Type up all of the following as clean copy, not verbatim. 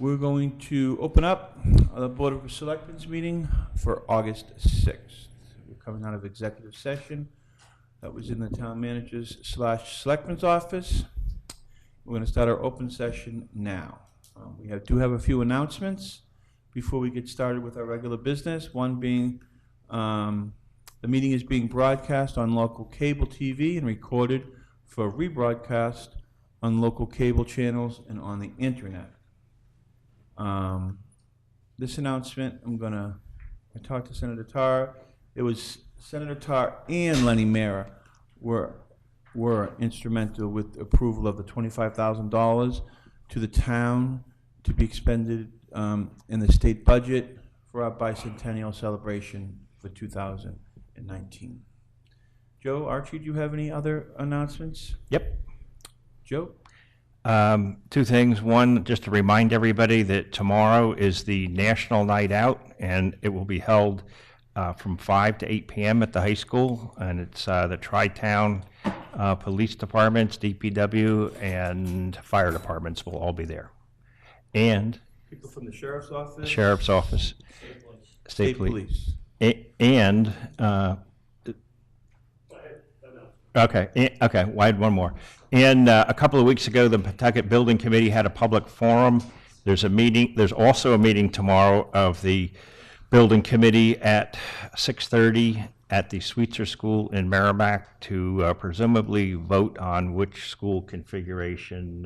We're going to open up the Board of Selectmen's meeting for August 6th. We're coming out of executive session. That was in the town manager's / selectman's office. We're going to start our open session now. We do have a few announcements before we get started with our regular business. One being the meeting is being broadcast on local cable TV and recorded for rebroadcast on local cable channels and on the internet. This announcement, I talked to Senator Tarr. It was Senator Tarr and Lenny Mara were instrumental with approval of the $25,000 to the town to be expended in the state budget for our bicentennial celebration for 2019. Joe, Archie, do you have any other announcements? Yep. Joe? Two things. One, just to remind everybody that tomorrow is the National Night Out, and it will be held from 5 to 8 p.m. at the high school, and it's the Tri-Town police departments, DPW, and fire departments will all be there. And People from the sheriff's office? the sheriff's office, State police. and okay, well, I had one more. And a couple of weeks ago, the Pawtucket Building Committee had a public forum. There's also a meeting tomorrow of the Building Committee at 6:30 at the Sweetser School in Merrimack to presumably vote on which school configuration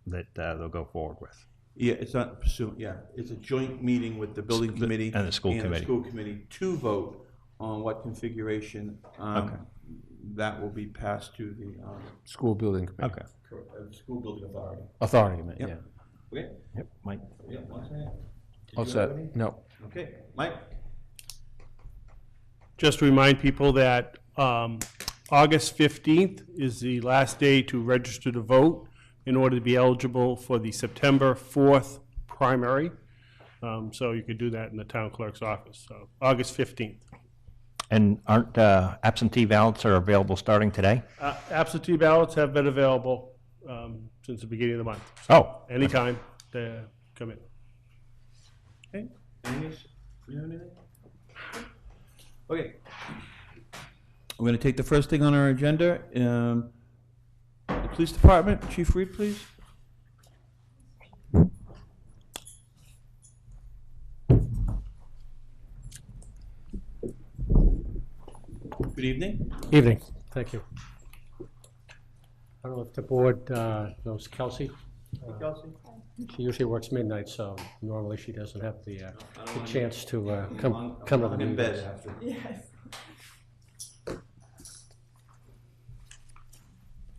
that they'll go forward with. Yeah, it's not, yeah, it's a joint meeting with the building committee and the school committee to vote on what configuration that will be passed to the School building committee. Okay. school building authority. Authority, Yep. yeah. Okay. Yep, Mike. Yeah, one second. All set? No. Okay, Mike. Just to remind people that August 15th is the last day to register to vote in order to be eligible for the September 4th primary. So you could do that in the town clerk's office. So August 15th. And aren't absentee ballots are available starting today? Absentee ballots have been available since the beginning of the month. Oh. Anytime to come in. Okay. Anything else? You have anything? Okay. We're going to take the first thing on our agenda. The police department, Chief Reed, please. Good evening. Evening, thank you. I don't know if the board knows Kelsey. Kelsey? She usually works midnight, so normally she doesn't have the chance to come to the in meeting. bed after. Yes.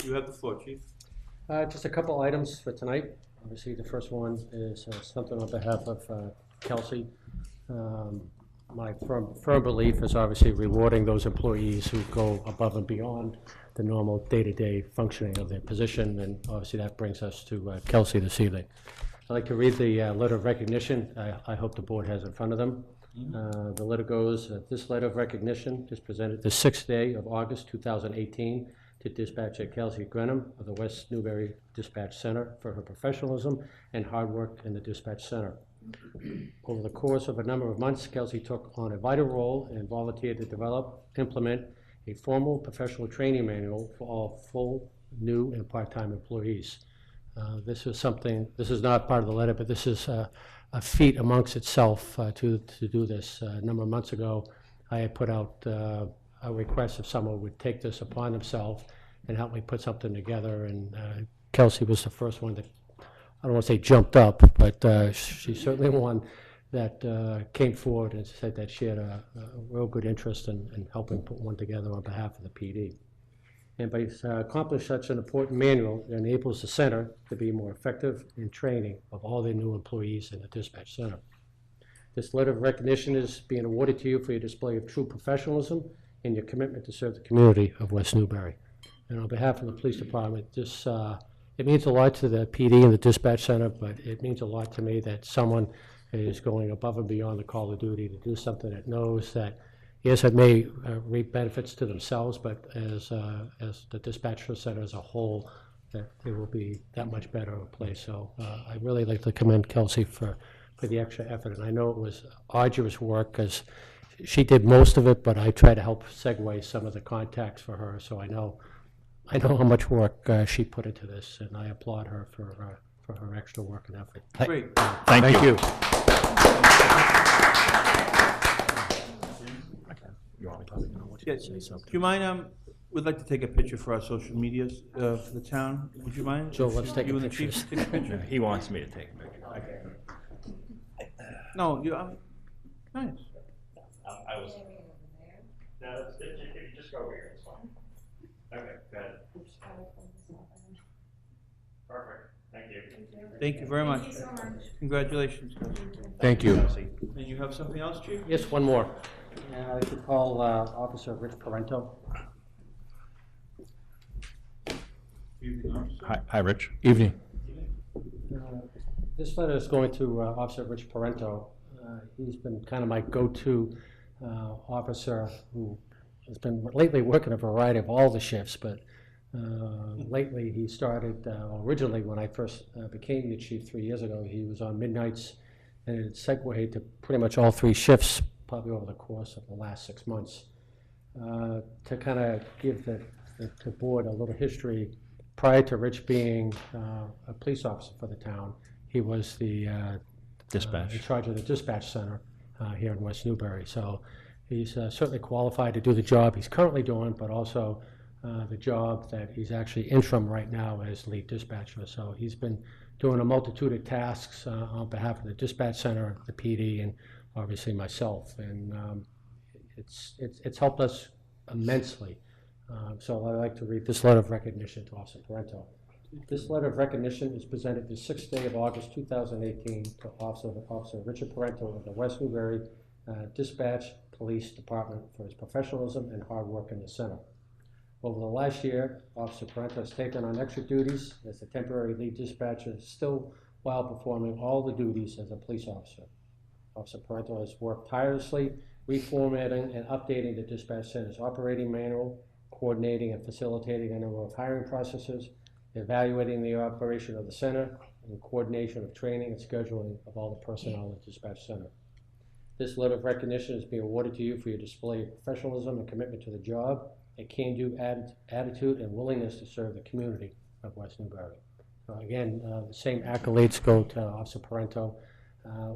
You have the floor, Chief. Just a couple items for tonight. Obviously, the first one is something on behalf of Kelsey. My firm belief is obviously rewarding those employees who go above and beyond the normal day-to-day functioning of their position, and obviously that brings us to Kelsey this evening. I'd like to read the letter of recognition I hope the board has in front of them. The letter goes, this letter of recognition is presented the 6th day of August 2018 to Dispatcher Kelsey Grenham of the West Newbury Dispatch Center for her professionalism and hard work in the Dispatch Center. Over the course of a number of months, Kelsey took on a vital role and volunteered to develop, implement a formal professional training manual for all full, new, and part-time employees. This is not part of the letter, but this is a feat amongst itself to do this. A number of months ago, I had put out a request if someone would take this upon themselves and help me put something together, and Kelsey was the first one that, I don't want to say jumped up, but she's certainly one that came forward and said that she had a real good interest in helping put one together on behalf of the PD. And by accomplishing such an important manual, it enables the center to be more effective in training of all the new employees in the dispatch center. This letter of recognition is being awarded to you for your display of true professionalism and your commitment to serve the community of West Newbury. And on behalf of the police department, this it means a lot to the PD and the dispatch center, but it means a lot to me that someone is going above and beyond the call of duty to do something that knows that, yes, it may reap benefits to themselves, but as the dispatch center as a whole, that they will be that much better in place. So I really like to commend Kelsey for the extra effort. And I know it was arduous work because she did most of it, but I tried to help segue some of the contacts for her. So I know how much work she put into this, and I applaud her for her extra work and effort. Great. Thank you. Yeah, do you mind, we'd like to take a picture for our social medias for the town. Would you mind? So let's take You a and the picture. chief take a picture? He wants me to take a picture. No, you, nice. I was. No, if you just go over here, it's fine. Okay, good. Perfect, thank you. Thank you very much. Congratulations. Thank you. And you have something else, chief? Yes, one more. I should call Officer Rich Parento. Hi, Rich. Evening. This letter is going to Officer Rich Parento. He's been kind of my go-to officer who has been lately working a variety of all the shifts, but lately he started, originally when I first became the chief 3 years ago, he was on midnights, and it segued to pretty much all 3 shifts, probably over the course of the last 6 months. To kind of give the board a little history, prior to Rich being a police officer for the town, he was the Dispatch. in charge of the dispatch center here in West Newbury. So he's certainly qualified to do the job he's currently doing, but also the job that he's actually interim right now as lead dispatcher. So he's been doing a multitude of tasks on behalf of the dispatch center, the PD, and obviously myself. And it's helped us immensely. So I'd like to read this letter of recognition to Officer Parento. This letter of recognition is presented the 6th day of August 2018 to Officer Richard Parento of the West Newbury Dispatch Police Department for his professionalism and hard work in the center. Over the last year, Officer Parento has taken on extra duties as the temporary lead dispatcher, still while performing all the duties as a police officer. Officer Parento has worked tirelessly, reformatting and updating the dispatch center's operating manual, coordinating and facilitating a number of hiring processes, evaluating the operation of the center, and coordination of training and scheduling of all the personnel in the dispatch center. This letter of recognition is being awarded to you for your display of professionalism and commitment to the job, a can-do attitude, and willingness to serve the community of West Newbury. So again, the same accolades go to Officer Parento.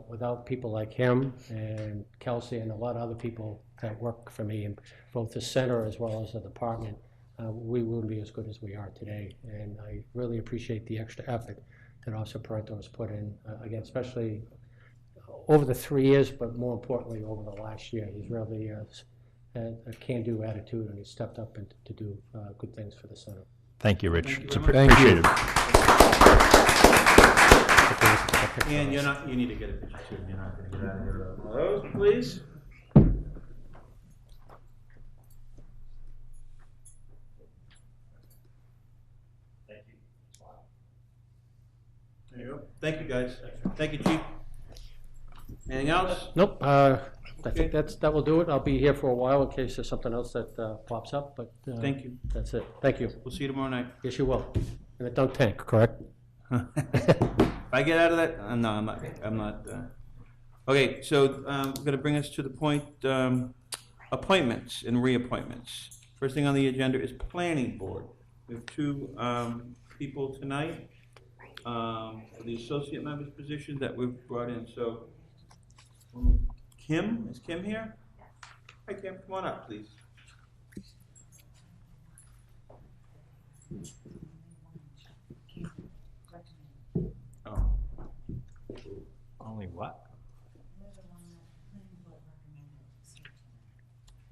Without people like him and Kelsey and a lot of other people that work for me in both the center as well as the department, we wouldn't be as good as we are today. And I really appreciate the extra effort that Officer Parento has put in, again, especially over the 3 years, but more importantly, over the last year. He's really had a can-do attitude, and he's stepped up and to do good things for the center. Thank you, Rich. It's Thank you. appreciated. And you need to get a picture too. You're not going to get out of here. Those, please. There you go. Thank you, guys. Thank you, Chief. Anything else? Nope, I think that will do it. I'll be here for a while in case there's something else that pops up, but Thank you. that's it. Thank you. We'll see you tomorrow night. Yes, you will. And it don't tank, correct? If I get out of that, no, I'm not. Okay, so we're going to bring us to the point, appointments and reappointments. First thing on the agenda is planning board. We have 2 people tonight for the associate members position that we've brought in. So Kim, is Kim here? Hi Kim, come on up, please. Oh. Only what?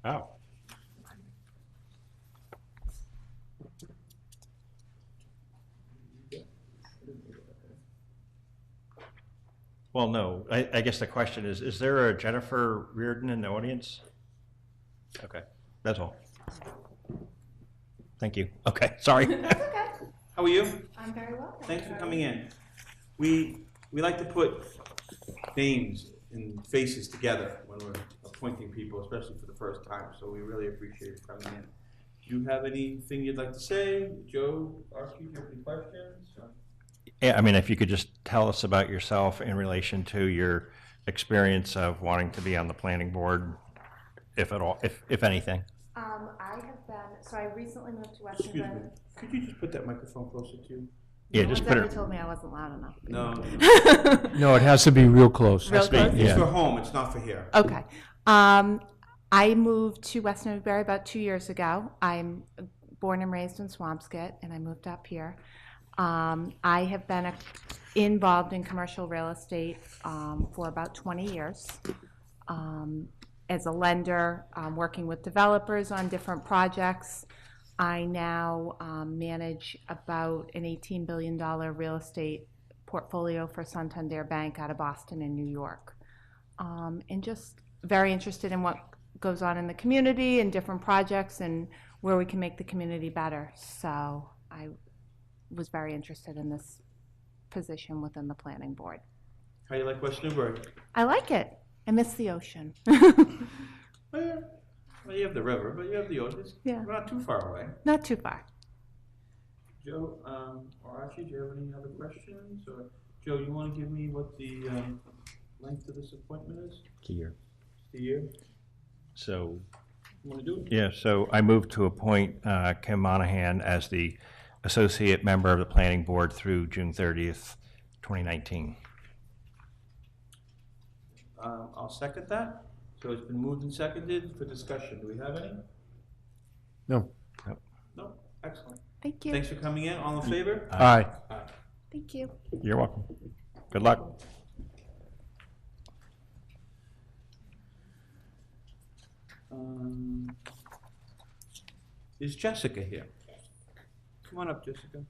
Oh. Well, no, I guess the question is there a Jennifer Reardon in the audience? Okay, that's all. Thank you. Okay, sorry. That's okay. How are you? I'm very well. Thanks for coming in. We like to put names and faces together when we're appointing people, especially for the first time, so we really appreciate you coming in. Do you have anything you'd like to say? Joe, Archie, do you have any questions? Yeah, I mean, if you could just tell us about yourself in relation to your experience of wanting to be on the planning board, if at all, if anything. I have been, so I recently moved to West Excuse me, Newbury. could you just put that microphone closer to you? Yeah, No just one's put ever it, told me I wasn't loud enough. No. No, it has to be real close. Real close? It's Yeah. for home, it's not for here. Okay. I moved to West Newbury about 2 years ago. I'm born and raised in Swampscott, and I moved up here. I have been involved in commercial real estate for about 20 years. As a lender, working with developers on different projects. I now manage about an $18 billion real estate portfolio for Santander Bank out of Boston and New York. And just very interested in what goes on in the community and different projects and where we can make the community better. So I was very interested in this position within the planning board. How you like West Newbury? I like it. I miss the ocean. Oh, yeah. Well, you have the river, but you have the ocean. Yeah. We're not too far away. Not too far. Joe, or Archie, do you have any other questions? Or Joe, you want to give me what the length of this appointment is? here. The year? So, You want to do it? yeah, so I move to appoint Kim Monahan as the associate member of the planning board through June 30th, 2019. I'll second that. So it's been moved and seconded for discussion. Do we have any? No. No? Excellent. Thank you. Thanks for coming in. All in favor? Aye. Thank you. You're welcome. Good luck. Is Jessica here? Come on up, Jessica.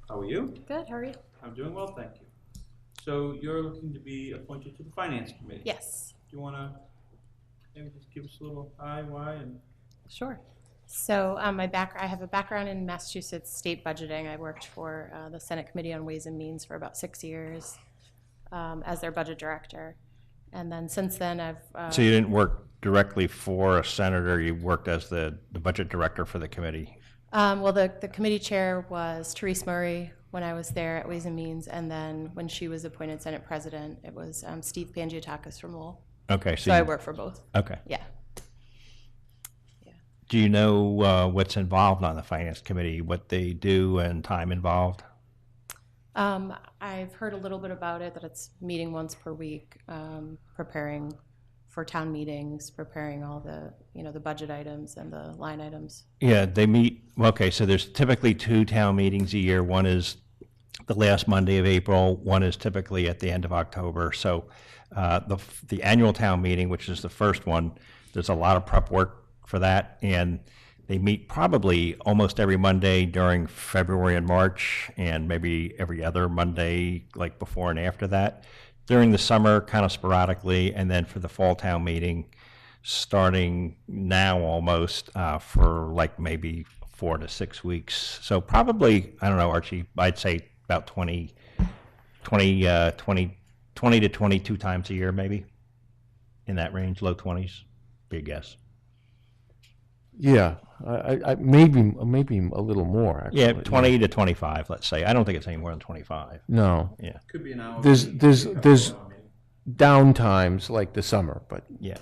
How are you? Good, how are you? I'm doing well, thank you. So you're looking to be appointed to the Finance Committee? Yes, Do you want to maybe just give us a little hi, why, and sure. So I have a background in Massachusetts state budgeting. I worked for the Senate Committee on Ways and Means for about 6 years as their budget director. And then since then, I've... So you didn't work directly for a senator, you worked as the budget director for the committee? well, the committee chair was Therese Murray when I was there at Ways and Means, and then when she was appointed Senate President, it was Steve Pangiotakis from Lowell. Okay, So I you- work for both, Okay. yeah. Do you know what's involved on the finance committee, what they do and time involved? I've heard a little bit about it, that it's meeting once per week, preparing for town meetings, preparing all the, the budget items and the line items. Yeah, they meet, okay, so there's typically 2 town meetings a year. One is the last Monday of April, one is typically at the end of October. So the annual town meeting, which is the first one, there's a lot of prep work for that, and they meet probably almost every Monday during February and March, and maybe every other Monday, like before and after that. During the summer, kind of sporadically, and then for the fall town meeting, starting now almost, for like maybe 4 to 6 weeks. So probably, I don't know, Archie, I'd say about 20 to 22 times a year, maybe, in that range, low 20s, big guess. Yeah, I maybe a little more, actually. Yeah, 20 to 25, let's say. I don't think it's any more than 25. No. Yeah, could be an hour. There's could be a couple there's hour meeting. down times like the summer, but yeah.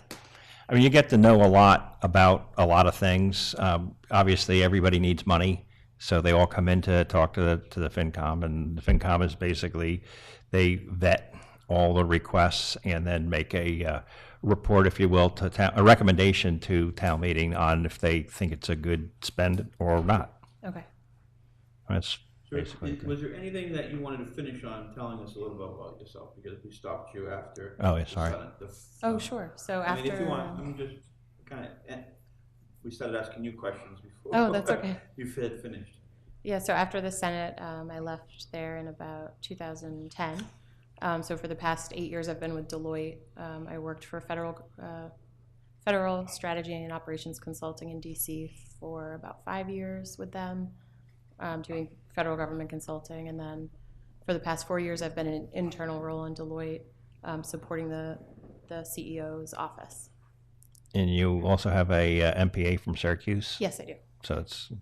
I mean, you get to know a lot about a lot of things. Obviously, everybody needs money, so they all come in to talk to the FinCom, and the FinCom is basically, they vet all the requests and then make a report, if you will, to town, a recommendation to town meeting on if they think it's a good spend or not. Okay. That's So, basically it. was there anything that you wanted to finish on telling us a little bit about yourself? Because we stopped you after. Oh, yeah, the sorry. Oh, sure. So I mean, if after, you want, I'm just kind of, we started asking you questions before. Oh, that's okay. You had finished. yeah, so after the Senate, I left there in about 2010. So for the past 8 years, I've been with Deloitte. I worked for federal strategy and operations consulting in DC for about 5 years with them, doing federal government consulting. And then for the past 4 years, I've been in an internal role in Deloitte, supporting the with the CEO's office. And you also have a MPA from Syracuse? Yes, I do. So it's, do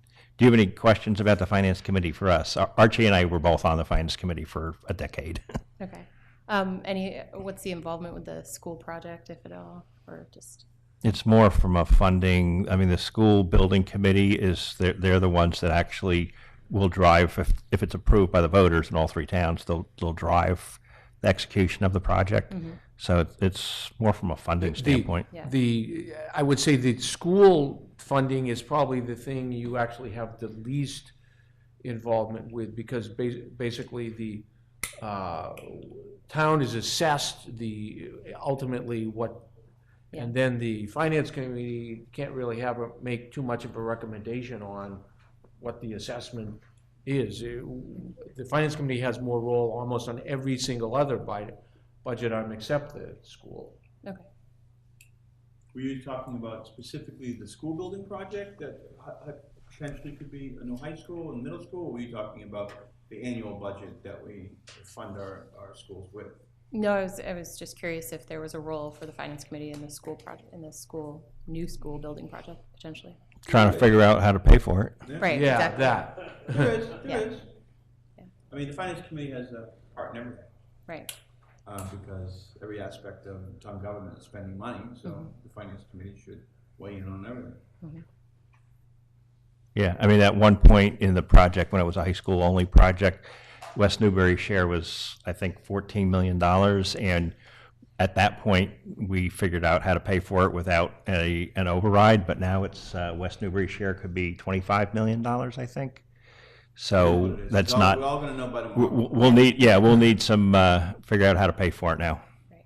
you have any questions about the Finance Committee for us? Archie and I were both on the Finance Committee for a decade. Okay. What's the involvement with the school project, if at all, or just? It's more from a funding, I mean, the school building committee is, they're the ones that actually will drive, if it's approved by the voters in all three towns, they'll drive the execution of the project. So it's more from a funding standpoint. The, I would say the school funding is probably the thing you actually have the least involvement with, because basically the town is assessed ultimately what, and then the finance committee can't really make too much of a recommendation on what the assessment is. The finance committee has more role almost on every single other budget item except the school. Okay. Were you talking about specifically the school building project that potentially could be a new high school and middle school, or were you talking about the annual budget that we fund our schools with? No, I was just curious if there was a role for the finance committee in the school project, in the new school building project, potentially. Trying to figure out how to pay for it. Right, Yeah, exactly. that. There is, Yeah. there is. I mean, the finance committee has a part in everything. Right. Because every aspect of town government is spending money, so the finance committee should weigh in on everything. Yeah, I mean, at one point in the project, when it was a high school only project, West Newbury's share was, I think, $14 million. And at that point, we figured out how to pay for it without an override. But now it's, West Newbury's share could be $25 million, I think. So that's not. We're all gonna know by tomorrow. We'll need some, figure out how to pay for it now. Right.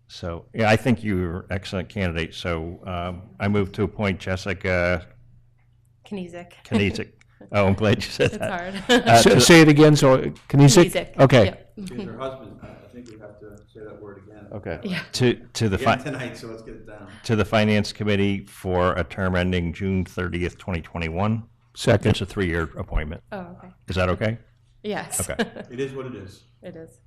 So, yeah, I think you're an excellent candidate. So I move to appoint Jessica Kinesic. Kinesic. Oh, I'm glad you said It's that. hard. Say it again, so, Kinesic? Kinesic. Okay. Yep. She's her husband, I think we have to say that word again. Okay. Yeah. To the Again tonight, so let's get it down. to the Finance Committee for a term ending June 30th, 2021. Second. It's a 3-year appointment. Oh, okay. Is that okay? Yes. Okay. It is what it is. It is.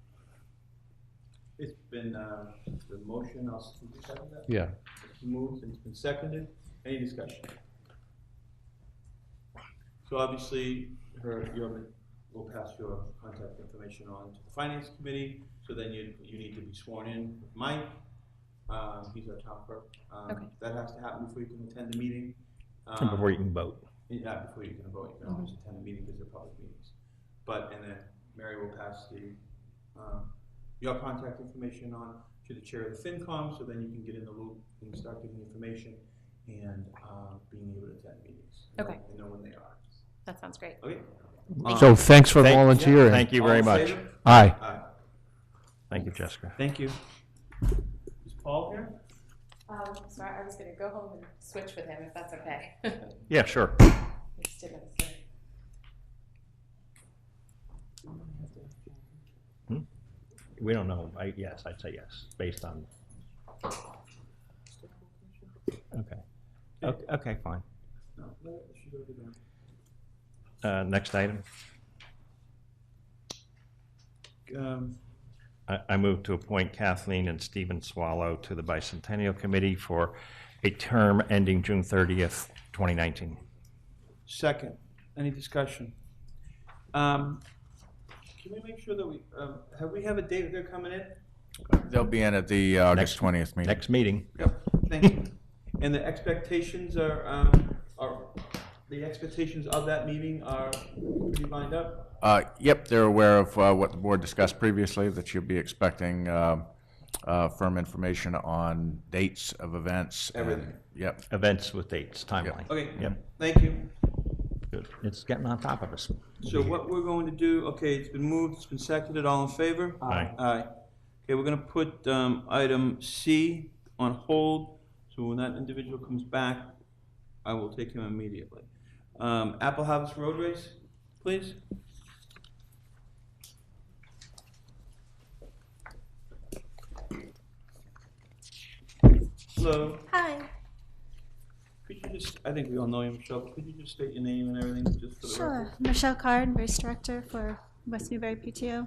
It's been, the motion, did you second that? Yeah. It's moved and it's been seconded. Any discussion? So obviously, we'll pass your contact information on to the Finance Committee, so then you need to be sworn in with Mike. He's our town clerk. Okay. That has to happen before you can attend the meeting. And before you can vote. Yeah, before you can vote, you can always attend the meeting because they're public meetings. And then Mary will pass your contact information on to the chair of the FinCom, so then you can get in the loop and start getting information and being able to attend meetings. Okay. And know when they are. That sounds great. Okay. So thanks for Thank- volunteering. Thank you All very in much. favor? Aye. Aye. Thank you, Jessica. Thank you. Is Paul here? Sorry, I was going to go home and switch with him, if that's okay. Yeah, sure. Just 2 minutes later. We don't know. Yes, I'd say yes, based on. Okay. Okay, fine. No, she's already gone. Next item. Um, I move to appoint Kathleen and Stephen Swallow to the Bicentennial Committee for a term ending June 30th, 2019. Second, any discussion? Can we make sure that we have a date that they're coming in? They'll be in at the August 20th meeting. Next meeting. Yep. Thank you. And the expectations are the expectations of that meeting are pretty lined up? Yep, they're aware of what the board discussed previously, that you'll be expecting firm information on dates of events. and- Everything. Yep. Events with dates, timeline. Okay, Yep. thank you. Good. It's getting on top of us. So what we're going to do, okay, it's been moved, it's been seconded, all in favor? Aye. Aye. Okay, we're gonna put item C on hold, so when that individual comes back, I will take him immediately. Apple Harvest Road Race, please? Hello, Hi, could you just, I think we all know you, Michelle, but could you just state your name and everything, just for the record? sure. Michelle Card, Race Director for West Newbury PTO.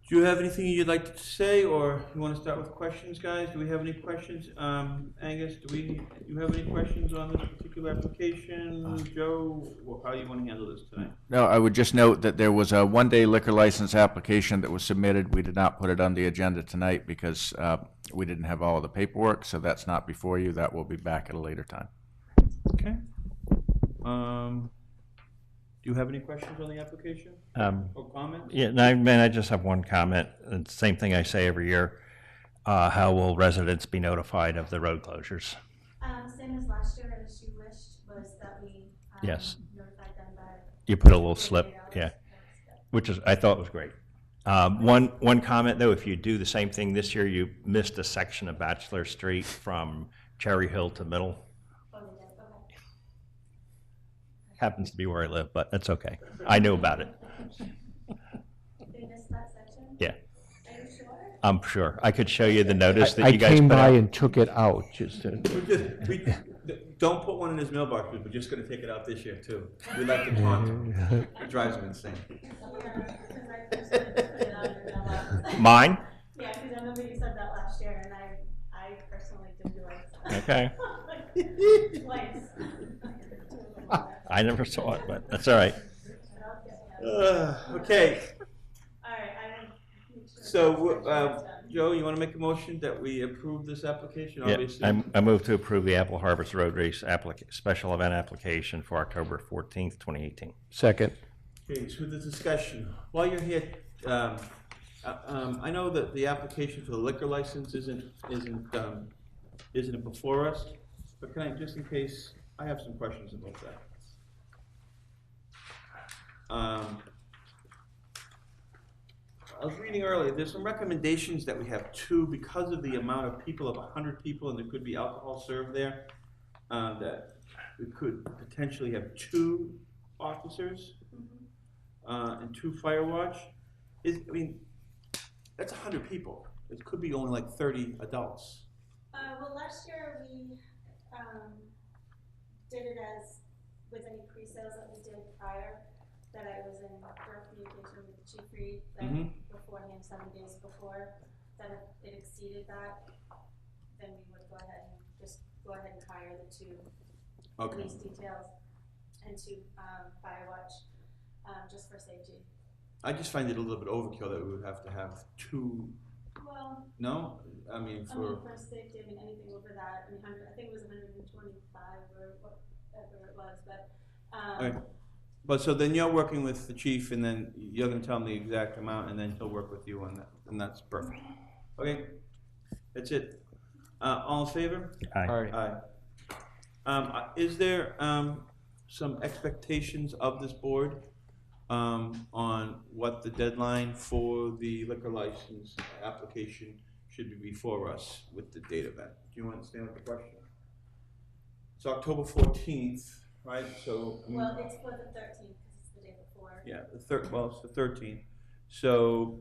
Do you have anything you'd like to say, or you want to start with questions, guys? Do we have any questions? Angus, you have any questions on this particular application? Joe, how do you want to handle this tonight? No, I would just note that there was a one-day liquor license application that was submitted. We did not put it on the agenda tonight because we didn't have all of the paperwork, so that's not before you. That will be back at a later time. Okay. Do you have any questions on the application or comments? Yeah, no, I just have one comment. And same thing I say every year. How will residents be notified of the road closures? Same as last year, as you wished, was that we Yes. notified them by You put a little slip, 48 hours. yeah, which is, I thought was great. One comment though, if you do the same thing this year, you missed a section of Bachelor Street from Cherry Hill to Middle. Oh, they did, okay. Happens to be where I live, but that's okay. I knew about it. They missed that section? Yeah, Are you sure? I'm sure. I could show you the notice that I you guys came put by out. and took it out, just to. Don't put one in his mailbox, we're just going to take it out this year too. We like to taunt him. It drives him insane. Yeah, because I personally put it on your mailbox. Mine? Yeah, because I remember you said that last year, and I personally did do it. Okay. Twice. I never saw it, but that's all right. Okay, All right, I will make sure. so, it's done. Joe, you want to make a motion that we approve this application? Yeah, Obviously, I move to approve the Apple Harvest Road Race special event application for October 14th, 2018. Second. Okay, so the discussion, while you're here, I know that the application for the liquor license isn't before us, but can I, just in case, I have some questions about that. I was reading earlier, there's some recommendations that we have two, because of the amount of people, of 100 people, and there could be alcohol served there, that we could potentially have 2 officers and 2 fire watch. I mean, that's 100 people. It could be only like 30 adults. Well, last year we did it as with any pre-sales that we did prior, that I was in direct communication with the Chief Reed beforehand, 7 days before, that if it exceeded that, then we would go ahead and hire the 2 police details and 2 fire watch, just for safety. I just find it a little bit overkill that we would have to have 2. Well, No, I mean for for safety, anything over that, I think it was 125 or whatever it was, but, okay. But so then you're working with the chief, and then you're going to tell him the exact amount, and then he'll work with you on that, and that's perfect. Okay, that's it. All in favor? Aye. All right. Aye. Is there some expectations of this board on what the deadline for the liquor license application should be before us with the date event? Do you understand what the question is? It's October 14th, right? So well, it's for the 13th, because it's the day before. yeah, it's the 13th. So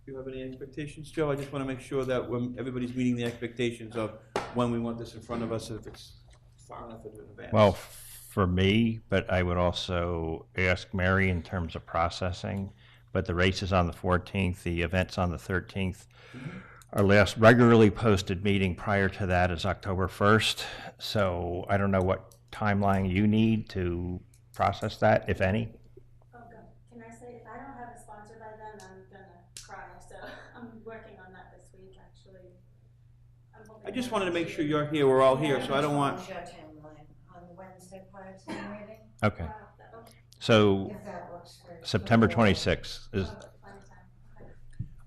do you have any expectations, Joe? I just want to make sure that when everybody's meeting the expectations of when we want this in front of us, if it's far enough in advance. Well, for me, but I would also ask Mary in terms of processing. But the race is on the 14th, the event's on the 13th. Our last regularly posted meeting prior to that is October 1st. So I don't know what timeline you need to process that, if any. Oh, God. Can I say, if I don't have a sponsor by then, I'm gonna cry, so I'm working on that this week, actually. I'm hoping I just that wanted to make this sure week. you're here, we're all here, so I don't want, What's your timeline on the Wednesday prior to the meeting, Okay. Wow, okay. So if that works for you? September 26th is, Plenty of time, okay.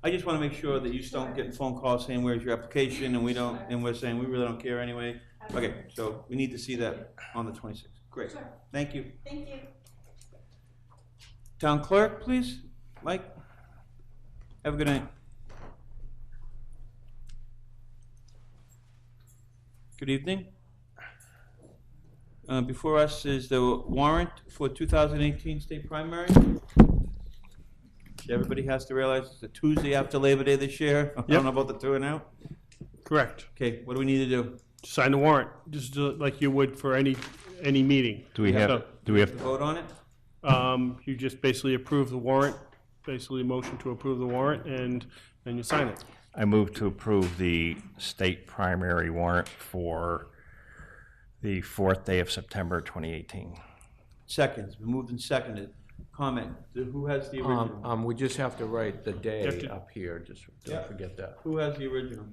I just want to make sure that you just don't get phone calls saying, where's your application? And we don't, and we're saying, we really don't care anyway. Okay, so we need to see that on the 26th. Great, Sure. thank you. Thank you. Town clerk, please. Mike? Have a good night. Good evening. Before us is the warrant for 2018 state primary. Everybody has to realize it's a Tuesday after Labor Day this year. I don't know about the turnout. Correct. Okay, what do we need to do? Sign the warrant, just like you would for any meeting. do we have So, to Vote on it? you just basically approve the warrant basically a motion to approve the warrant, and you sign it. I move to approve the state primary warrant for the 4th day of September 2018. Second, it's been moved and seconded. Comment, who has the original? We just have to write the You day have to- up here, just Yeah. don't forget that. Who has the original?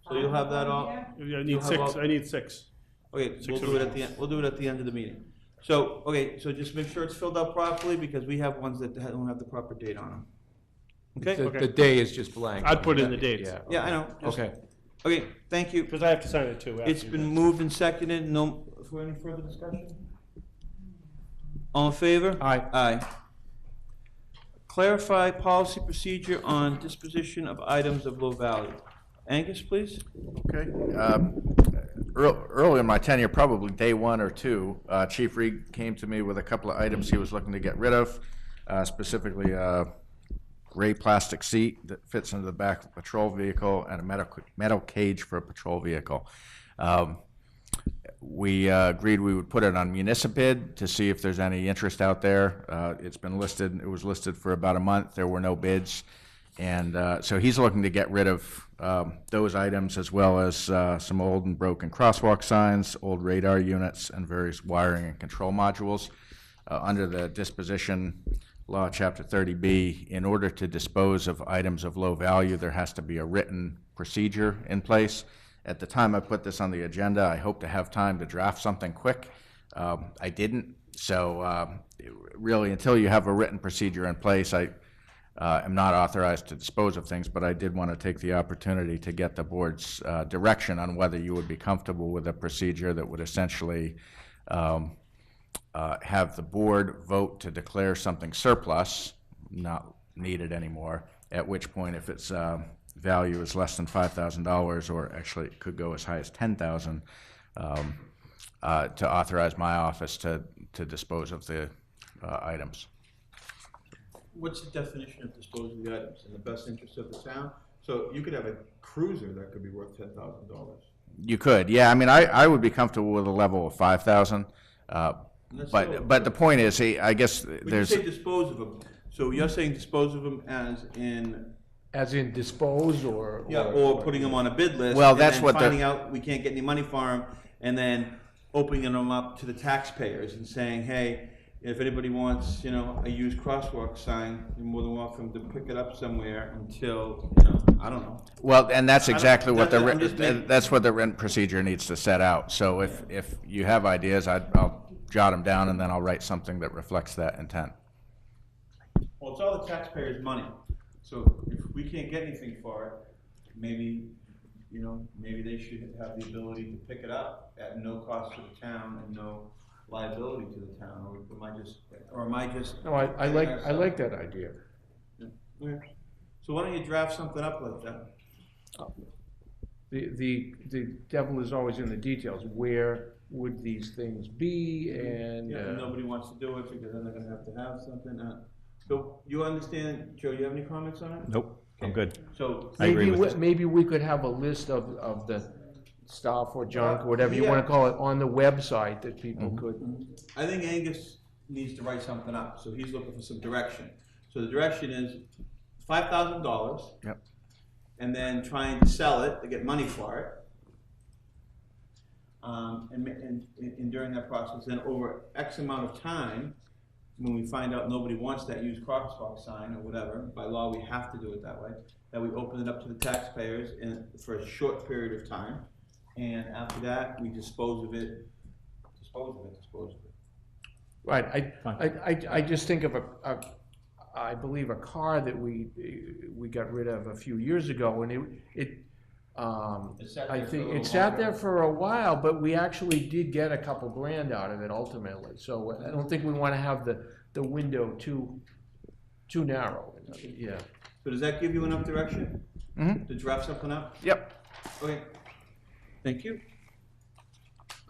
So you'll have that all? I You'll need have six, all- I need six. Okay, we'll Six do it at the end, we'll do it at the end of the meeting. So, okay, so just make sure it's filled out properly, because we have ones that don't have the proper date on them. Okay? The day is just blank. I'd put in the dates. Yeah. Yeah, I know. Just- Okay. Okay, thank you. Because I have to sign it too. after It's you been guys. moved and seconded, no, for any further discussion? All in favor? Aye. Aye. Clarify policy procedure on disposition of items of low value. Angus, please? Okay. Early in my tenure, probably day 1 or 2, Chief Reed came to me with a couple of items he was looking to get rid of, specifically a gray plastic seat that fits into the back of a patrol vehicle and a metal cage for a patrol vehicle. We agreed we would put it on Municipid to see if there's any interest out there. It's been listed, it was listed for about a month, there were no bids. And so he's looking to get rid of those items, as well as some old and broken crosswalk signs, old radar units, and various wiring and control modules. Under the disposition law, Chapter 30B, in order to dispose of items of low value, there has to be a written procedure in place. At the time I put this on the agenda, I hope to have time to draft something quick. I didn't, so really, until you have a written procedure in place, I am not authorized to dispose of things, but I did want to take the opportunity to get the board's direction on whether you would be comfortable with a procedure that would essentially have the board vote to declare something surplus, not needed anymore, at which point, if its value is less than $5,000, or actually it could go as high as $10,000, to authorize my office to dispose of the items. What's the definition of disposing of the items? In the best interest of the town? So you could have a cruiser that could be worth $10,000. You could, yeah. I mean, I would be comfortable with a level of 5,000. But the point is, I guess When you there's. say dispose of them, so you're saying dispose of them As in dispose or? or putting them on a bid list. Well, and that's then what the- finding out we can't get any money for them, and then opening them up to the taxpayers and saying, hey, if anybody wants, a used crosswalk sign, you're more than welcome to pick it up somewhere until, I don't know. Well, and that's exactly what I'm just making- that's what the written procedure needs to set out. So if you have ideas, I'll jot them down, and then I'll write something that reflects that intent. Well, it's all the taxpayers' money, so if we can't get anything for it, maybe, maybe they should have the ability to pick it up at no cost to the town and no liability to the town, or am I just? No, I like that idea. Okay. So why don't you draft something up like that? The devil is always in the details. Where would these things be, and? Yeah, and nobody wants to do it because then they're gonna have to have something. So you understand, Joe, you have any comments on it? Nope, I'm good. So, I agree with you. Maybe we could have a list of the stuff or junk, whatever you Yeah. wanna call it, on the website that people could. I think Angus needs to write something up, so he's looking for some direction. So the direction is $5,000. Yep. And then trying to sell it to get money for it. And during that process, then over X amount of time, when we find out nobody wants that used crosswalk sign or whatever, by law we have to do it that way, that we open it up to the taxpayers for a short period of time. And after that, we dispose of it. Right, I just think of I believe a car that we got rid of a few years ago, and I think it sat there for a while, but we actually did get a couple grand out of it ultimately. So I don't think we want to have the window too narrow. Yeah. So does that give you enough direction? Mhm. To draft something up? Yep. Okay. Thank you.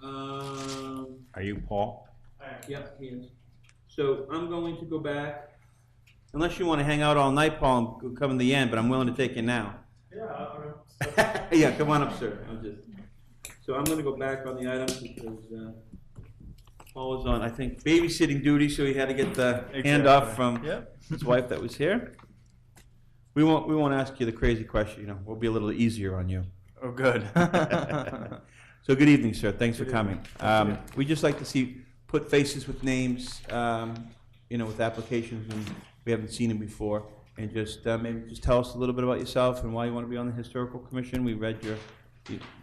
Are you Paul? Yep, he is. So I'm going to go back, unless you want to hang out all night, Paul, and come in the end, but I'm willing to take you now. Yeah, yeah, come on up, sir. So I'm going to go back on the items because Paul was on, I think, babysitting duty, so he had to get the handoff from his wife that was here. We won't ask you the crazy question, you know, we'll be a little easier on you. Oh, good. So good evening, sir, thanks for coming. We just like to put faces with names, you know, with applications, and we haven't seen them before. And just maybe just tell us a little bit about yourself and why you want to be on the Historical Commission. We read your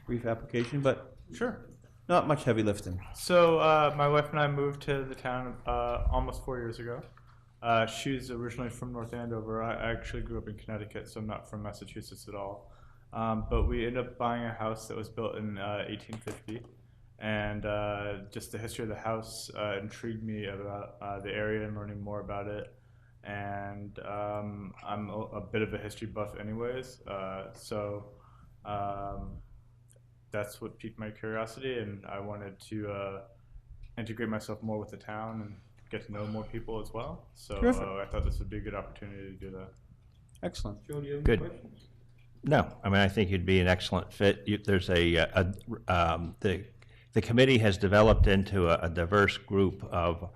brief application, but Sure. not much heavy lifting. So my wife and I moved to the town almost 4 years ago. She's originally from North Andover. I actually grew up in Connecticut, so I'm not from Massachusetts at all. But we ended up buying a house that was built in 1850. And just the history of the house intrigued me about the area and learning more about it. And I'm a bit of a history buff anyways, so that's what piqued my curiosity, and I wanted to integrate myself more with the town and get to know more people as well. So I thought this would be a good opportunity to do that. Excellent. Joe, do you have Good. any questions? No, I mean, I think you'd be an excellent fit. There's the committee has developed into a diverse group of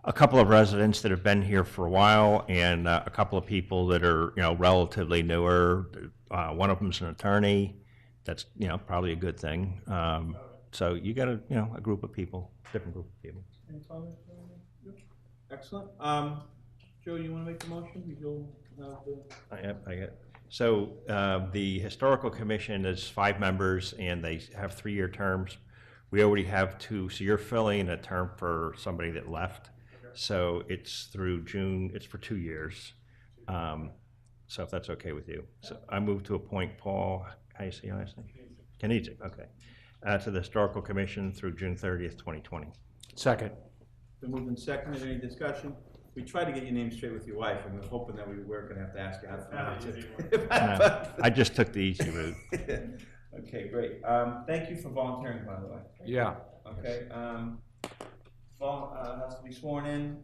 a couple of residents that have been here for a while and a couple of people that are, you know, relatively newer. One of them's an attorney. That's, you know, probably a good thing. So you got a group of people, different group of people. Any comments? Excellent. Joe, you want to make the motion? You'll have the... I get. So the Historical Commission is 5 members and they have 3-year terms. We already have 2, so you're filling a term for somebody that left. So it's through June, it's for 2 years. So if that's okay with you. So I move to appoint Paul, how do you say your last name? Knizek, okay. To the Historical Commission through June 30th, 2020. Second. Been moved and seconded. Any discussion? We tried to get your name straight with your wife, and we're hoping that we weren't going to have to ask you how to pronounce it. I just took the easy route. Okay, great. Thank you for volunteering, by the way. Yeah. Okay. Has to be sworn in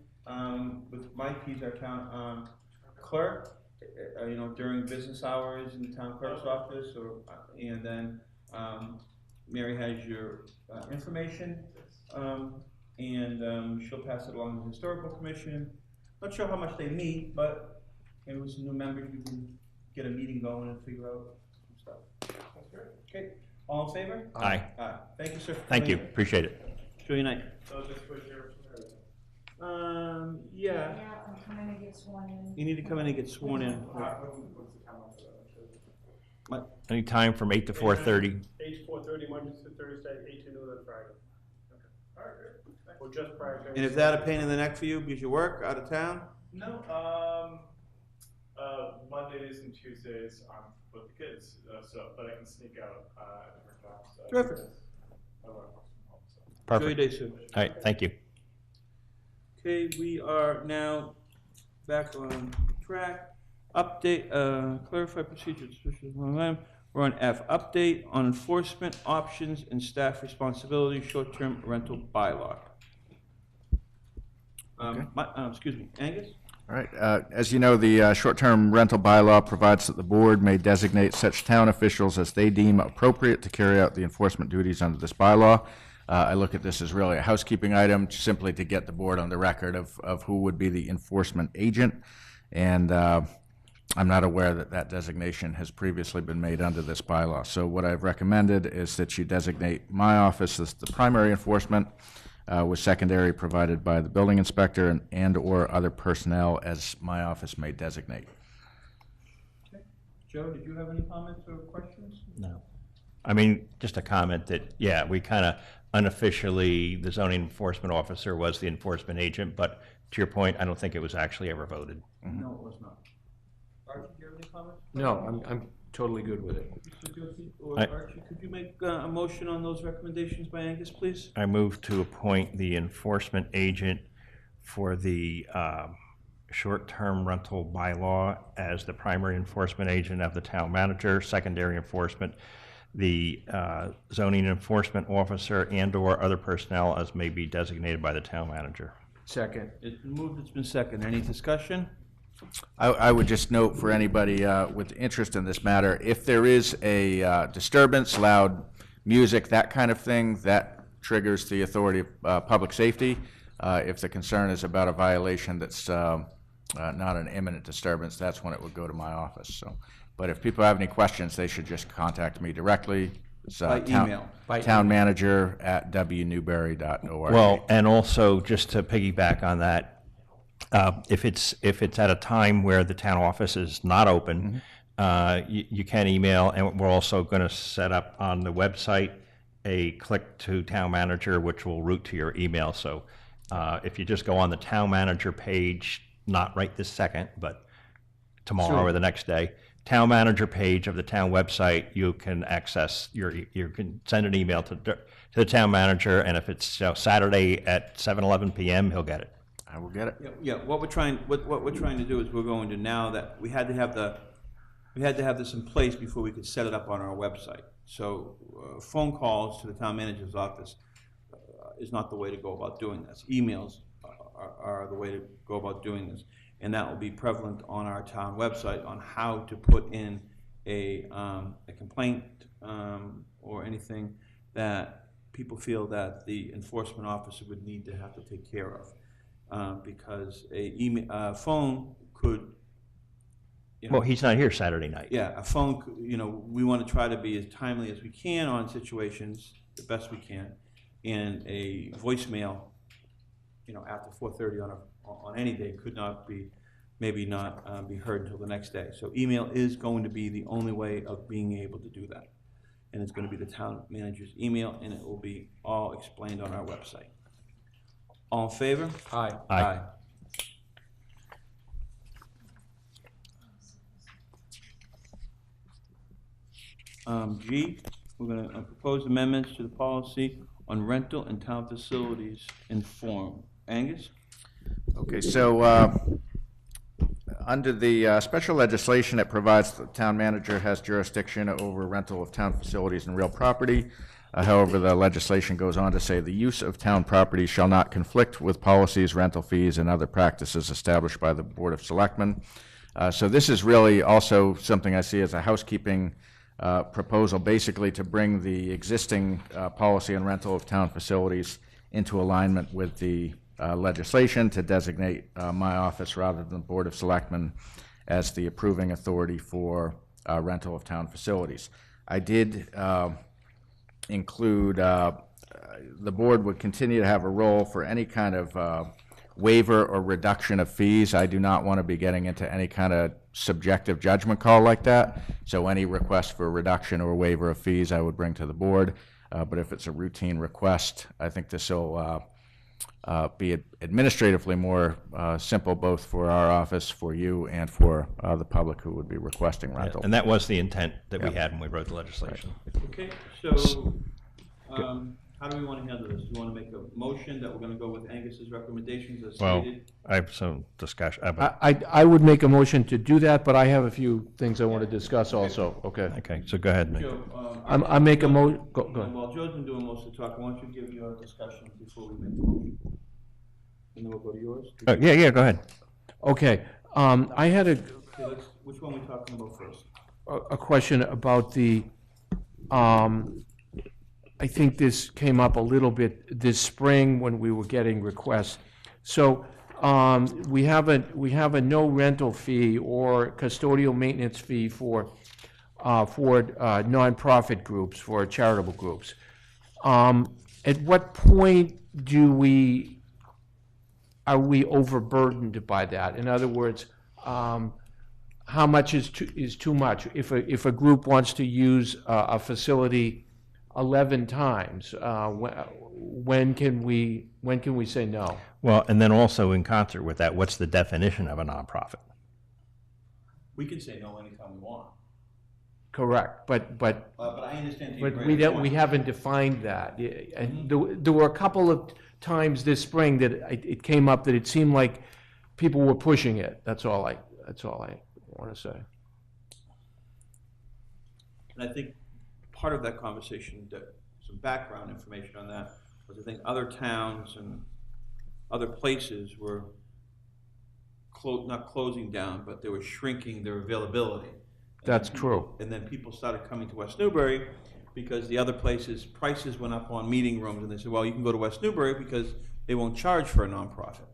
with Mike. He's our town clerk. You know, during business hours in the town clerk's office, and then Mary has your information, and she'll pass it along to the Historical Commission. Not sure how much they meet, but maybe with some new members we can get a meeting going and figure out some stuff. That's great. Okay. All in favor? Aye. Aye. Thank you, sir. for Thank you, coming in. appreciate it. Enjoy your night. So just push your Yeah. Yeah, I'm coming to get sworn in. You need to come in and get sworn in. what's the time on that? Any time from 8 to 4:30. 8 to 4:30, Monday to Thursday, 8 to noon on Friday. All right, great. Or just prior to. And is that a pain in the neck for you because you work out of town? No, Mondays and Tuesdays I'm with the kids, but I can sneak out at different times. Terrific. I work from home, so. Enjoy your Perfect. day, sir. All right, thank you. Okay, we are now back on track. Update, clarify procedures. We're on F, update on enforcement options and staff responsibility, short-term rental bylaw. Excuse me, Angus? All right, as you know, the short-term rental bylaw provides that the board may designate such town officials as they deem appropriate to carry out the enforcement duties under this bylaw. I look at this as really a housekeeping item, simply to get the board on the record of who would be the enforcement agent. And I'm not aware that that designation has previously been made under this bylaw. So what I've recommended is that you designate my office as the primary enforcement, with secondary provided by the building inspector and/or other personnel as my office may designate. Okay. Joe, did you have any comments or questions? No. I mean, just a comment that, yeah, we kind of unofficially, the zoning enforcement officer was the enforcement agent, but to your point, I don't think it was actually ever voted. No, it was not. Archie, do you have any comments? No, I'm totally good with it. Mr. Joshi or I- Archie, could you make a motion on those recommendations by Angus, please? I move to appoint the enforcement agent for the short-term rental bylaw as the primary enforcement agent of the town manager, secondary enforcement, the zoning enforcement officer and/or other personnel as may be designated by the town manager. Second. It's been moved, it's been seconded. Any discussion? I would just note for anybody with interest in this matter, if there is a disturbance, loud music, that kind of thing, that triggers the authority of public safety. If the concern is about a violation that's not an imminent disturbance, that's when it would go to my office. So, but if people have any questions, they should just contact me directly. It's, By email. townmanager@wnewbury.org. Well, and also, just to piggyback on that, if it's at a time where the town office is not open, you can email, and we're also going to set up on the website a click to town manager, which will route to your email. So if you just go on the town manager page, not right this second, but tomorrow or the next day, town manager page of the town website, you can access you can send an email to the town manager, and if it's Saturday at 7:11 p.m., he'll get it. I will get it. Yeah, what we're trying to do is we're going to, now that we had to have this in place before we could set it up on our website. So phone calls to the town manager's office is not the way to go about doing this. Emails are the way to go about doing this. And that will be prevalent on our town website on how to put in a complaint or anything that people feel that the enforcement officer would need to have to take care of. Because a phone could, Well, he's not here Saturday night. yeah, a phone, we want to try to be as timely as we can on situations, the best we can, and a voicemail, after 4:30 on any day could not be, maybe not be heard until the next day. So email is going to be the only way of being able to do that. And it's going to be the town manager's email, and it will be all explained on our website. All in favor? Aye. Aye. G, we're going to propose amendments to the policy on rental and town facilities in form. Angus? Okay, so under the special legislation, it provides the town manager has jurisdiction over rental of town facilities and real property. However, the legislation goes on to say the use of town property shall not conflict with policies, rental fees, and other practices established by the Board of Selectmen. So this is really also something I see as a housekeeping proposal, basically to bring the existing policy and rental of town facilities into alignment with the legislation, to designate my office rather than the Board of Selectmen as the approving authority for rental of town facilities. I did include the board would continue to have a role for any kind of waiver or reduction of fees. I do not want to be getting into any kind of subjective judgment call like that. So any request for reduction or waiver of fees I would bring to the board. But if it's a routine request, I think this will be administratively more simple, both for our office, for you, and for the public who would be requesting rental. And that was the intent that we had when we wrote the legislation. Okay, so how do we want to handle this? Do you want to make a motion that we're going to go with Angus's recommendations as Well, stated? I have some discussion. I would make a motion to do that, but I have a few things I want to discuss also, okay? Okay, so go ahead, Nick. Joe, I make a go ahead. While Joe's been doing most of the talk, why don't you give your discussion before we make the motion? And then we'll go to yours. Yeah, go ahead. Okay, I had Okay, which one are we talking about first? a question about the, I think this came up a little bit this spring when we were getting requests. So we have a no rental fee or custodial maintenance fee for nonprofit groups, for charitable groups. At what point are we overburdened by that? In other words, how much is too much? If a group wants to use a facility 11 times, when can we say no? Well, and then also in concert with that, what's the definition of a nonprofit? We can say no anytime we want. Correct, but I understand. we haven't defined that. And there were a couple of times this spring that it came up that it seemed like people were pushing it. That's all I want to say. And I think part of that conversation, some background information on that, was I think other towns and other places were not closing down, but they were shrinking their availability. That's true. And then people started coming to West Newbury because the other places, prices went up on meeting rooms, and they said, well, you can go to West Newbury because they won't charge for a nonprofit.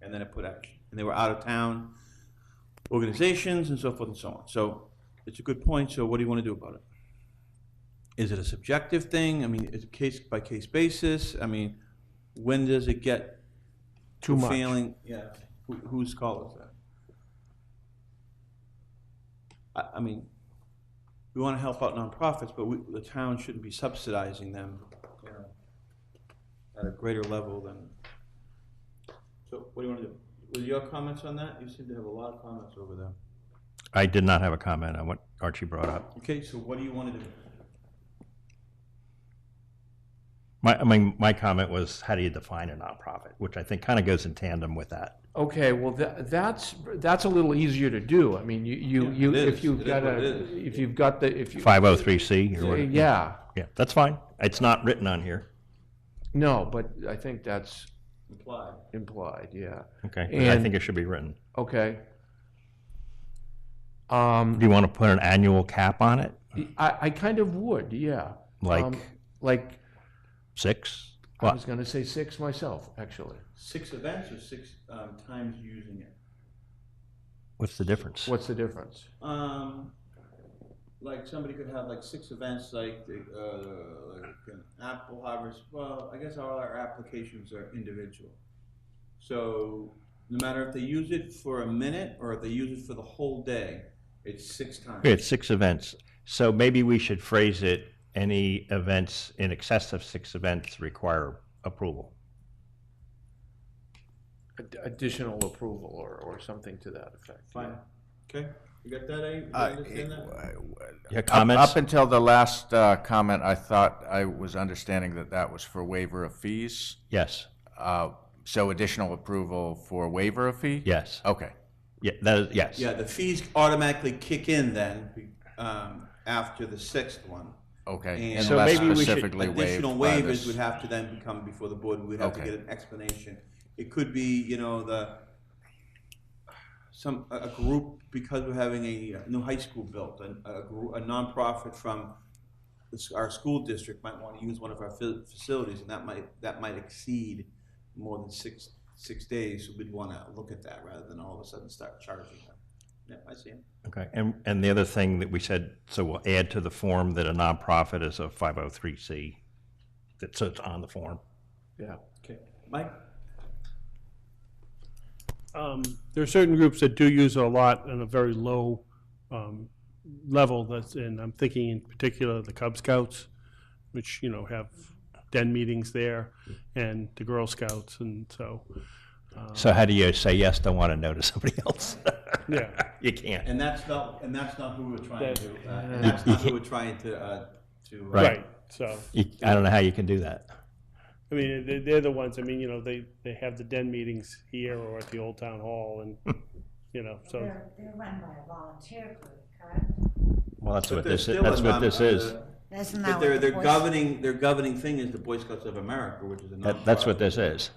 And then it put action, and they were out of town organizations and so forth and so on. So it's a good point. So what do you want to do about it? Is it a subjective thing? I mean, is it case by case basis? I mean, when does it get Too much. failing? Yeah, whose call is that? I mean, we want to help out nonprofits, but the town shouldn't be subsidizing them, you know, at a greater level than. So what do you want to do? With your comments on that? You seem to have a lot of comments over there. I did not have a comment on what Archie brought up. Okay, so what do you want to do? My comment was, how do you define a nonprofit, which I think kind of goes in tandem with that. Okay, well, that's a little easier to do. I mean, you, it is. if you've It is got what it a, is. if you've got the, if you. 503C or what? Yeah, Yeah, that's fine. It's not written on here. no, but I think that's Implied. implied, yeah. Okay, but I And- think it should be written. Okay. Do you want to put an annual cap on it? I kind of would, yeah. Like Like, 6? I What? was gonna say 6 myself, actually. 6 events or 6 times using it? What's the difference? What's the difference? Like somebody could have like 6 events, like an apple harvest. Well, I guess all our applications are individual. So no matter if they use it for a minute or if they use it for the whole day, it's 6 times. It's 6 events. So maybe we should phrase it, any events in excess of 6 events require approval. Additional approval or something to that effect. Fine. Okay, you got that, Abe? You understand that? Yeah, Up comments? until the last comment, I thought I was understanding that that was for waiver of fees. Yes, So additional approval for waiver of fee? yes. Okay. Yeah, that is, yes. Yeah, the fees automatically kick in then, after the 6th one. Okay. And So Unless maybe we should- specifically waived additional by waivers this. would have to then come before the board, we'd have to Okay. get an explanation. It could be, you know, a group, because we're having a new high school built, a nonprofit from our school district might want to use one of our facilities, and that might exceed more than six days, so we'd want to look at that rather than all of a sudden start charging them. Yeah, I see it. Okay, and the other thing that we said, so we'll add to the form that a nonprofit is a 503C, so it's on the form. Yeah. Okay, Mike? There are certain groups that do use it a lot on a very low level, and I'm thinking in particular the Cub Scouts, which, you know, have den meetings there, and the Girl Scouts, and so, So how do you say yes, don't want to no to somebody else? yeah. You can't. And that's not who we're trying to, and That- that's not who we're trying to. Right. So, I don't know how you can do that. I mean, they're the ones, I mean, you know, they have the den meetings here or at the Old Town Hall, and, you know, so. They're run by a volunteer group, correct? Well, that's But what they're this is, still that's a what non- this is. Isn't But that what the their Boy governing thing is the Boy Scouts of America, which is a nonprofit. That's what this is.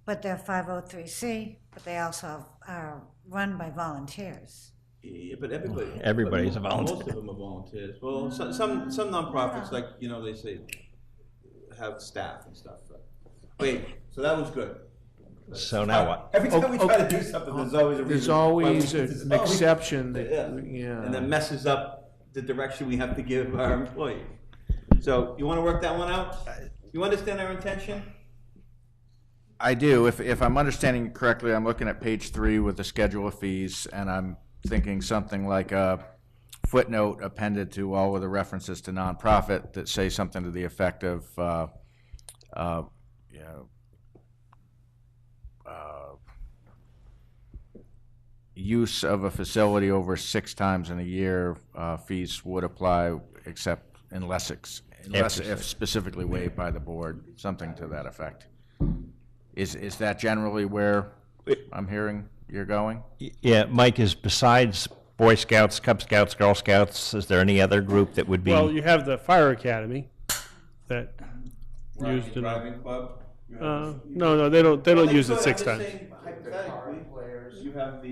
But they're 503C, but they also are run by volunteers. Yeah, but everybody. Everybody's a but volunteer. Most of them are volunteers. Well, some nonprofits, like, you know, they say, have staff and stuff. But wait, so that was good. So now what? Every time we try to do something, there's always a reason. There's always There's an always- exception that, Yeah. yeah. And that messes up the direction we have to give our employees. So you want to work that one out? You understand our intention? I do. If I'm understanding correctly, I'm looking at page 3 with the schedule of fees, and I'm thinking something like a footnote appended to all of the references to nonprofit that say something to the effect of, you know, use of a facility over 6 times in a year, fees would apply except unless if specifically waived by the board, something to that effect. Is that generally where I'm hearing you're going? Yeah, Mike, is besides Boy Scouts, Cub Scouts, Girl Scouts, is there any other group that would be? Well, you have the Fire Academy that used it. Driving club? You have No, they don't Well, use it could. 6 I'm just times. saying, hypothetically, you have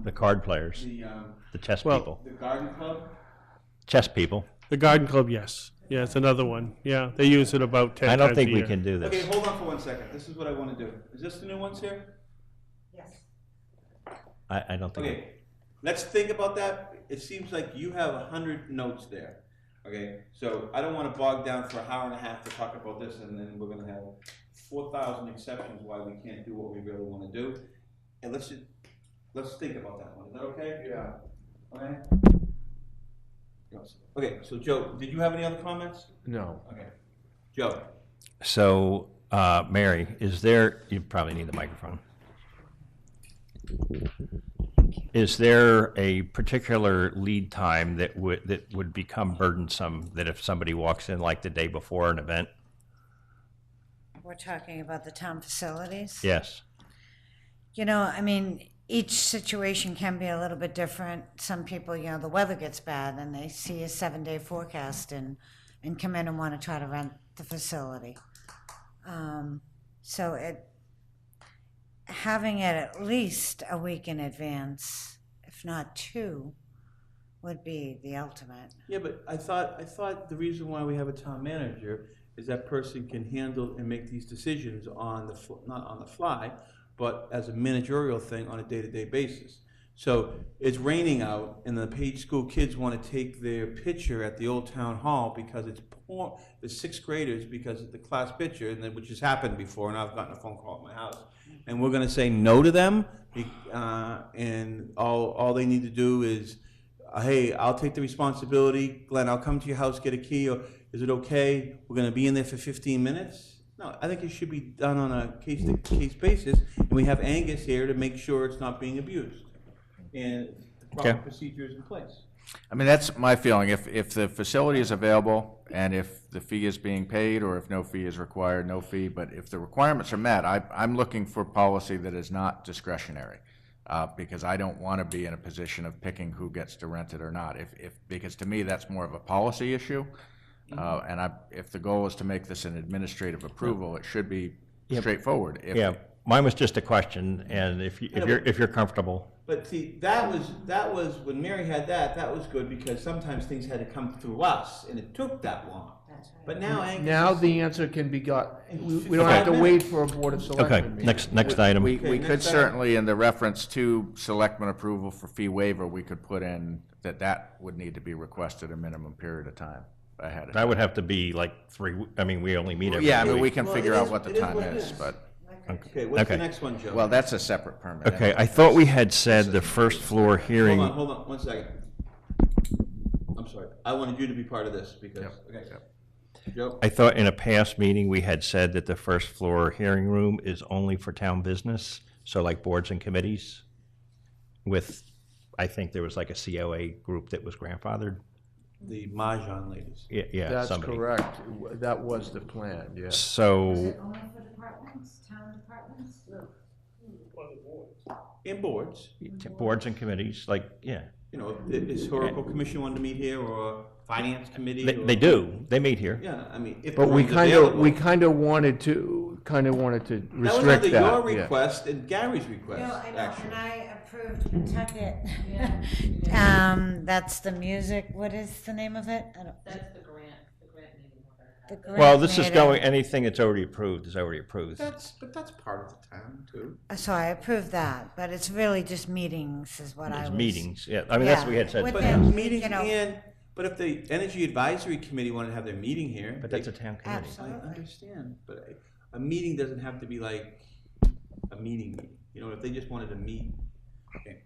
The card players, the the chess Well- people, garden club. chess people. The garden club, yes. Yeah, it's another one. Yeah, they use it about 10 I times don't a think we year. can do Okay, this. hold on for 1 second. This is what I want to do. Is this the new ones here? Yes. I don't think. Okay, let's think about that. It seems like you have 100 notes there. Okay, so I don't want to bog down for an hour and a half to talk about this, and then we're going to have 4,000 exceptions why we can't do what we really want to do. And let's think about that one. Is that okay? Yeah. Okay. Okay, so Joe, did you have any other comments? No. Okay. Joe? So, Mary, you probably need the microphone. Is there a particular lead time that would become burdensome, that if somebody walks in like the day before an event? We're talking about the town facilities? Yes. You know, I mean, each situation can be a little bit different. Some people, you know, the weather gets bad and they see a 7-day forecast and come in and want to try to rent the facility. So having it at least a week in advance, if not 2, would be the ultimate. Yeah, but I thought the reason why we have a town manager is that person can handle and make these decisions on the, not on the fly, but as a managerial thing on a day-to-day basis. So it's raining out and the Page School kids want to take their picture at the old town hall because it's poor, the 6th graders, because of the class picture, and then, which has happened before, and I've gotten a phone call at my house. And we're going to say no to them, and all they need to do is, hey, I'll take the responsibility. Glenn, I'll come to your house, get a key, or is it okay? We're going to be in there for 15 minutes? No, I think it should be done on a case-to-case basis, and we have Angus here to make sure it's not being abused, and the proper procedures in place. I mean, that's my feeling. If the facility is available and if the fee is being paid, or if no fee is required, no fee, but if the requirements are met, I'm looking for policy that is not discretionary, because I don't want to be in a position of picking who gets to rent it or not. Because to me, that's more of a policy issue. If the goal is to make this an administrative approval, it should be straightforward. Yeah, mine was just a question, and if you're comfortable. But see, that was when Mary had that was good because sometimes things had to come through us, and it took that long. That's right. But now Angus Now the answer can be got, we don't have to wait for a Board of Selectmen Okay, meeting. next item. We Okay, could next item. certainly, in the reference to selectmen approval for fee waiver, we could put in that would need to be requested a minimum period of time ahead of That time. would have to be like 3, I mean, we only meet every Yeah, I mean, week. we can Well, figure it out is- what the it is time what it is, is. but, Okay, what's the Okay. next one, Joe? well, that's a separate permit. Okay, I thought we had said the first floor hearing. Hold on, 1 second. I'm sorry. I wanted you to be part of this because, okay. Joe? I thought in a past meeting, we had said that the first floor hearing room is only for town business, so like boards and committees with, I think there was like a COA group that was grandfathered. The Mahjong ladies. Yeah, That's somebody. correct. That was the plan, yes. Is So, it only for departments, town departments? And boards. boards and committees, like, yeah, You know, if the historical commission wanted to meet here or finance committee. they do, they meet here. Yeah, I mean, if. But the we room's kind available. of wanted to That was restrict under that. your yeah. request and Gary's No, request, I know, actually. and I approved Pawtucket. That's the music, what is the name of it? I don't- That's the grant meeting. the grant Well, this is made going, it. anything that's already approved is already approved. But that's part of the town too. So I approved that, but it's really just meetings is what I It's was. meetings, yeah, I mean, that's what we had said. With But Yeah, meetings you know. but if the Energy Advisory Committee wanted to have their meeting here. But that's a town committee. I understand, but a meeting doesn't have to be like a meeting. You know, if they just wanted to meet. Okay.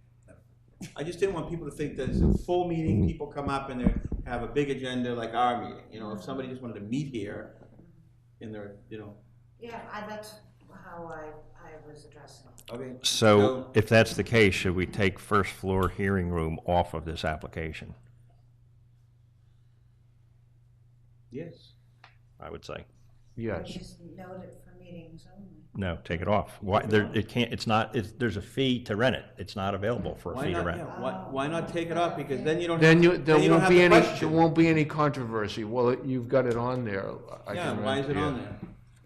I just didn't want people to think that it's a full meeting, people come up and they have a big agenda like our meeting. You know, if somebody just wanted to meet here in their, you know, Yeah, that's how I was addressing it. okay. So if that's the case, should we take first floor hearing room off of this application? Yes. I would say. Yes. Just note it for meetings only. No, take it off. Why, it can't, it's not, there's a fee to rent it. It's not available for a Why fee to not, rent. yeah, why not take it off? Because then you don't. Then have- there you don't won't have be the any, question. there won't be any controversy. Well, you've got it on there. I Yeah, can why rent- is it yeah. on there?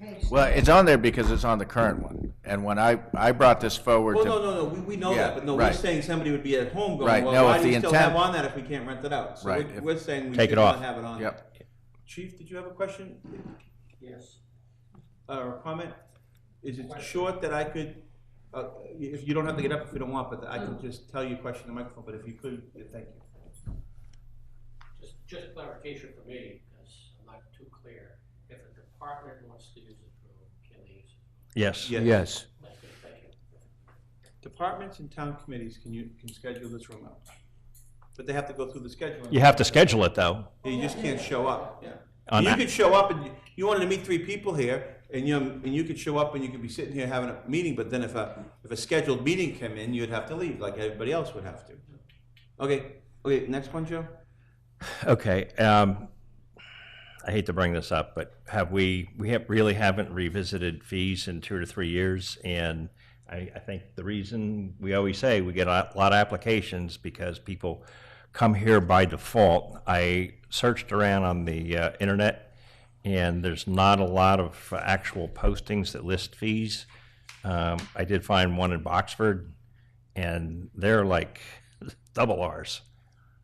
Page well, it's on there because it's on the current one. And when I brought this forward Well, to. no, we know Yeah, that, but no, we're right. saying somebody would be at home going, Right, well, no, why if do you the still have intent- on that if we can't rent it out? So Right, if- we're saying we Take should it not off. have it on. Yep. Chief, did you have a question Yes. or a comment? Is it short that I could, if you don't have to get up if you don't want, but I can just tell you a question in the microphone, but if you could, thank you. Just clarification for me, because I'm not too clear. If a department wants to use it, can they use it? Yes. Yes. That's good, thank you. Departments and town committees can schedule this room out. But they have to go through the scheduling. You have to schedule it, though. You just can't show up. On You that- could show up and you wanted to meet 3 people here, and you could show up and you could be sitting here having a meeting, but then if a scheduled meeting came in, you'd have to leave, like everybody else would have to. Okay, next one, Joe? Okay, I hate to bring this up, but really haven't revisited fees in 2 to 3 years, and I think the reason we always say we get a lot of applications because people come here by default. I searched around on the internet, and there's not a lot of actual postings that list fees. I did find one in Boxford, and they're like double ours.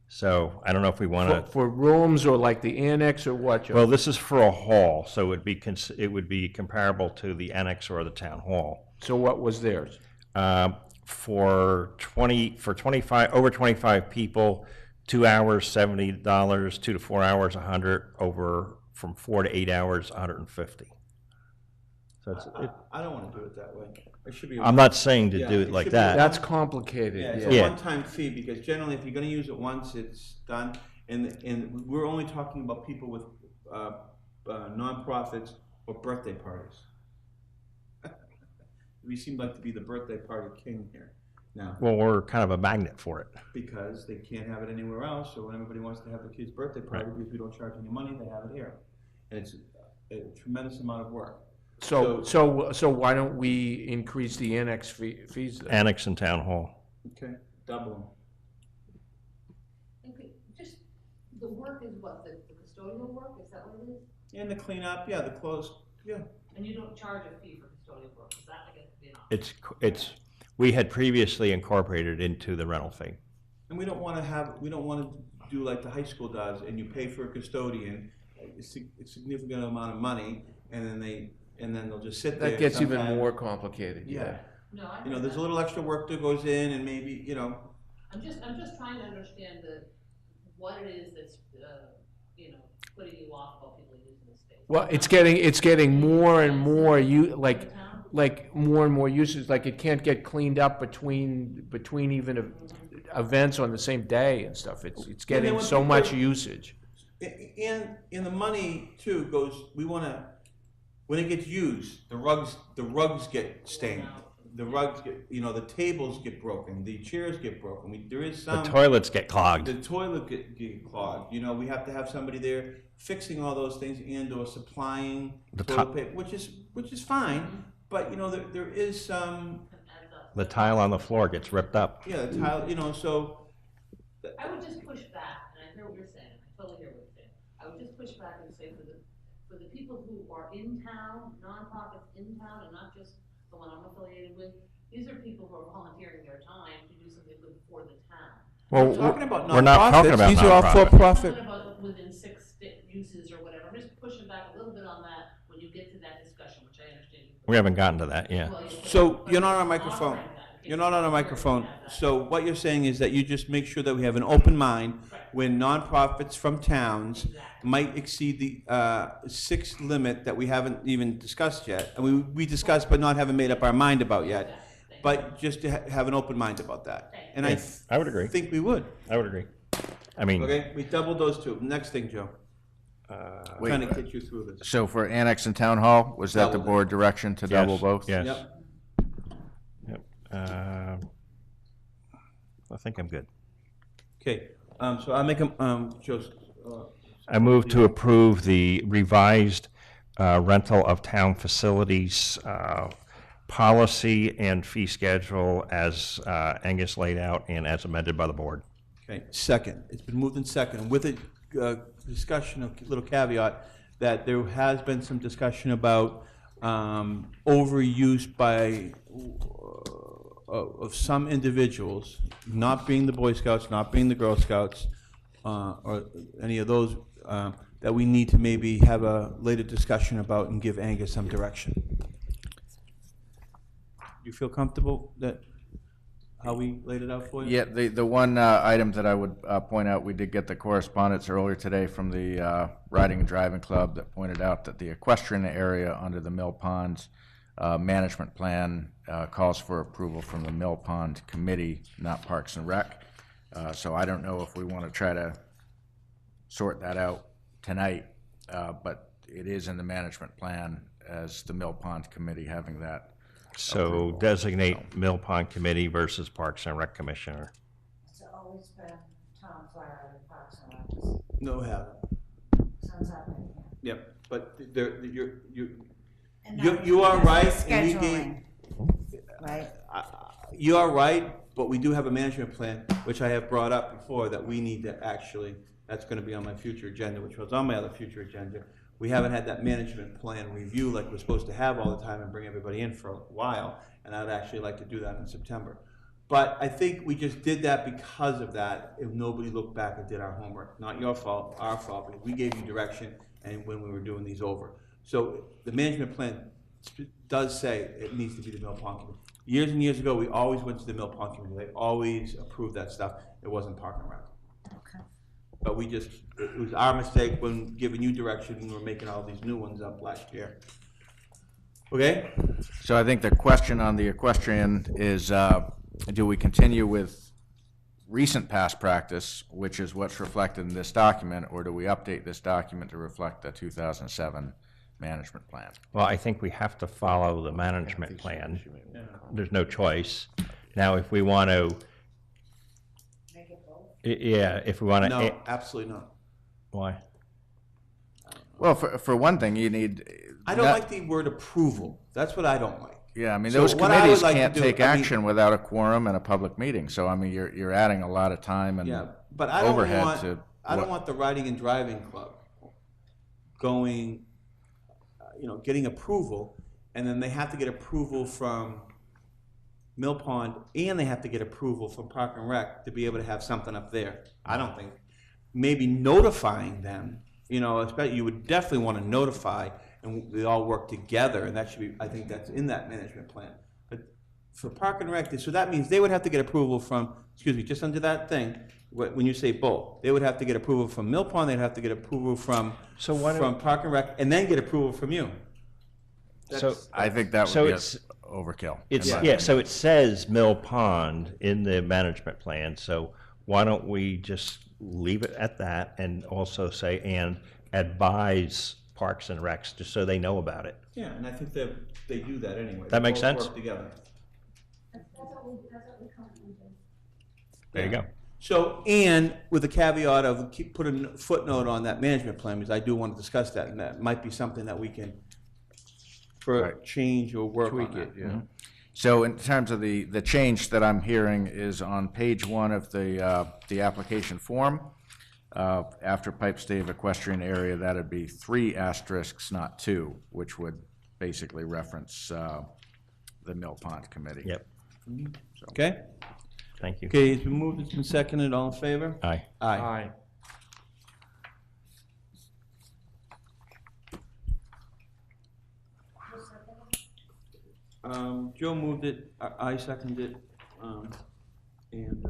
So I don't know if we want to. For rooms or like the annex or what, Joe? Well, this is for a hall, so it would be comparable to the annex or the town hall. So what was theirs? For 25 over 25 people, 2 hours $70, 2 to 4 hours $100, over from 4 to 8 hours $150. So I don't want to do it that way. It should be. I'm not saying to Yeah, do it it like should be that. That's complicated, Yeah, it's yeah. a Yeah. one-time fee, because generally, if you're gonna use it once, it's done. And we're only talking about people with nonprofits or birthday parties. We seem like to be the birthday party king here now, Well, we're kind of a magnet for it. because they can't have it anywhere else, so when everybody wants to have their kid's birthday party, because we don't charge any money, they have it here. And it's a tremendous amount of work. So why don't we increase the annex fees then? Annex and town hall. Okay, double them. Okay, just, the work is what, the custodial work, is that what it is? And the cleanup, yeah, the clothes, yeah. And you don't charge a fee for custodial work, is that, I guess, be an option? It's we had previously incorporated into the rental fee. And we don't want to do like the high school does, and you pay for a custodian, a significant amount of money, and then they'll just sit there. That gets even sometimes. more complicated, yeah. No, I You know, get there's a that. little extra work that goes in, and maybe, I'm just trying to understand what it is that's, putting you off about people using the space. Well, it's getting more and more, The town? like more and more uses, like it can't get cleaned up between even events on the same day and stuff. It's getting when so people- much usage. and the money too goes, when it gets used, the rugs get stained. The rugs get, the tables get broken, the chairs get broken. There is The some. toilets get clogged. The toilet get clogged, we have to have somebody there fixing all those things and or supplying The toilet paper, which is fine, but there is some, The tile on the floor gets ripped up. yeah, the tile, so. I would just push back, and I hear what you're saying, I totally hear what you're saying. I would just push back and say for the people who are in town, nonprofits in town, and not just the one I'm affiliated with, these are people who are volunteering their time to do something good for the town. Well, We're talking about We're not talking nonprofits, about these are all nonprofit. I'm for-profit. talking about within 6 uses or whatever, I'm just pushing back a little bit on that when you get to that discussion, which I understand. We haven't gotten to that yet. Well, So you're not on a offering microphone. that, in case You're not on a you microphone. have that. So what you're saying is that you just make sure that we have an open mind when nonprofits from towns might exceed the 6 limit that we haven't even discussed yet. And we discussed but not haven't made up our mind about yet. But just to have an open mind about that. And I would agree. think we would. I would agree. I mean, Okay, we doubled those two. Next thing, Joe. Wait, Trying to get you through this. So for annex and town hall, was that the Double them. board direction to double yes, both? Yes. Yep. Yep. I think I'm good. Okay, so I'll make a, Joe, I move to approve the revised rental of town facilities policy and fee schedule as Angus laid out and as amended by the board. okay, second. It's been moved in second with a discussion, a little caveat, that there has been some discussion about overuse by, of some individuals, not being the Boy Scouts, not being the Girl Scouts, or any of those, that we need to maybe have a later discussion about and give Angus some direction. You feel comfortable that, how we laid it out for you? Yeah, the one item that I would point out, we did get the correspondence earlier today from the Riding and Driving Club that pointed out that the equestrian area under the Mill Ponds management plan calls for approval from the Mill Pond Committee, not Parks and Rec. So I don't know if we want to try to sort that out tonight, but it is in the management plan as the Mill Pond Committee having that. So approval. designate Mill Pond Committee versus Parks and Rec Commissioner. It's always been Tom Flower with Parks and Recs. No, haven't. Since I've been here. Yep, but there, And you are that's right, and we scheduling, right? you are right, but we do have a management plan, which I have brought up before, that we need to actually, that's gonna be on my future agenda, which was on my other future agenda. We haven't had that management plan review like we're supposed to have all the time and bring everybody in for a while, and I'd actually like to do that in September. But I think we just did that because of that, if nobody looked back and did our homework. Not your fault, our fault, because we gave you direction and when we were doing these over. So the management plan does say it needs to be the Mill Pond Committee. Years and years ago, we always went to the Mill Pond Committee. They always approved that stuff. It wasn't Park and Rec. Okay. But we just, it was our mistake when giving you direction when we were making all these new ones up last year. Okay? So I think the question on the equestrian is, do we continue with recent past practice, which is what's reflected in this document, or do we update this document to reflect the 2007 management plan? Well, I think we have to follow the management plan. There's no choice. Now, if we want to, Make it both. yeah, if we want to. No, absolutely not. Why? Well, for one thing, you need. I don't like the word approval. That's what I don't like. Yeah, I mean, So those what I would committees like to can't do- take I mean- action without a quorum and a public meeting. So, I mean, you're adding a lot of time and Yeah, but I don't overhead want, to. I don't what- want the Riding and Driving Club going, getting approval, and then they have to get approval from Mill Pond, and they have to get approval from Park and Rec to be able to have something up there. I don't think, maybe notifying them, especially, you would definitely want to notify, and we all work together, and that should be, I think that's in that management plan. But for Park and Rec, so that means they would have to get approval from, just under that thing, when you say both, they would have to get approval from Mill Pond, they'd have to get approval from, So why don't- from Park and Rec, and then get approval from you. So, I think that So would be it's- overkill. it's, in my yeah, so opinion. it says Mill Pond in the management plan, so why don't we just leave it at that and also say, and advise Parks and Recs, just so they know about it? Yeah, and I think they do that anyway. That makes They both sense? work together. That's what we currently do. There you go. So, and with the caveat of put a footnote on that management plan, because I do want to discuss that, and that might be something that we can Right. change or work on Tweak that. it, yeah. So in terms of the change that I'm hearing is on page 1 of the application form. After Pipe Stave Equestrian Area, that'd be 3 asterisks, not 2, which would basically reference the Mill Pond Committee. Yep, Okay? thank you. Okay, it's been moved, it's been seconded, all in favor? Aye. Aye. Aye. Joe moved it, I seconded it, and,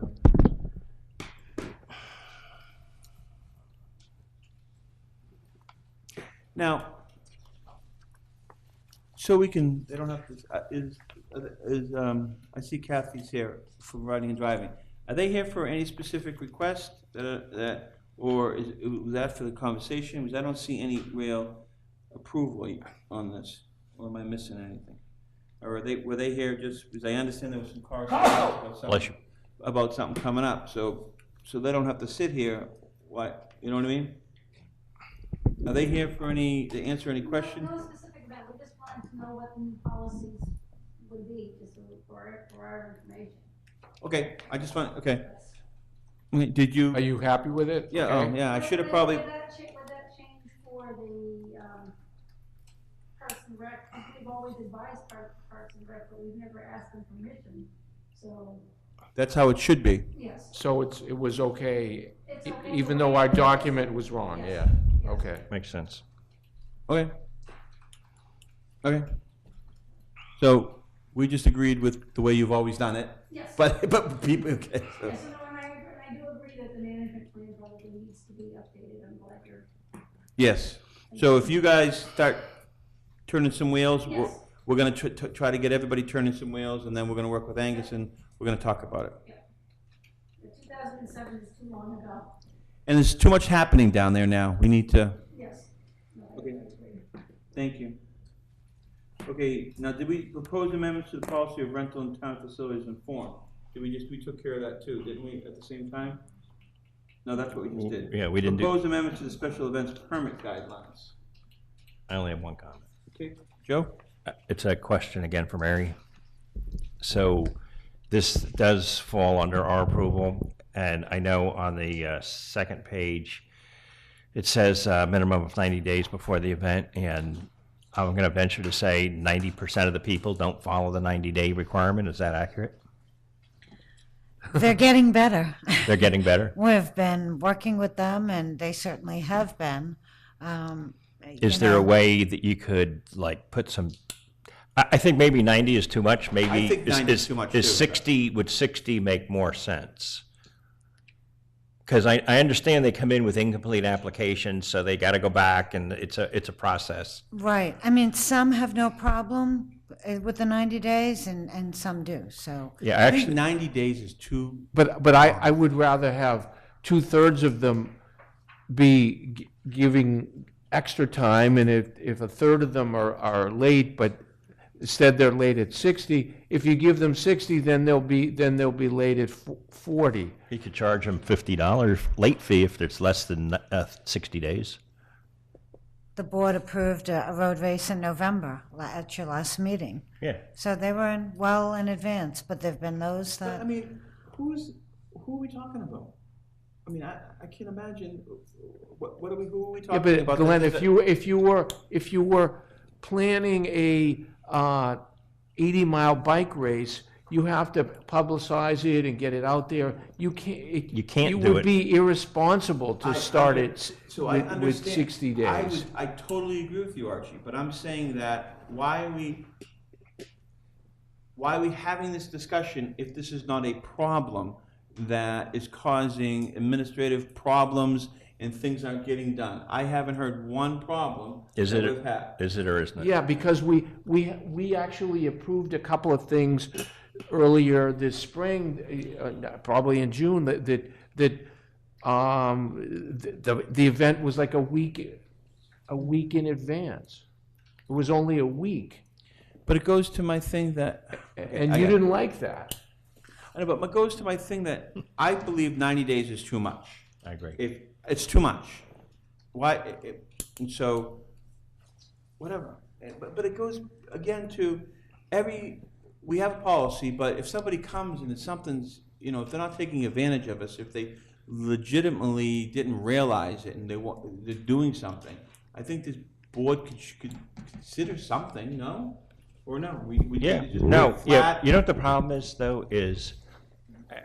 now, so we can, they don't have to, I see Kathy's here from Riding and Driving. Are they here for any specific request or was that for the conversation? Because I don't see any real approval on this, or am I missing anything? Or were they here just, because I understand there was some correspondence Bless you. about something coming up, so they don't have to sit here, what, you know what I mean? Are they here for to answer any questions? No specific event, we just wanted to know what the new policies would be, just for our information. Okay, I just want, okay. Okay, did you? Are you happy with it? Yeah, Okay. yeah, I should have probably, Would that change for the, Parks and Rec, because we've always advised Parks and Rec, but we've never asked them permission, so, That's how it should be. yes. So it was okay, It's okay even the though way our it is. document was wrong, Yes. yeah, okay. Makes sense. Okay. Okay. So we just agreed with the way you've always done it. Yes. But people, okay. So. Yes, no, and I do agree that the management plan probably needs to be updated, I'm glad you're. Yes. So if you guys start turning some wheels, Yes. we're going to try to get everybody turning some wheels, and then we're going to work with Angus, and we're going to talk about it. The 2007 is too long ago, And there's too much happening down there now. We need to. yes. No, I Okay. agree. Thank you. Okay, now did we propose amendments to the policy of rental in town facilities and form? We took care of that too, didn't we, at the same time? No, that's what we just did. Yeah, we didn't do, Propose amendments to the special events permit guidelines. I only have one comment. Okay, Joe? It's a question again for Mary. So this does fall under our approval, and I know on the second page, it says minimum of 90 days before the event, and I'm going to venture to say 90% of the people don't follow the 90-day requirement. Is that accurate? They're getting better. They're getting better? We've been working with them, and they certainly have been. Is there a way that you could, like, put some, I think maybe 90 is too much, maybe. I think 90 is too much, Is too. 60, would 60 make more sense? Because I understand they come in with incomplete applications, so they got to go back, and it's a process. Right. I mean, some have no problem with the 90 days, and some do, so. Yeah, I think actually, 90 days is too. But I would rather have 2/3 of them be giving extra time, and if a third of them are late, but instead they're late at 60, if you give them 60, then they'll be late at 40. you could charge them $50 late fee if it's less than 60 days. The board approved a road race in November at your last meeting. Yeah. So they were well in advance, but there've been those But, I that, mean, who are we talking about? I mean, I can't imagine, who are we Yeah, talking but about? Glenn, if you were planning a 80-mile bike race, you have to publicize it and get it out there. You can't. You can't You do would it. be irresponsible to start it So I with understand. 60 days. I totally agree with you, Archie, but I'm saying that why are we having this discussion if this is not a problem that is causing administrative problems and things aren't getting done? I haven't heard one problem Is that it, we've had. is it or isn't it? Yeah, because we actually approved a couple of things earlier this spring, probably in June, that the event was like a week in advance. It was only a week, But it goes to my thing that. and I you got it. didn't like that. I know, but it goes to my thing that I believe 90 days is too much. I agree. If it's too much, why? And so, whatever. But it goes again to we have a policy, but if somebody comes and something's, if they're not taking advantage of us, if they legitimately didn't realize it and they're doing something, I think this board could consider something, no? Or no? We Yeah, need to just no, make it yeah, flat. you know what the problem is, though, is,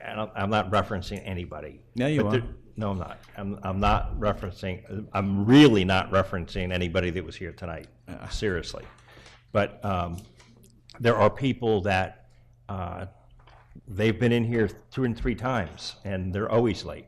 and I'm not referencing anybody. Yeah, you but are. No, I'm not. I'm not referencing, I'm really not referencing anybody that was here tonight, seriously. But there are people that, they've been in here 2 and 3 times, and they're always late.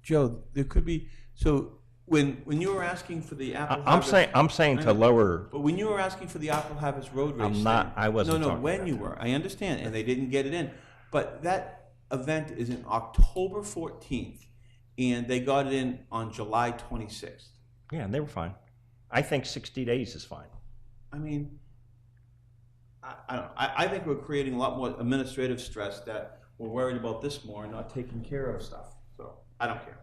Joe, there could be, so when you were asking for the Apple I'm Harvest. saying to lower, But when you were asking for the Apple Harvest Road Race I'm not- thing- I wasn't No, talking when about you that. were, I understand, and they didn't get it in. But that event is in October 14th, and they got it in on July 26th. yeah, and they were fine. I think 60 days is fine. I mean, I don't know. I think we're creating a lot more administrative stress that we're worried about this more and not taking care of stuff. So, I don't care.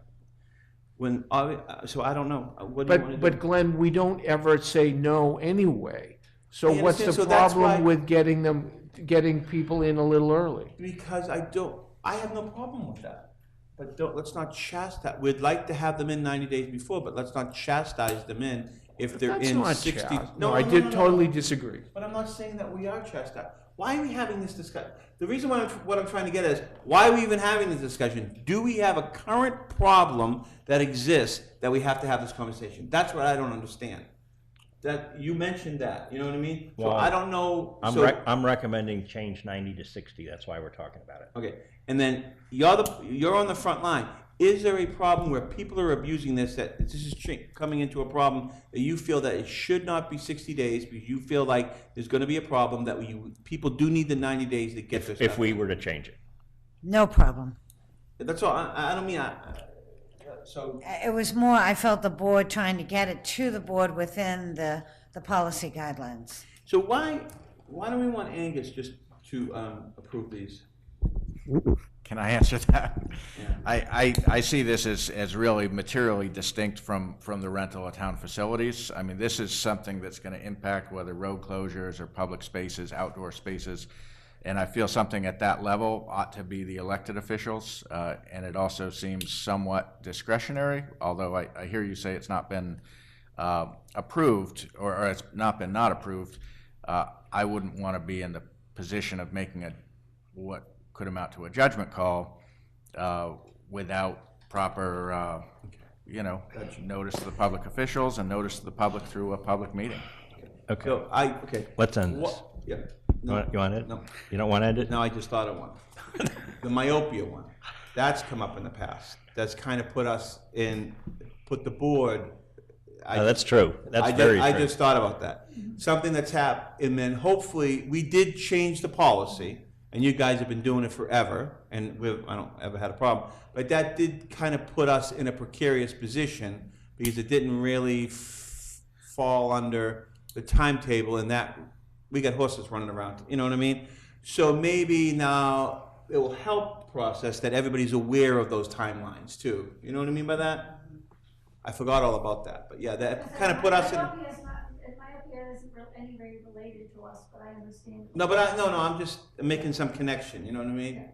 So I don't know. What do you want to do? But Glenn, we don't ever say no anyway. So I what's the understand. So that's why- problem with getting people in a little early? Because I have no problem with that. But let's not chastise, we'd like to have them in 90 days before, but let's not chastise them in if they're That's in not 60. No, I did totally disagree. But I'm not saying that we are chastised. Why are we having this discussion? The reason why what I'm trying to get at is, why are we even having this discussion? Do we have a current problem that exists that we have to have this conversation? That's what I don't understand. That, you mentioned that, you know what I mean? So Well, I don't know. I'm recommending change 90 to 60, that's why we're talking about it. Okay, and then you're on the front line. Is there a problem where people are abusing this, that this is coming into a problem that you feel that it should not be 60 days because you feel like there's going to be a problem that people do need the 90 days to get this? If we were to change it. No problem. That's all. I don't mean. So It was more, I felt the board trying to get it to the board within the policy guidelines. So why do we want Angus just to approve these? Can I answer that? Yeah. I see this as really materially distinct from the rental of town facilities. I mean, this is something that's going to impact whether road closures or public spaces, outdoor spaces. And I feel something at that level ought to be the elected officials. And it also seems somewhat discretionary, although I hear you say it's not been approved or it's not been not approved. I wouldn't want to be in the position of making what could amount to a judgment call without proper, notice to the public officials and notice to the public through a public meeting. Okay. So Let's end this. Yeah. You want to end it? No. You don't want to end it? No, I just thought of one. The myopia one. That's come up in the past. That's kind of put the board. That's true. That's very true. I just thought about that. Something that's happened, and then hopefully, we did change the policy, and you guys have been doing it forever, and I don't ever had a problem, but that did kind of put us in a precarious position because it didn't really fall under the timetable, and that we got horses running around, you know what I mean? So maybe now it will help process that everybody's aware of those timelines too. You know what I mean by that? I forgot all about that, but yeah, that kind of put us in. Myopia isn't any way related to us, but I understand. No, but I'm just making some connection, you know what I mean?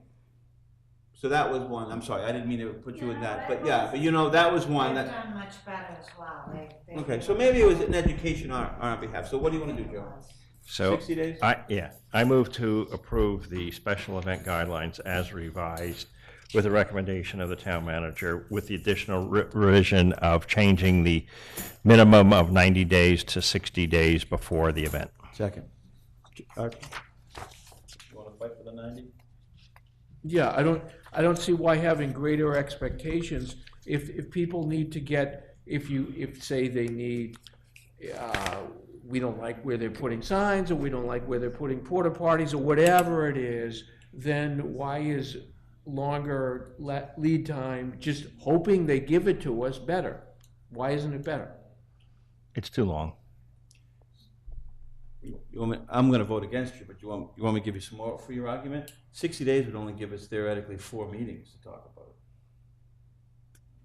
So that was one. I'm sorry, I didn't mean to put you in that, but yeah, but that was one They've that. done much better as well. Okay, so maybe it was an education on our behalf. So what do you want to do, Joe? So 60 days? I move to approve the special event guidelines as revised with the recommendation of the town manager with the additional revision of changing the minimum of 90 days to 60 days before the event. Second. You want to fight for the 90? Yeah, I don't see why having greater expectations, if people need to get, if say they need, we don't like where they're putting signs, or we don't like where they're putting porta potties, or whatever it is, then why is longer lead time, just hoping they give it to us, better? Why isn't it better? It's too long. I'm going to vote against you, but you want me to give you some more for your argument? 60 days would only give us theoretically 4 meetings to talk about it.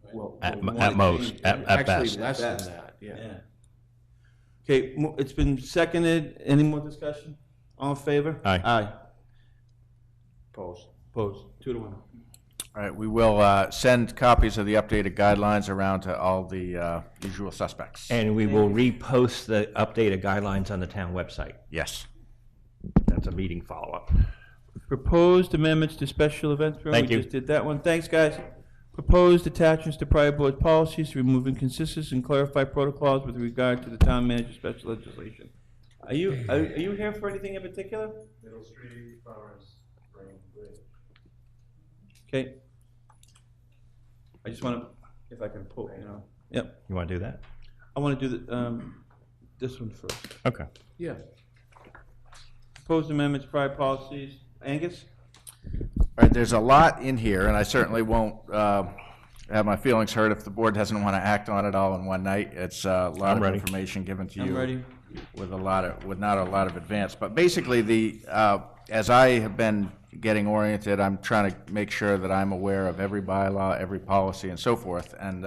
Right? Well, At most, at best. Actually, less than that, yeah. Okay, it's been seconded. Any more discussion? All in favor? Aye. Aye. Opposed. Opposed. 2-1. All right, we will send copies of the updated guidelines around to all the usual suspects. And we will repost the updated guidelines on the town website. Yes. That's a meeting follow-up. Proposed amendments to special events program. Thank We you. just did that one. Thanks, guys. Proposed attachments to prior board policies to remove inconsistencies and clarify protocols with regard to the town manager's special legislation. Are you here for anything in particular? Middle Street, Farmers, Spring Bridge. Okay. I just want to, if I can pull, Yep. You want to do that? I want to do this one first. Okay. Yeah. Proposed amendments, prior policies. Angus? All right, there's a lot in here, and I certainly won't have my feelings hurt if the board doesn't want to act on it all in one night. It's a lot of information given to you. I'm ready. With not a lot of advance. But basically, as I have been getting oriented, I'm trying to make sure that I'm aware of every bylaw, every policy, and so forth. And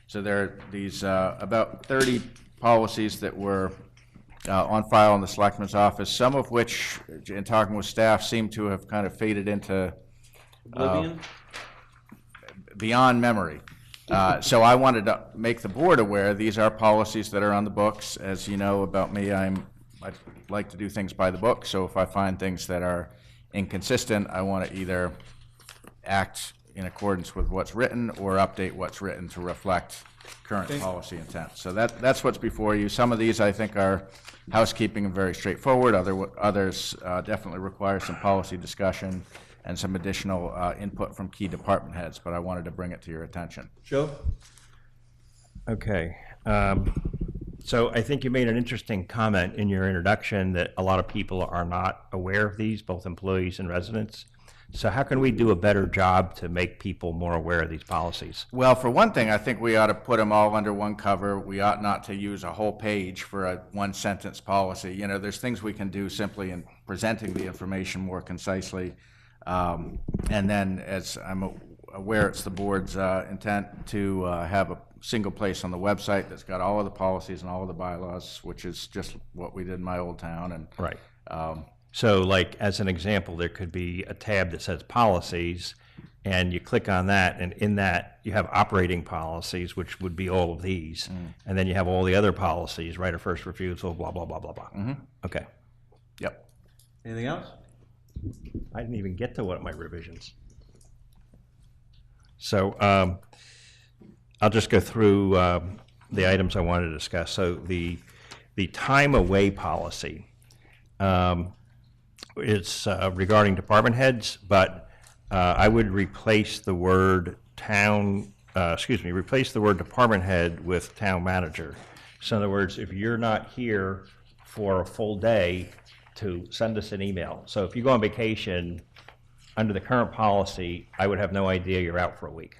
so there are these about 30 policies that were on file in the Selectmen's office, some of which, in talking with staff, seem to have kind of faded into Oblivion? Beyond memory. So I wanted to make the board aware, these are policies that are on the books. As you know about me, I like to do things by the book, so if I find things that are inconsistent, I want to either act in accordance with what's written or update what's written to reflect current policy intent. So that's what's before you. Some of these I think are housekeeping and very straightforward. Others definitely require some policy discussion and some additional input from key department heads, but I wanted to bring it to your attention. Joe? Okay. So I think you made an interesting comment in your introduction that a lot of people are not aware of these, both employees and residents. So how can we do a better job to make people more aware of these policies? Well, for one thing, I think we ought to put them all under one cover. We ought not to use a whole page for a one-sentence policy. You know, there's things we can do simply in presenting the information more concisely. And then, as I'm aware it's the board's intent to have a single place on the website that's got all of the policies and all of the bylaws, which is just what we did in my old town. And right. So like, as an example, there could be a tab that says policies, and you click on that, and in that you have operating policies, which would be all of these. And then you have all the other policies, right of first refusal, blah, blah, blah, blah, blah. Okay. Yep. Anything else? I didn't even get to one of my revisions. So I'll just go through the items I wanted to discuss. So the time away policy, it's regarding department heads, but I would replace the word replace the word department head with town manager. So in other words, if you're not here for a full day, to send us an email. So if you go on vacation, under the current policy, I would have no idea you're out for a week,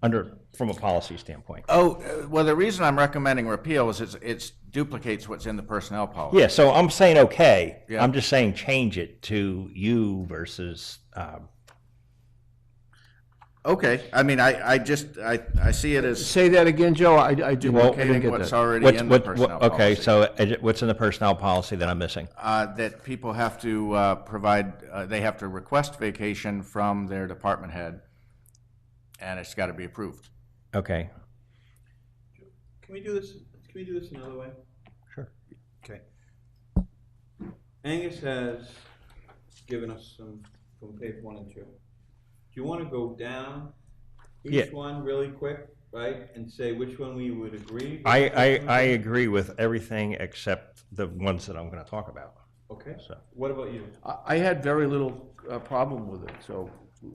from a policy standpoint. Oh, well, the reason I'm recommending repeal is it duplicates what's in the personnel policy. Yeah, so I'm saying okay. Yeah. I'm just saying change it to you versus. Okay, I mean, I see it as Say that again, Joe, I didn't duplicating get what's that. already in the personnel policy. Okay, so what's in the personnel policy that I'm missing? That people have to provide, they have to request vacation from their department head, and it's got to be approved. Okay. Can we do this? Can we do this another way? Sure. Okay. Angus has given us some from page 1 and 2. Do you want to go down each one really quick, right, and say which one we would agree? I agree with everything except the ones that I'm going to talk about. Okay. So. What about you? I had very little problem with it, so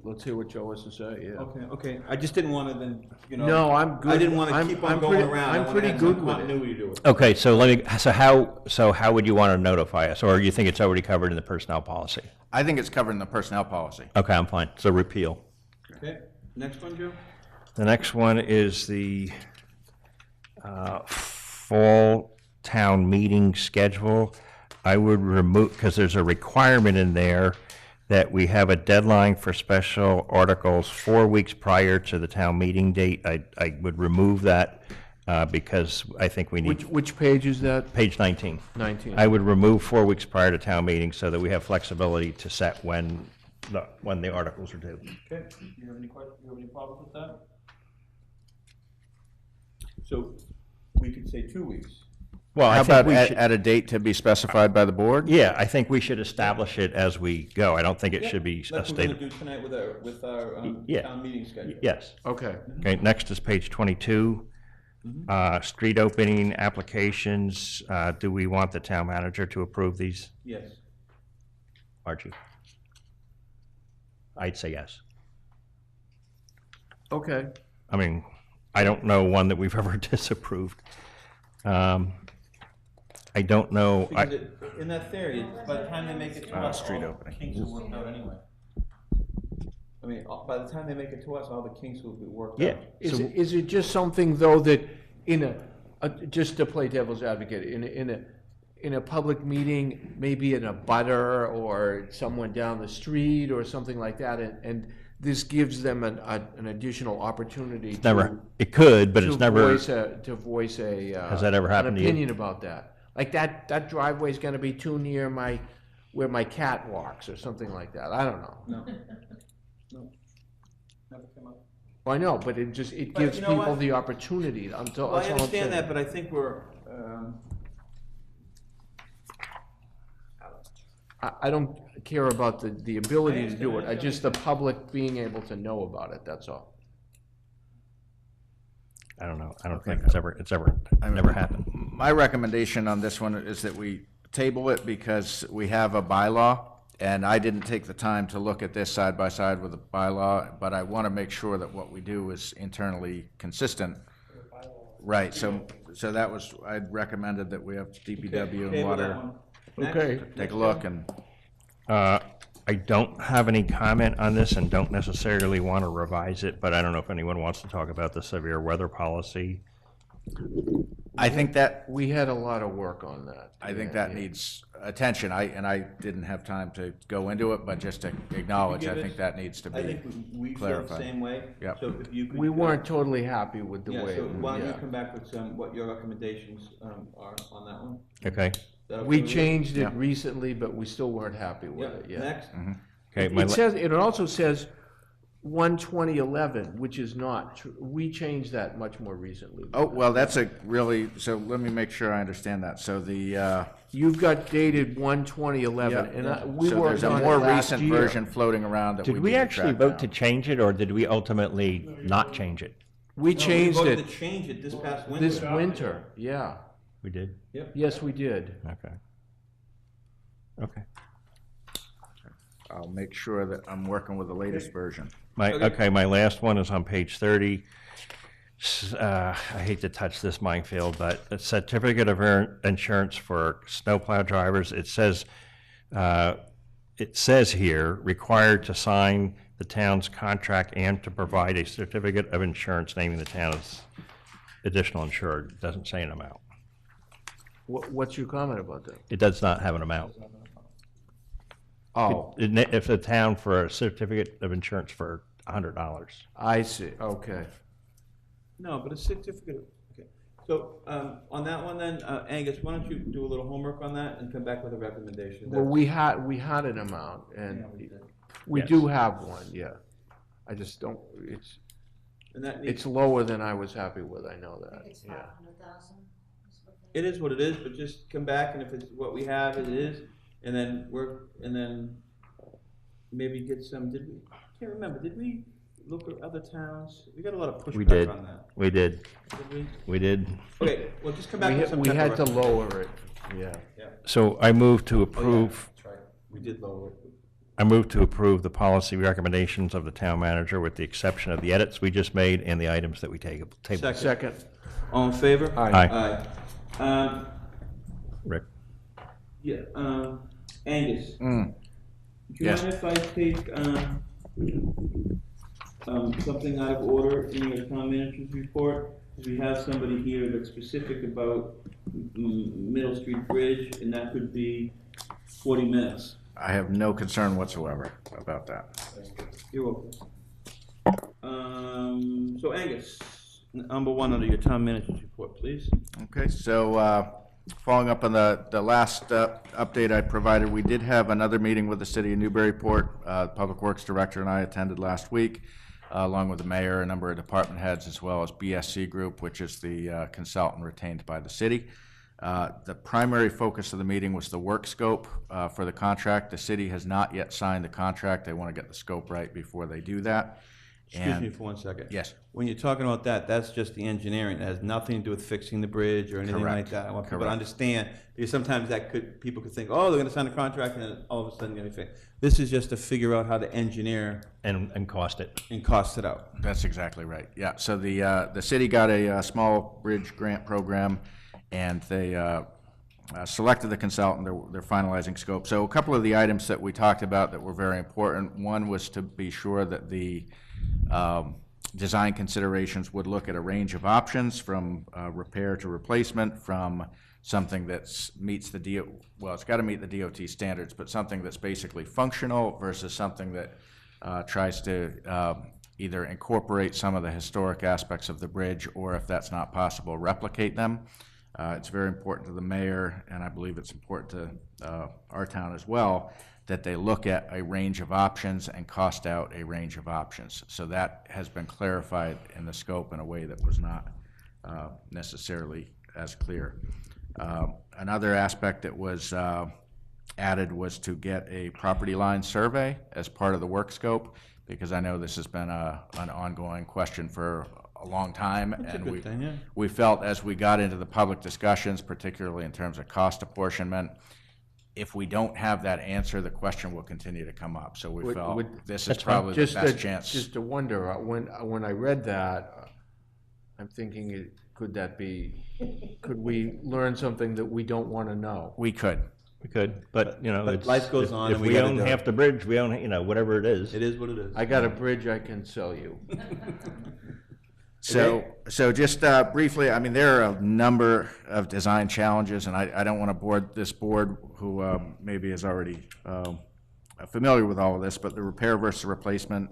let's hear what Joe has to say, yeah. Okay. I just didn't want to then, No, I'm good. I didn't want to keep on going around. I'm pretty good with it. Continuity to it. Okay, so how would you want to notify us, or you think it's already covered in the personnel policy? I think it's covered in the personnel policy. Okay, I'm fine. So repeal. Okay. Next one, Joe. The next one is the fall town meeting schedule. I would remove, because there's a requirement in there that we have a deadline for special articles 4 weeks prior to the town meeting date. I would remove that because I think we need. Which page is that? Page 19. 19. I would remove 4 weeks prior to town meeting so that we have flexibility to set when the articles are due. Okay. You have any questions? You have any problems with that? So we could say 2 weeks. Well, How about at a date to be specified by the board? Yeah, I think we should establish it as we go. I don't think it should be That's what we're stated. going to do tonight with our town meeting schedule. Yes. Okay. Okay, next is page 22. Street opening applications. Do we want the town manager to approve these? Yes. Archie? I'd say yes. Okay. I mean, I don't know one that we've ever disapproved. I don't know. Because in that theory, by the time they make it to us, street all the opening. kinks will work out anyway. I mean, by the time they make it to us, all the kinks will be worked out. Yeah. Is it just something, though, that just to play devil's advocate, in a public meeting, maybe in a butter or someone down the street or something like that, and this gives them an additional opportunity It could, but it's never. to voice a Has that ever happened an to you? opinion about that. Like that driveway is going to be too near where my cat walks or something like that. I don't know. No. Never came up. I know, but it just, it But gives you know people what? the opportunity, that's all Well, I I'm understand that, saying. but I think we're, I don't care about the ability to do it, understand. just the public being able to know about it, that's all. I don't know. I don't think it's ever never happened. My recommendation on this one is that we table it because we have a bylaw, and I didn't take the time to look at this side by side with the bylaw, but I want to make sure that what we do is internally consistent. Right, so that was, I'd recommended that we have DPW and table that water one. Okay. take a look, and I don't have any comment on this and don't necessarily want to revise it, but I don't know if anyone wants to talk about the severe weather policy. I think that, We had a lot of work on that. I think that needs attention. I didn't have time to go into it, but just to acknowledge, I think that needs to I think be we feel the clarified. same way. Yep. So if you could. We weren't totally happy with the Yeah, way, so why don't you yeah. come back with what your recommendations are on that one? Okay. Is that okay We with you? changed it Yeah. recently, but we still weren't happy with Yep, it, yeah. next. Okay. It says, it also says 1/2011, which is not true. We changed that much more recently. Oh, well, that's a really, so let me make sure I understand that. So the, You've got dated 1/2011, Yeah. and we so worked there's a on it more last recent year. version floating around that we Did we need to actually track vote down. to change it, or did we ultimately not change it? We changed No, we voted it to change it this past winter. this winter, yeah. We did? Yes, we did. Okay. Okay. I'll make sure that I'm working with the latest version. My last one is on page 30. I hate to touch this minefield, but a certificate of insurance for snowplow drivers, it says here, required to sign the town's contract and to provide a certificate of insurance naming the town as additional insured. It doesn't say an amount. What's your comment about that? It does not have an amount. Oh, If the town for a certificate of insurance for $100. I see, okay. No, but a certificate, okay. So, on that one then, Angus, why don't you do a little homework on that and come back with a recommendation? Well, we had an amount, and we Yes. do have one, yeah. I just don't, And that needs, it's lower than I was happy with, I know that, It's yeah. 500,000. it is what it is, but just come back and if it's what we have, it is, and then maybe get some, I can't remember, did we look at other towns? We got a lot of We did. pushback on that. We did. Did we? We did. Okay, well, just come back with some We type of had to recommendation. lower it, yeah. So I move to Oh, yeah, approve, that's right. We did lower it. I move to approve the policy recommendations of the town manager with the exception of the edits we just made and the items that we tabled. Second, All in favor? Aye. Aye. Rick? Yeah, Angus. Do you Yes. mind if I take, something out of order in your town manager's report? We have somebody here that's specific about Middle Street Bridge, and that could be 40 minutes. I have no concern whatsoever about that. You're welcome. So Angus, number one under your town manager's report, please. Okay, so following up on the last update I provided, we did have another meeting with the city of Newburyport. Public Works Director and I attended last week, along with the mayor, a number of department heads, as well as BSC Group, which is the consultant retained by the city. The primary focus of the meeting was the work scope for the contract. The city has not yet signed the contract. They want to get the scope right before they do that. Excuse me for 1 second. Yes. When you're talking about that, that's just the engineering. It has nothing to do with fixing the bridge or anything like Correct. that. I want people to Correct. understand, because sometimes people could think, oh, they're gonna sign a contract and then all of a sudden, anything. This is just to figure out how to engineer And cost it. and cost it out. That's exactly right. Yeah, so the city got a small bridge grant program, and they selected the consultant. They're finalizing scope. So a couple of the items that we talked about that were very important. One was to be sure that the design considerations would look at a range of options from repair to replacement, from something that meets the well, it's got to meet the DOT standards, but something that's basically functional versus something that tries to either incorporate some of the historic aspects of the bridge, or if that's not possible, replicate them. It's very important to the mayor, and I believe it's important to our town as well, that they look at a range of options and cost out a range of options. So that has been clarified in the scope in a way that was not necessarily as clear. Another aspect that was added was to get a property line survey as part of the work scope, because I know this has been an ongoing question for a long time. That's a and good thing, yeah. we felt as we got into the public discussions, particularly in terms of cost apportionment, if we don't have that answer, the question will continue to come up. So we felt this is probably the best chance. Just to wonder, when I read that, I'm thinking, could that be, could we learn something that we don't want to know? We could. We could, but, you know, But it's, life goes on if and we we gotta own do it. half the bridge, we own, you know, whatever it is. It is what it is. I got a bridge I can sell you. So just briefly, I mean, there are a number of design challenges, and I don't want to bore this board, who maybe is already familiar with all of this, but the repair versus replacement,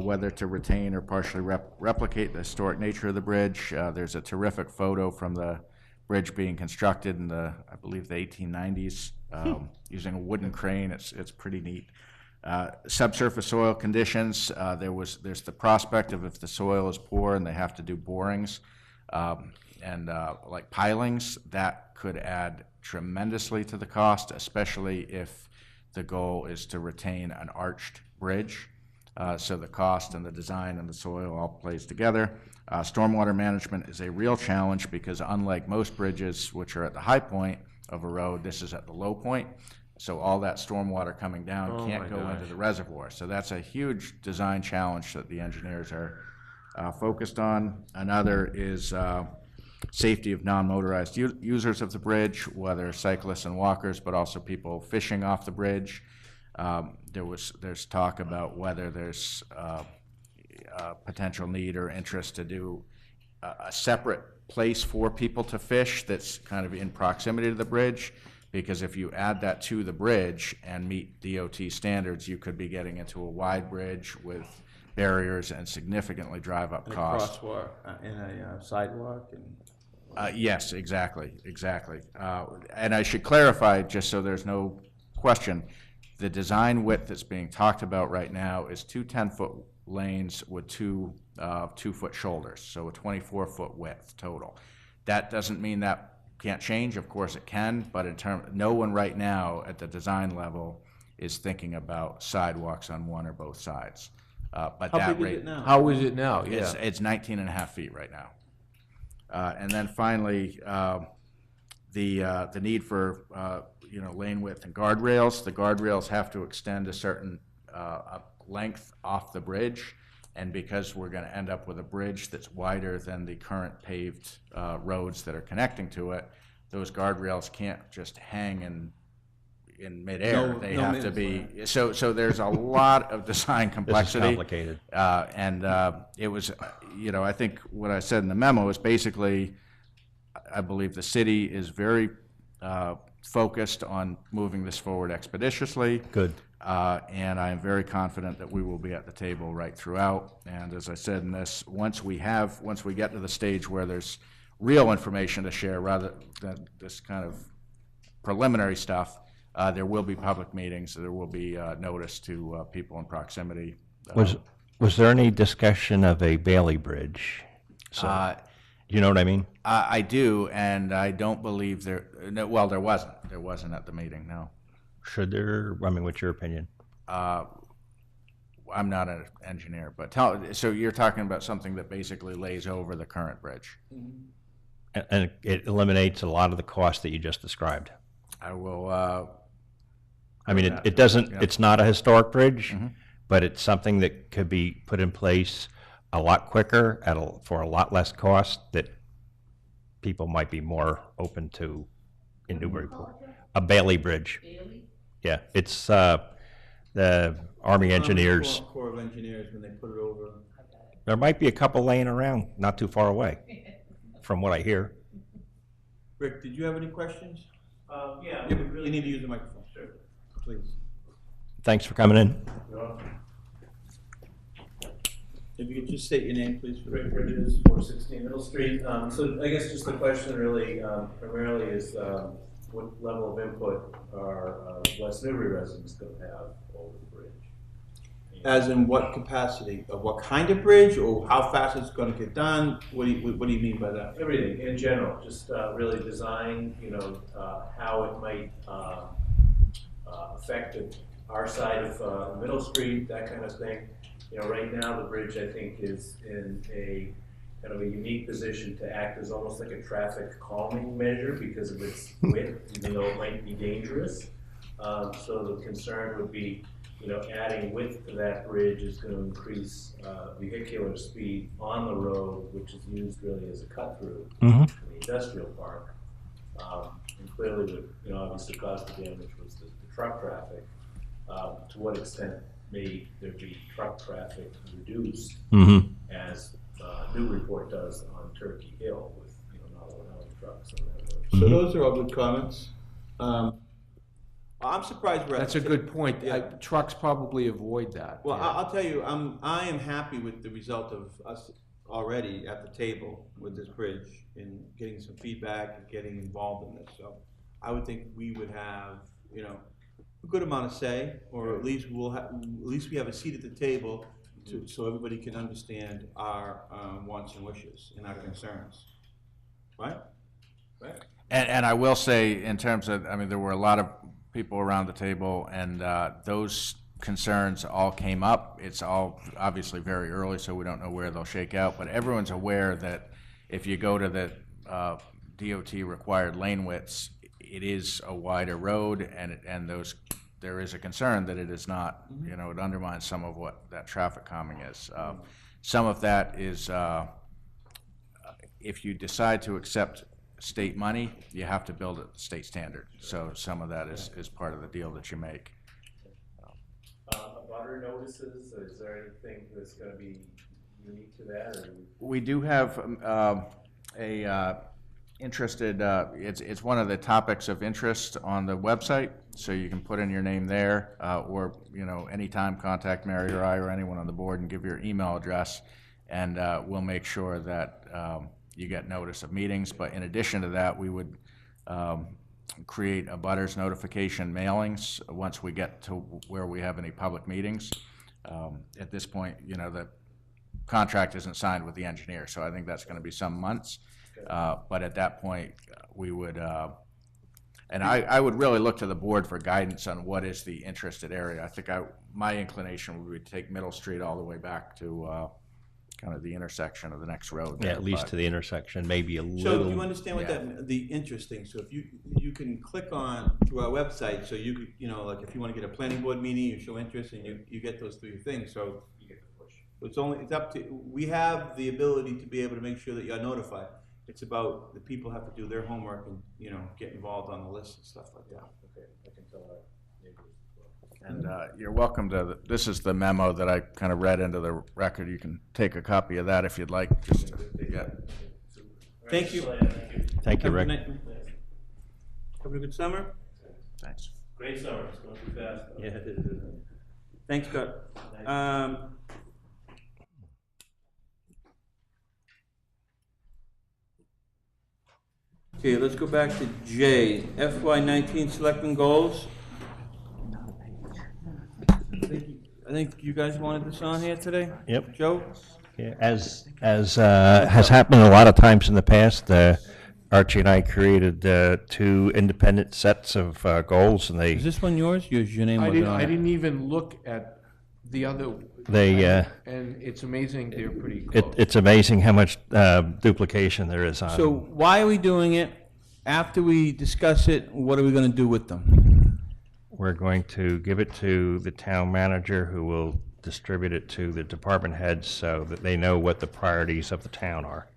whether to retain or partially replicate the historic nature of the bridge. There's a terrific photo from the bridge being constructed in I believe, the 1890s, using a wooden crane. It's pretty neat. Subsurface soil conditions, there's the prospect of, if the soil is poor and they have to do borings and like pilings, that could add tremendously to the cost, especially if the goal is to retain an arched bridge. So the cost and the design and the soil all plays together. Stormwater management is a real challenge, because unlike most bridges, which are at the high point of a road, this is at the low point. So all that stormwater coming down can't go into the reservoir. So that's a huge design challenge that the engineers are focused on. Another is safety of non-motorized users of the bridge, whether cyclists and walkers, but also people fishing off the bridge. There's talk about whether there's potential need or interest to do a separate place for people to fish that's kind of in proximity to the bridge, because if you add that to the bridge and meet DOT standards, you could be getting into a wide bridge with barriers and significantly drive up And costs. a crosswalk, and a sidewalk, and... Yes, exactly. And I should clarify, just so there's no question, the design width that's being talked about right now is two 10-foot lanes with two 2-foot shoulders, so a 24-foot width total. That doesn't mean that can't change. Of course it can, but no one right now at the design level is thinking about sidewalks on one or both sides. But How that big is rate, it now? How is it now? Yeah. it's 19 and a half feet right now. And then finally, the need for lane width and guardrails. The guardrails have to extend a certain length off the bridge, and because we're going to end up with a bridge that's wider than the current paved roads that are connecting to it, those guardrails can't just hang in midair. They have to be, so there's a lot of design complexity. This is complicated. And it was, I think what I said in the memo is basically, I believe the city is very focused on moving this forward expeditiously. Good. And I am very confident that we will be at the table right throughout. And as I said in this, once we get to the stage where there's real information to share rather than this kind of preliminary stuff, there will be public meetings. There will be notice to people in proximity. Was there any discussion of a Bailey Bridge? So, you know what I mean? I do, and I don't believe there wasn't. There wasn't at the meeting, no. Should there? I mean, what's your opinion? I'm not an engineer, but so you're talking about something that basically lays over the current bridge. And it eliminates a lot of the cost that you just described. I will. I mean, it doesn't. Yeah. It's not a historic bridge, but it's something that could be put in place a lot quicker for a lot less cost that people might be more open to in Newburyport. A Bailey Bridge. Bailey? Yeah, it's the Army engineers. Corps of Engineers, when they put it over. There might be a couple laying around not too far away, from what I hear. Rick, did you have any questions? Yeah. You need to use the microphone. Sure. Please. Thanks for coming in. If you could just state your name, please. Rick Bridges, 416 Middle Street. So I guess just the question really primarily is what level of input are West Newbury residents going to have over the bridge? As in what capacity? Of what kind of bridge, or how fast it's going to get done? What do you mean by that? Everything in general, just really design, how it might affect our side of Middle Street, that kind of thing. Right now the bridge, I think, is in a kind of a unique position to act as almost like a traffic calming measure because of its width, even though it might be dangerous. So the concern would be, adding width to that bridge is going to increase vehicular speed on the road, which is used really as a cut through to the industrial park. And clearly would, obviously cause the damage was the truck traffic. To what extent may there be truck traffic reduced as Newburyport does on Turkey Hill with, not allowing trucks on that road? So those are all good comments. I'm surprised we're. That's a good point. Yeah. Trucks probably avoid that. Well, yeah. I'll tell you, I am happy with the result of us already at the table with this bridge and getting some feedback and getting involved in this. So I would think we would have, a good amount of say, or at least we have a seat at the table so everybody can understand our wants and wishes and our concerns, right? Right. And I will say, in terms of, there were a lot of people around the table, and those concerns all came up. It's all obviously very early, so we don't know where they'll shake out, but everyone's aware that if you go to the DOT required lane widths, it is a wider road, and there is a concern that it is not, it undermines some of what that traffic calming is. Some of that is, if you decide to accept state money, you have to build it state standard. So some of that is part of the deal that you make. Butter notices, is there anything that's going to be unique to that? Or? We do have interested, it's one of the topics of interest on the website, so you can put in your name there, or anytime contact Mary or I or anyone on the board and give your email address, and we'll make sure that you get notice of meetings. But in addition to that, we would create a butters notification mailings once we get to where we have any public meetings. At this point, the contract isn't signed with the engineer, so I think that's going to be some months. But at that point, we would, and I would really look to the board for guidance on what is the interested area. I think my inclination would be to take Middle Street all the way back to kind of the intersection of the next road. Yeah, at least to the intersection, maybe a little. So do you understand what the interesting? So if you can click on to our website, so you like if you want to get a planning board meeting, you show interest, and you get those 3 things. So you get the push. It's up to, we have the ability to be able to make sure that you're notified. It's about the people have to do their homework and, get involved on the list and stuff like that. Okay, I can tell our neighbors as well. And you're welcome to, this is the memo that I kind of read into the record. You can take a copy of that if you'd like. Just to, yeah. Thank you. Thank you, Rick. Have a good summer. Thanks. Great summer, it's going too fast. Yeah, it is. Thanks, Scott. Okay, let's go back to J. FY19 Selectmen goals. I think you guys wanted this on here today? Yep. Joe? Yeah, as has happened a lot of times in the past, Archie and I created 2 independent sets of goals, and Is this one yours? Your name wasn't on I it. didn't even look at the other. And it's amazing, they're pretty close. It's amazing how much duplication there is on So them. why are we doing it? After we discuss it, what are we going to do with them? We're going to give it to the town manager, who will distribute it to the department heads so that they know what the priorities of the town are,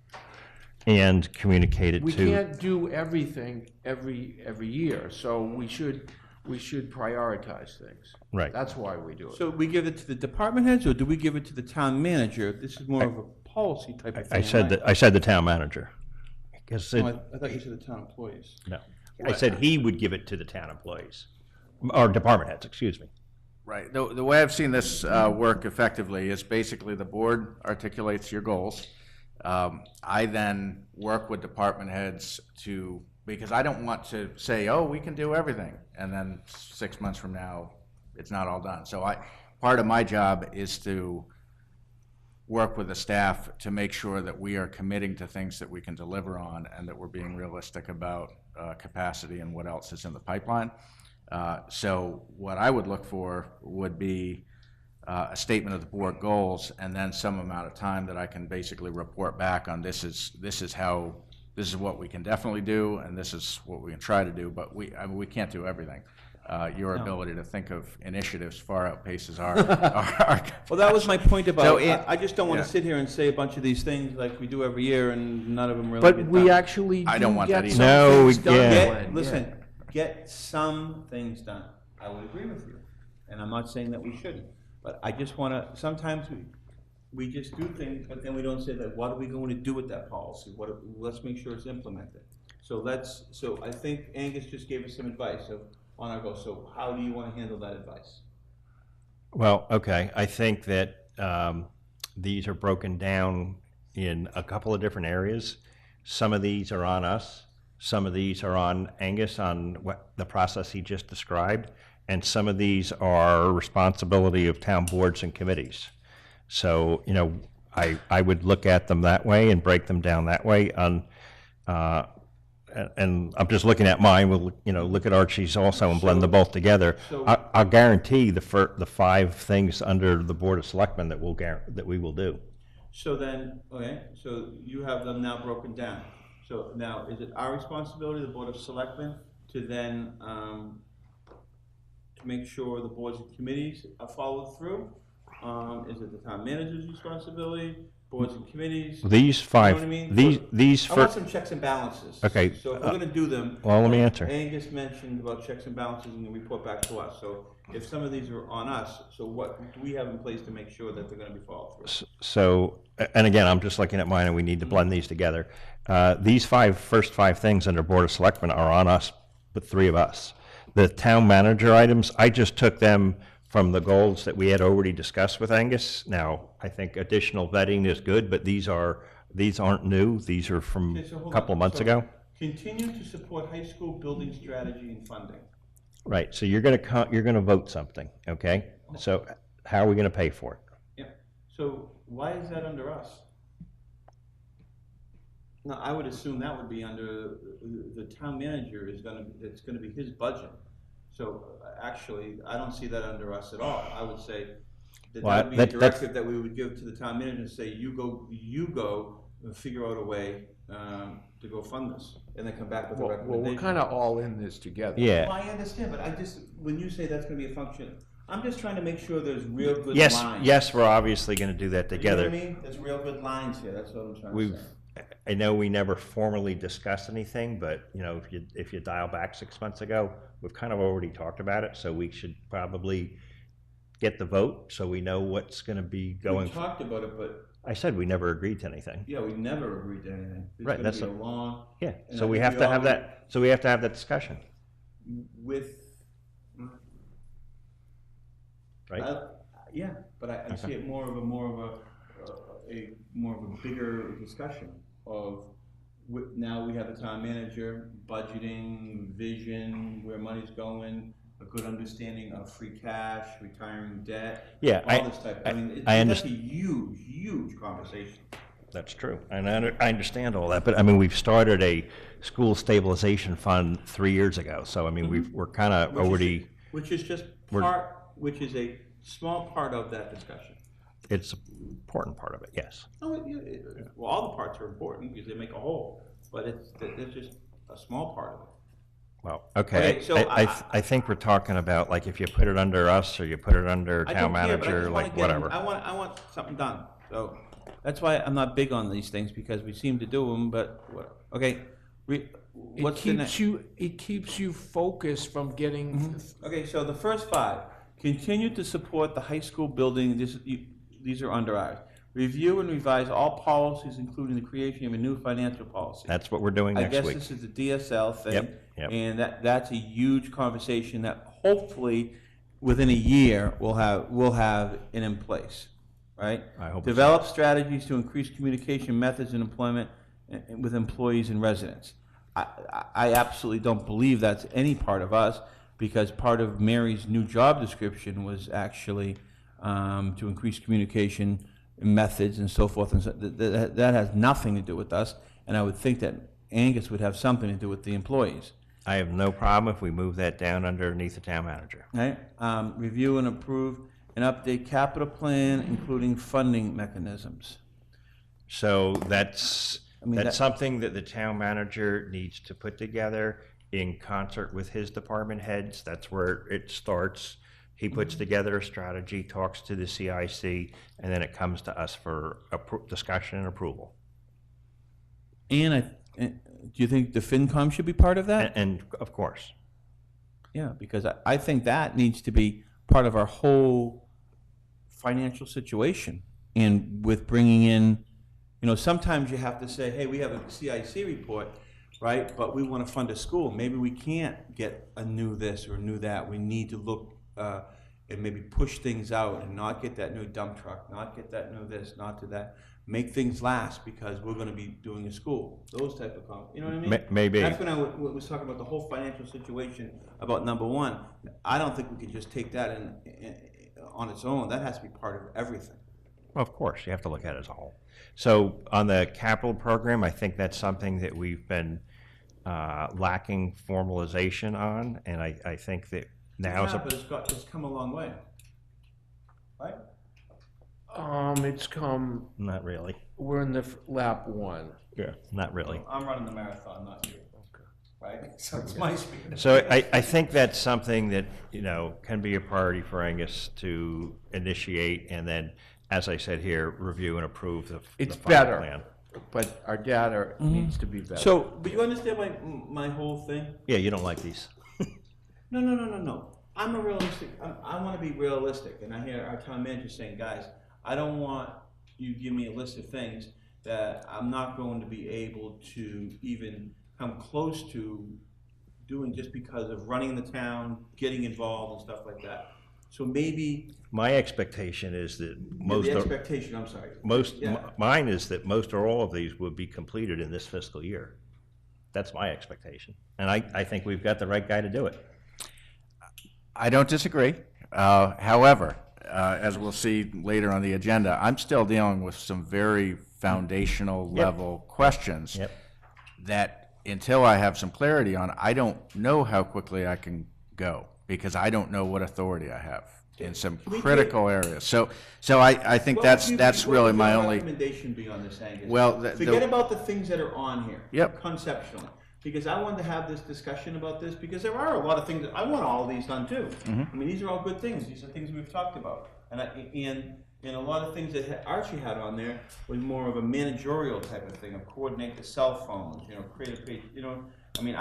and communicate it We to. can't do everything every year, so we should prioritize things. Right. That's why we do it. So we give it to the department heads, or do we give it to the town manager? This is more of a policy type of thing. I said the town manager. Because I thought you said the town employees. no, I said he would give it to the town employees, or department heads, excuse me. Right. The way I've seen this work effectively is basically the board articulates your goals. I then work with department heads because I don't want to say, oh, we can do everything, and then 6 months from now, it's not all done. So part of my job is to work with the staff to make sure that we are committing to things that we can deliver on and that we're being realistic about capacity and what else is in the pipeline. So what I would look for would be a statement of the board goals and then some amount of time that I can basically report back on this is what we can definitely do and this is what we can try to do, but we can't do everything. Your ability to think of initiatives far outpaces our Well, that was my point about, So I just don't want yeah. to sit here and say a bunch of these things like we do every year and none of them really But get we done. actually I don't do want that get either. some No, things done, yeah. Glenn, Listen, get some things done. I would agree with you. And I'm not saying that we shouldn't. But I just want to, sometimes we just do things, but then we don't say that, what are we going to do with that policy? Let's make sure it's implemented. So I think Angus just gave us some advice on our goals. So how do you want to handle that advice? Well, okay, I think that these are broken down in a couple of different areas. Some of these are on us. Some of these are on Angus on what the process he just described. And some of these are responsibility of town boards and committees. So, I would look at them that way and break them down that way. And I'm just looking at mine. We'll, look at Archie's also and blend them both together. I'll guarantee the 5 things under the Board of Selectmen that we will do. So then, okay, so you have them now broken down. So now, is it our responsibility, the Board of Selectmen, to then to make sure the boards and committees are followed through? Is it the town manager's responsibility, boards and committees? These 5, You know what I mean? these I want some checks and balances. Okay, So if we're gonna do them. well, let me like answer. Angus mentioned about checks and balances and the report back to us. So if some of these are on us, so what do we have in place to make sure that they're gonna be followed through? So, and again, I'm just looking at mine and we need to blend these together. These first 5 things under Board of Selectmen are on us, but 3 of us. The town manager items, I just took them from the goals that we had already discussed with Angus. Now, I think additional vetting is good, but these aren't new. These are from Okay, so a hold couple on. of months So, ago. Continue to support high school building strategy and funding. Right, so you're gonna vote something, okay? So how are we gonna pay for it? Yeah, so why is that under us? Now, I would assume that would be under, the town manager it's gonna be his budget. So actually, I don't see that under us at all. I would say that Well, that would be a that's- directive that we would give to the town manager and say, you go, and figure out a way to go fund this, and then come back with a Well, recommendation. we're kind of all in this together. Yeah. Well, I understand, but when you say that's gonna be a function, I'm just trying to make sure there's real good Yes, lines. yes, we're obviously gonna do that together. You know what I mean? There's real good lines here, that's what I'm trying to We've, say. I know we never formally discussed anything, but, if you dial back 6 months ago, we've kind of already talked about it, so we should probably get the vote, so we know what's gonna be going. We talked about it, but, I said we never agreed to anything. yeah, we never agreed to anything. Right, that's There's gonna be a long, Yeah, And so I we think have we to have all- that, so we have to have that discussion, with, right? yeah, but I see it more of a bigger discussion of, now we have the town manager, budgeting, vision, where money's going, a good understanding of free cash, retiring debt. Yeah, all this type, I mean, I that's a understand. huge conversation. That's true, and I understand all that, but I mean, we've started a school stabilization fund 3 years ago, so I mean, we're kind of already, Which is just which is a small part of that discussion. it's an important part of it, yes. No, well, all the parts are important because they make a whole, but it's just a small part of it. Well, okay, Okay, so I think we're talking about, like, if you put it under us, or you put it under I town don't care, but I manager, just wanna like, get 'em- whatever. I want something done, so that's why I'm not big on these things, because we seem to do them, but, okay, what's the next? It keeps you focused from getting, Okay, so the first 5, continue to support the high school building, these are under ours. Review and revise all policies, including the creation of a new financial policy. That's what we're doing next I guess week. this is the DSL thing. Yep, yep. And that's a huge conversation that hopefully within a year, we'll have it in place, right? I hope so. Develop strategies to increase communication methods and employment with employees and residents. I absolutely don't believe that's any part of us, because part of Mary's new job description was actually to increase communication methods and so forth, and so that has nothing to do with us, and I would think that Angus would have something to do with the employees. I have no problem if we move that down underneath the town manager. Right? Review and approve and update capital plan, including funding mechanisms. So that's that- something that the town manager needs to put together in concert with his department heads. That's where it starts. He puts together a strategy, talks to the CIC, and then it comes to us for discussion and approval. And do you think the FinCom should be part of that? And of course. Yeah, because I think that needs to be part of our whole financial situation. And with bringing in, sometimes you have to say, hey, we have a CIC report, right? But we want to fund a school. Maybe we can't get a new this or new that. We need to look and maybe push things out and not get that new dump truck, not get that new this, not do that. Make things last because we're going to be doing a school. Those type of comments. You know what I mean? Maybe. That's when I was talking about the whole financial situation about number one. I don't think we can just take that on its own. That has to be part of everything. Of course, you have to look at it as a whole. So on the capital program, I think that's something that we've been lacking formalization on, and I think that now but it's come a long way, right? It's come, not really. we're in the lap one. Yeah, not really. I'm running the marathon, not you. Right? So it's my speed. So I think that's something that, can be a priority for Angus to initiate, and then, as I said here, review and approve the It's final better, plan. but our data needs to be better. So, but you understand my whole thing? Yeah, you don't like these. No. I'm a realistic. I want to be realistic, and I hear our town manager saying, guys, I don't want you to give me a list of things that I'm not going to be able to even come close to doing just because of running the town, getting involved and stuff like that. So maybe My expectation is that most the of, expectation. I'm sorry. mine is that most or all of these would be completed in this fiscal year. That's my expectation, and I think we've got the right guy to do it. I don't disagree. However, as we'll see later on the agenda, I'm still dealing with some very foundational level questions that until I have some clarity on, I don't know how quickly I can go because I don't know what authority I have in some critical areas. So I think that's really my only recommendation be on this, Angus. Well, forget about the things that are on here. Yep. Conceptually. Because I wanted to have this discussion about this, because there are a lot of things, I want all of these done too. I mean, these are all good things, these are things we've talked about. And a lot of things that Archie had on there was more of a managerial type of thing, of coordinate the cell phones, create a page, I mean,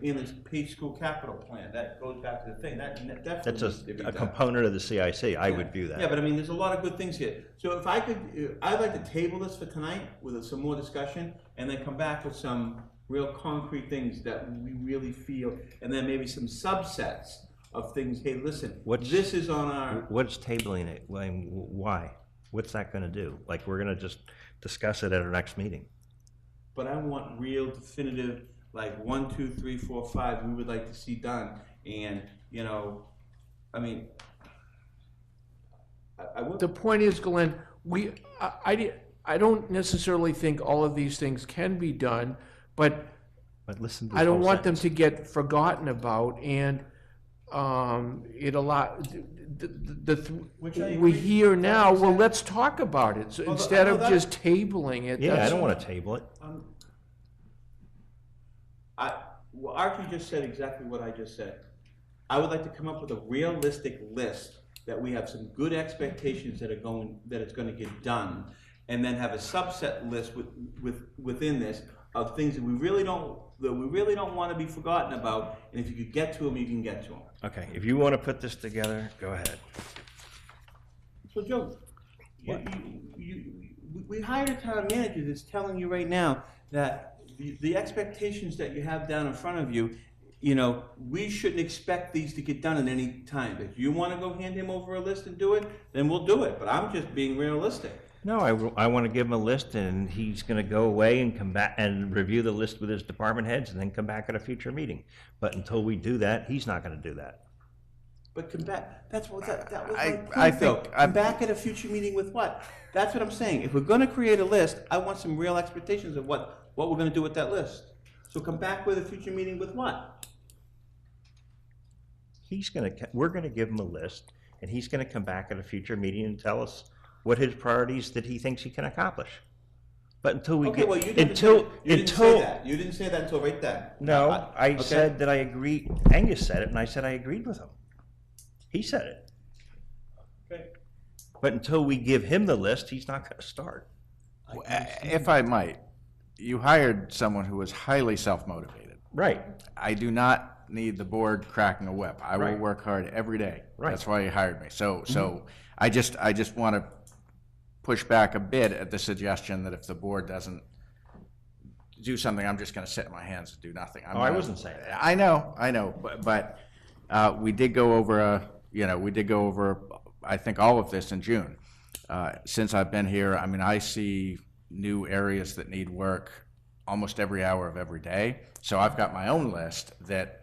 in this page school capital plan, that goes back to the thing, that definitely That's needs to be a done. component of the CIC. I would view that. Yeah, but I mean, there's a lot of good things here. So if I could, I'd like to table this for tonight with some more discussion, and then come back with some real concrete things that we really feel, and then maybe some subsets of things. Hey, listen, this is on our. What's tabling it? Why? What's that going to do? Like, we're going to just discuss it at our next meeting. But I want real definitive, like 1, 2, 3, 4, 5. We would like to see done, and I mean, I would. The point is, Glenn, I don't necessarily think all of these things can be done, but listen to I don't want them to get forgotten about, and it we hear now, well, let's talk about it, so instead of just tabling it. Yeah, I don't want to table it. Well, Archie just said exactly what I just said. I would like to come up with a realistic list that we have some good expectations that it's going to get done, and then have a subset list within this of things that we really don't want to be forgotten about. And if you could get to them, you can get to them. Okay, if you want to put this together, go ahead. So, Joe, we hired a town manager that's telling you right now that the expectations that you have down in front of you you know, we shouldn't expect these to get done in any time. If you want to go hand him over a list and do it, then we'll do it. But I'm just being realistic. No, I want to give him a list, and he's going to go away and come back and review the list with his department heads and then come back at a future meeting. But until we do that, he's not going to do that. But come back, that was my I point, though. think Come back at a future meeting with what? That's what I'm saying. If we're gonna create a list, I want some real expectations of what we're gonna do with that list. So come back with a future meeting with what? We're going to give him a list, and he's going to come back at a future meeting and tell us what his priorities that he thinks he can accomplish. But until we Okay, get, well, you didn't say that. You didn't say that until right then. No, I okay. said that I agree, Angus said it, and I said I agreed with him. He said it. Okay. But until we give him the list, he's not going to start. If I might, you hired someone who was highly self-motivated. Right. I do not need the board cracking a whip. I will Right. work hard every day. Right. That's why you hired me. So I just want to push back a bit at the suggestion that if the board doesn't do something, I'm just going to sit in my hands and do nothing. I wasn't saying that. I know, but we did go over I think all of this in June. Since I've been here, I mean, I see new areas that need work almost every hour of every day. So I've got my own list that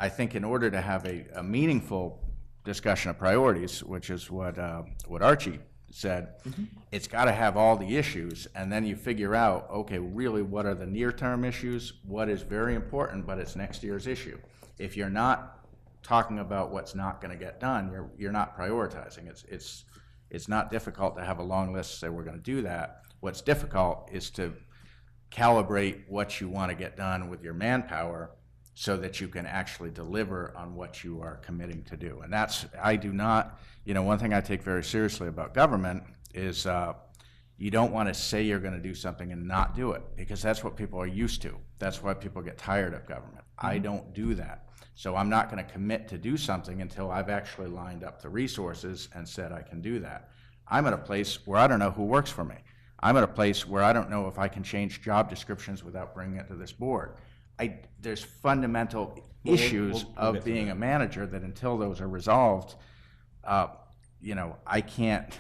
I think in order to have a meaningful discussion of priorities, which is what Archie said, it's got to have all the issues, and then you figure out, okay, really what are the near-term issues, what is very important, but it's next year's issue. If you're not talking about what's not going to get done, you're not prioritizing. It's not difficult to have a long list and say we're going to do that. What's difficult is to calibrate what you want to get done with your manpower so that you can actually deliver on what you are committing to do. And that's, I do not, one thing I take very seriously about government is you don't want to say you're going to do something and not do it, because that's what people are used to. That's why people get tired of government. I don't do that. So I'm not going to commit to do something until I've actually lined up the resources and said I can do that. I'm at a place where I don't know who works for me. I'm at a place where I don't know if I can change job descriptions without bringing it to this board. There's fundamental issues of being a manager that until those are resolved, I can't.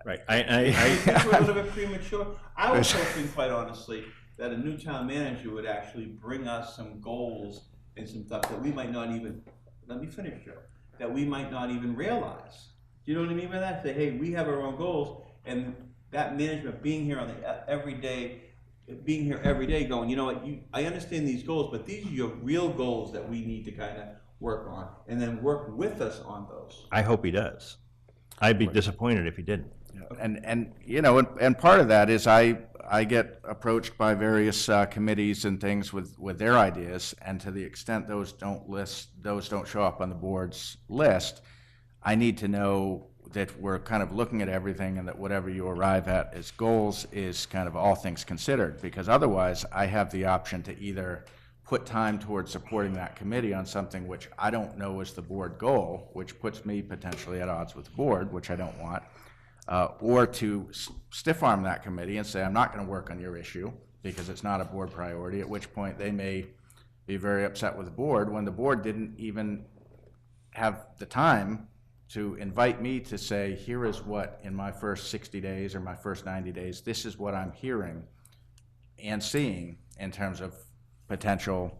Right. I think we're a little bit premature. I was hoping, quite honestly, that a new town manager would actually bring us some goals and some stuff that we might not even, let me finish, Joe, that we might not even realize. Do you know what I mean by that? Say, hey, we have our own goals, and that management being here on the every day going, you know what, I understand these goals, but these are your real goals that we need to kind of work on, and then work with us on those. I hope he does. I'd be disappointed if he didn't. And part of that is I get approached by various committees and things with their ideas, and to the extent those don't show up on the board's list, I need to know that we're kind of looking at everything, and that whatever you arrive at as goals is kind of all things considered, because otherwise I have the option to either put time towards supporting that committee on something which I don't know is the board goal, which puts me potentially at odds with the board, which I don't want, or to stiff arm that committee and say, I'm not going to work on your issue because it's not a board priority, at which point they may be very upset with the board when the board didn't even have the time to invite me to say, here is what in my first 60 days or my first 90 days, this is what I'm hearing and seeing in terms of potential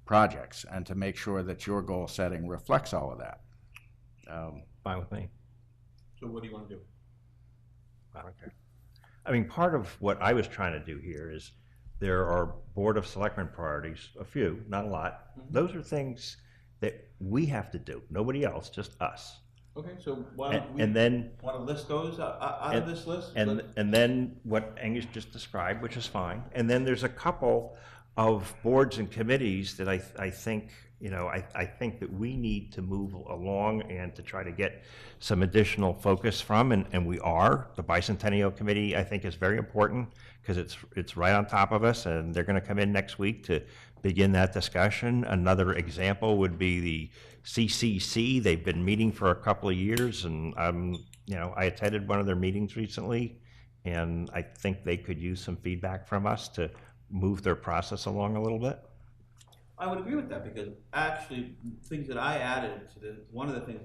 projects, and to make sure that your goal setting reflects all of that. Fine with me. So what do you want to do? I don't care. I mean, part of what I was trying to do here is there are Board of Selectmen priorities, a few, not a lot. Those are things that we have to do, nobody else, just us. Okay, so why don't we want to list those out of this list? And then what Angus just described, which is fine. And then there's a couple of boards and committees that I think, I think that we need to move along and to try to get some additional focus from, and we are. The Bicentennial Committee, I think, is very important because it's right on top of us, and they're going to come in next week to begin that discussion. Another example would be the CCC. They've been meeting for a couple of years, and I attended one of their meetings recently, and I think they could use some feedback from us to move their process along a little bit. I would agree with that, because actually, things that I added to one of the things,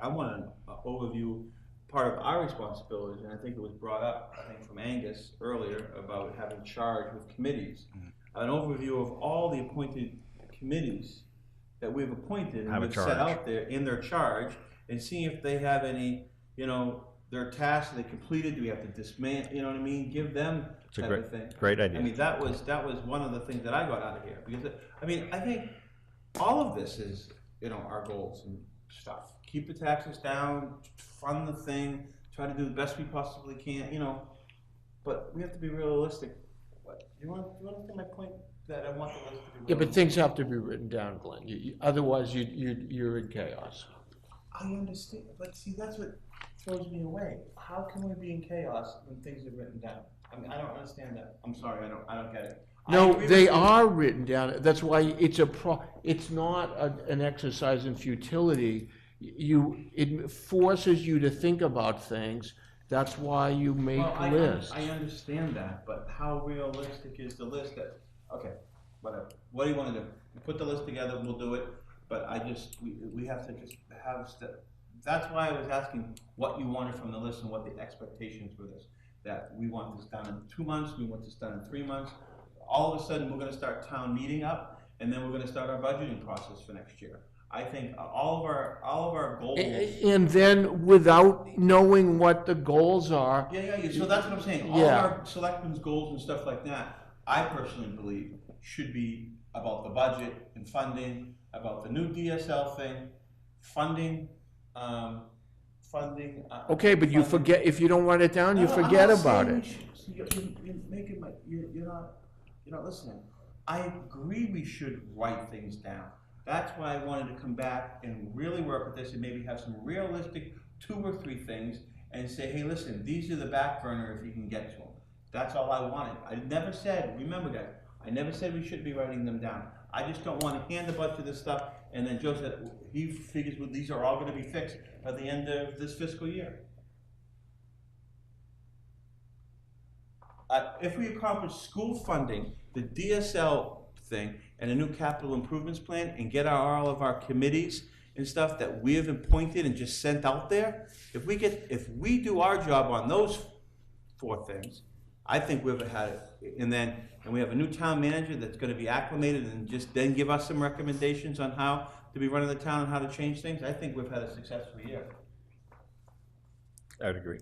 I want an overview, part of our responsibilities, and I think it was brought up, I think from Angus earlier, about having charge with committees. An overview of all the appointed committees that we've appointed and we've set out there in their charge, and seeing if they have any, their tasks they completed, do we have to dismantle, you know what I mean? Give them type of thing. Great idea. I mean, that was one of the things that I got out of here, because, I think all of this is, our goals and stuff. Keep the taxes down, fund the thing, try to do the best we possibly can, but we have to be realistic. Do you understand my point, that I want the list to be realistic? Yeah, but things have to be written down, Glenn. Otherwise, you're in chaos. I understand, but see, that's what throws me away. How can we be in chaos when things are written down? I mean, I don't understand that. I'm sorry, I don't get it. No, they are written down. That's why it's not an exercise in futility. It forces you to think about things. That's why you make lists. I understand that, but how realistic is the list okay, whatever. What do you want to do? Put the list together, we'll do it, but we have to just have that's why I was asking what you wanted from the list and what the expectations were this. That we want this done in 2 months, we want this done in 3 months. All of a sudden, we're gonna start town meeting up, and then we're gonna start our budgeting process for next year. I think all of our goals. And then without knowing what the goals are. Yeah. So that's what I'm saying. All of our selectmen's goals and stuff like that, I personally believe, should be about the budget and funding, about the new DSL thing, funding. Okay, but you forget, if you don't write it down, you forget about it. You're making you're not listening. I agree we should write things down. That's why I wanted to come back and really work with this and maybe have some realistic 2 or 3 things and say, hey, listen, these are the back burner if you can get to them. That's all I wanted. I never said, remember guys, I never said we should be writing them down. I just don't want to hand a bunch of this stuff and then Joe said he figures these are all going to be fixed by the end of this fiscal year. If we accomplish school funding, the DSL thing, and a new capital improvements plan, and get all of our committees and stuff that we have appointed and just sent out there, if we do our job on those 4 things, I think we've had it. And we have a new town manager that's going to be acclimated and just then give us some recommendations on how to be running the town and how to change things. I think we've had a successful year. I would agree.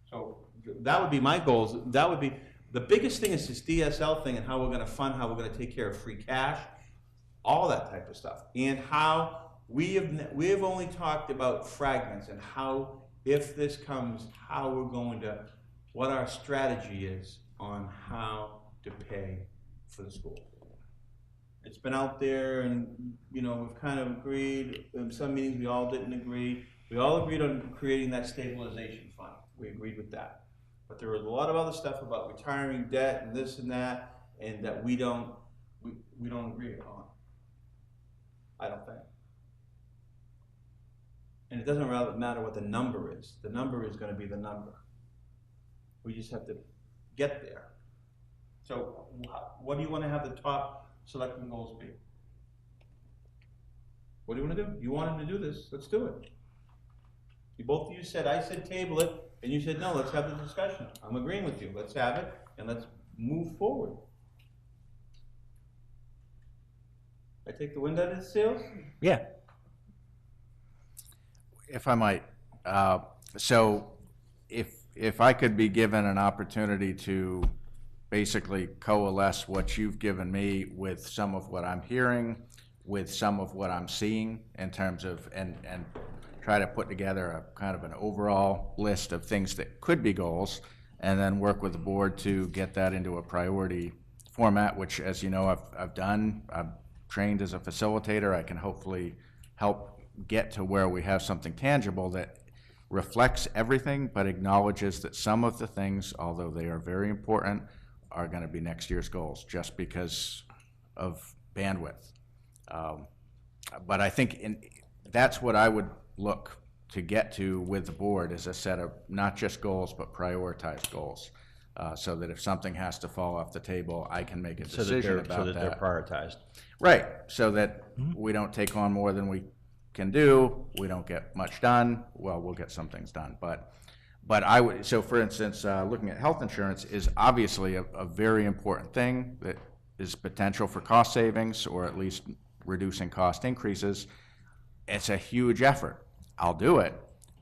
So that would be my goals. That would be the biggest thing is this DSL thing and how we're going to fund, how we're going to take care of free cash, all that type of stuff, and how we have only talked about fragments and how, if this comes, how we're going to, what our strategy is on how to pay for the school. It's been out there, and we've kind of agreed. In some meetings, we all didn't agree. We all agreed on creating that stabilization fund. We agreed with that. But there was a lot of other stuff about retiring debt and this and that, and that we don't agree on. I don't think. And it doesn't really matter what the number is. The number is going to be the number. We just have to get there. So what do you want to have the top selectmen goals be? What do you want to do? You wanted to do this. Let's do it. Both of you said, I said table it, and you said, no, let's have the discussion. I'm agreeing with you. Let's have it, and let's move forward. I take the wind out of the sails? Yeah. If I might, so if I could be given an opportunity to basically coalesce what you've given me with some of what I'm hearing, with some of what I'm seeing in terms of, and try to put together a kind of an overall list of things that could be goals, and then work with the board to get that into a priority format, which, as you know, I've done. I'm trained as a facilitator. I can hopefully help get to where we have something tangible that reflects everything, but acknowledges that some of the things, although they are very important, are going to be next year's goals just because of bandwidth. But I think that's what I would look to get to with the board, is a set of not just goals, but prioritized goals. so that if something has to fall off the table, I can make a So that decision they're, about so that they're that. prioritized. Right, so that we don't take on more than we can do, we don't get much done, well, we'll get some things done, but I would, so for instance, looking at health insurance is obviously a very important thing that is potential for cost savings, or at least reducing cost increases. It's a huge effort. I'll do it,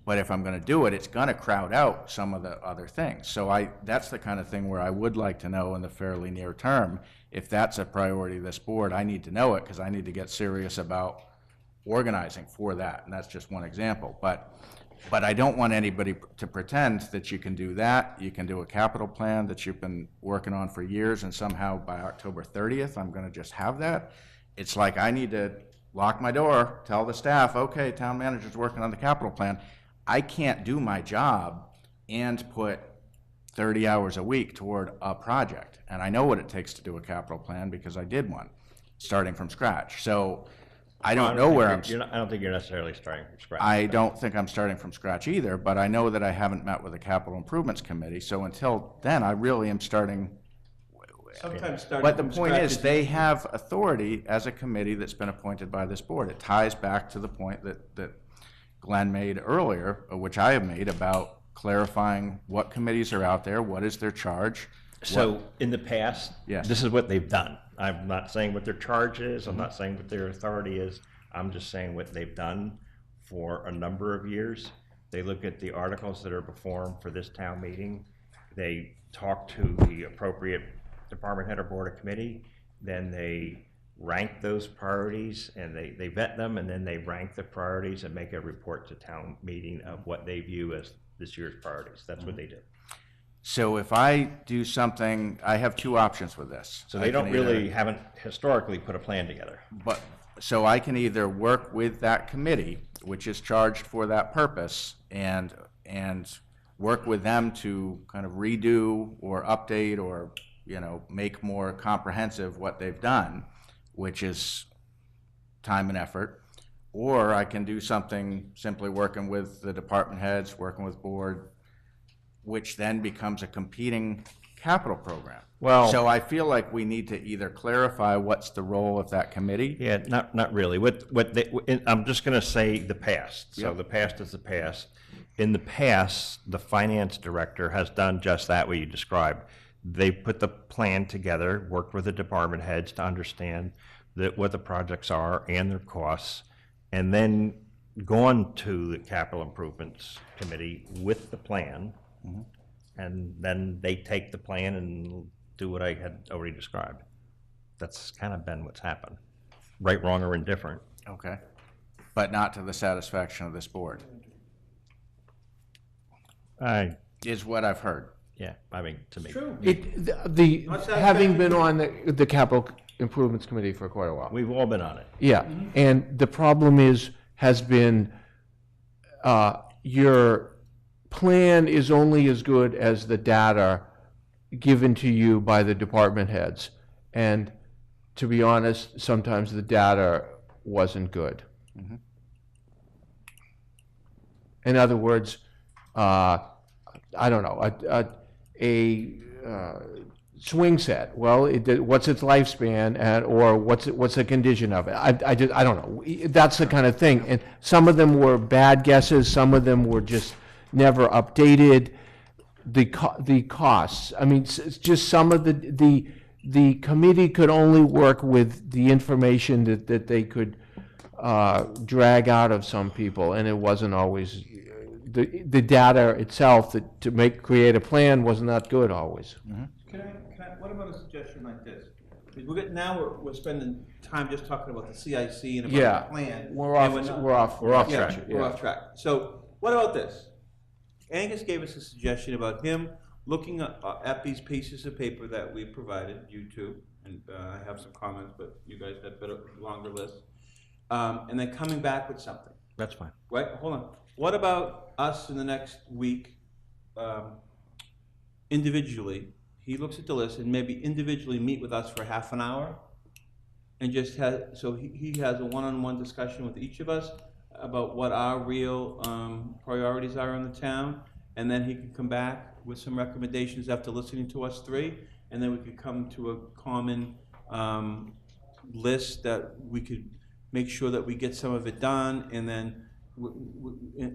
but if I'm gonna do it, it's gonna crowd out some of the other things. So that's the kind of thing where I would like to know in the fairly near term, if that's a priority of this board, I need to know it, because I need to get serious about organizing for that, and that's just one example. But I don't want anybody to pretend that you can do that. You can do a capital plan that you've been working on for years, and somehow by October 30th, I'm gonna just have that. It's like I need to lock my door, tell the staff, okay, town manager's working on the capital plan. I can't do my job and put 30 hours a week toward a project. And I know what it takes to do a capital plan because I did one, starting from scratch. So I don't know where I'm. I don't think you're necessarily starting from scratch. I don't think I'm starting from scratch either, but I know that I haven't met with the capital improvements committee. So until then, I really am starting. Sometimes starting But the from point scratch is, they have authority as a committee that's been appointed by this board. It ties back to the point that Glenn made earlier, which I have made, about clarifying what committees are out there, what is their charge. So in the past, Yes. this is what they've done. I'm not saying what their charge is, I'm not saying what their authority is, I'm just saying what they've done for a number of years. They look at the articles that are before them for this town meeting, they talk to the appropriate department head or board or committee, then they rank those priorities and they vet them, and then they rank the priorities and make a report to town meeting of what they view as this year's priorities. That's what they do. So if I do something, I have two options with this. So I they don't can either- really, haven't historically put a plan together. But, so I can either work with that committee, which is charged for that purpose, and work with them to kind of redo or update or, make more comprehensive what they've done, which is time and effort. Or I can do something simply working with the department heads, working with board, which then becomes a competing capital program. Well- So I feel like we need to either clarify what's the role of that committee. Yeah, not really. I'm just gonna say the past. So Yep. the past is the past. In the past, the finance director has done just that, what you described. They put the plan together, worked with the department heads to understand what the projects are and their costs, and then gone to the capital improvements committee with the plan. And then they take the plan and do what I had already described. That's kind of been what's happened, right, wrong, or indifferent. Okay. But not to the satisfaction of this board, is what I've heard. Yeah, I mean, to me. Having been on the capital improvements committee for quite a while. We've all been on it. Yeah, and the problem has been, your plan is only as good as the data given to you by the department heads. And to be honest, sometimes the data wasn't good. In other words, I don't know, a swing set. Well, what's its lifespan, or what's the condition of it? I don't know. That's the kind of thing. And some of them were bad guesses. Some of them were just never updated. The costs. I mean, it's just some of the committee could only work with the information that they could drag out of some people, and it wasn't always. The data itself to create a plan was not good always. What about a suggestion like this? Because we're spending time just talking about the CIC and about the plan. We're off track. We're off track. So what about this? Angus gave us a suggestion about him looking at these pieces of paper that we provided, you two, and I have some comments, but you guys had better, longer lists, and then coming back with something. That's fine. Right, hold on. What about us in the next week, individually? He looks at the list and maybe individually meet with us for half an hour, and just he has a one-on-one discussion with each of us about what our real priorities are in the town, and then he could come back with some recommendations after listening to us three, and then we could come to a common list that we could make sure that we get some of it done, and then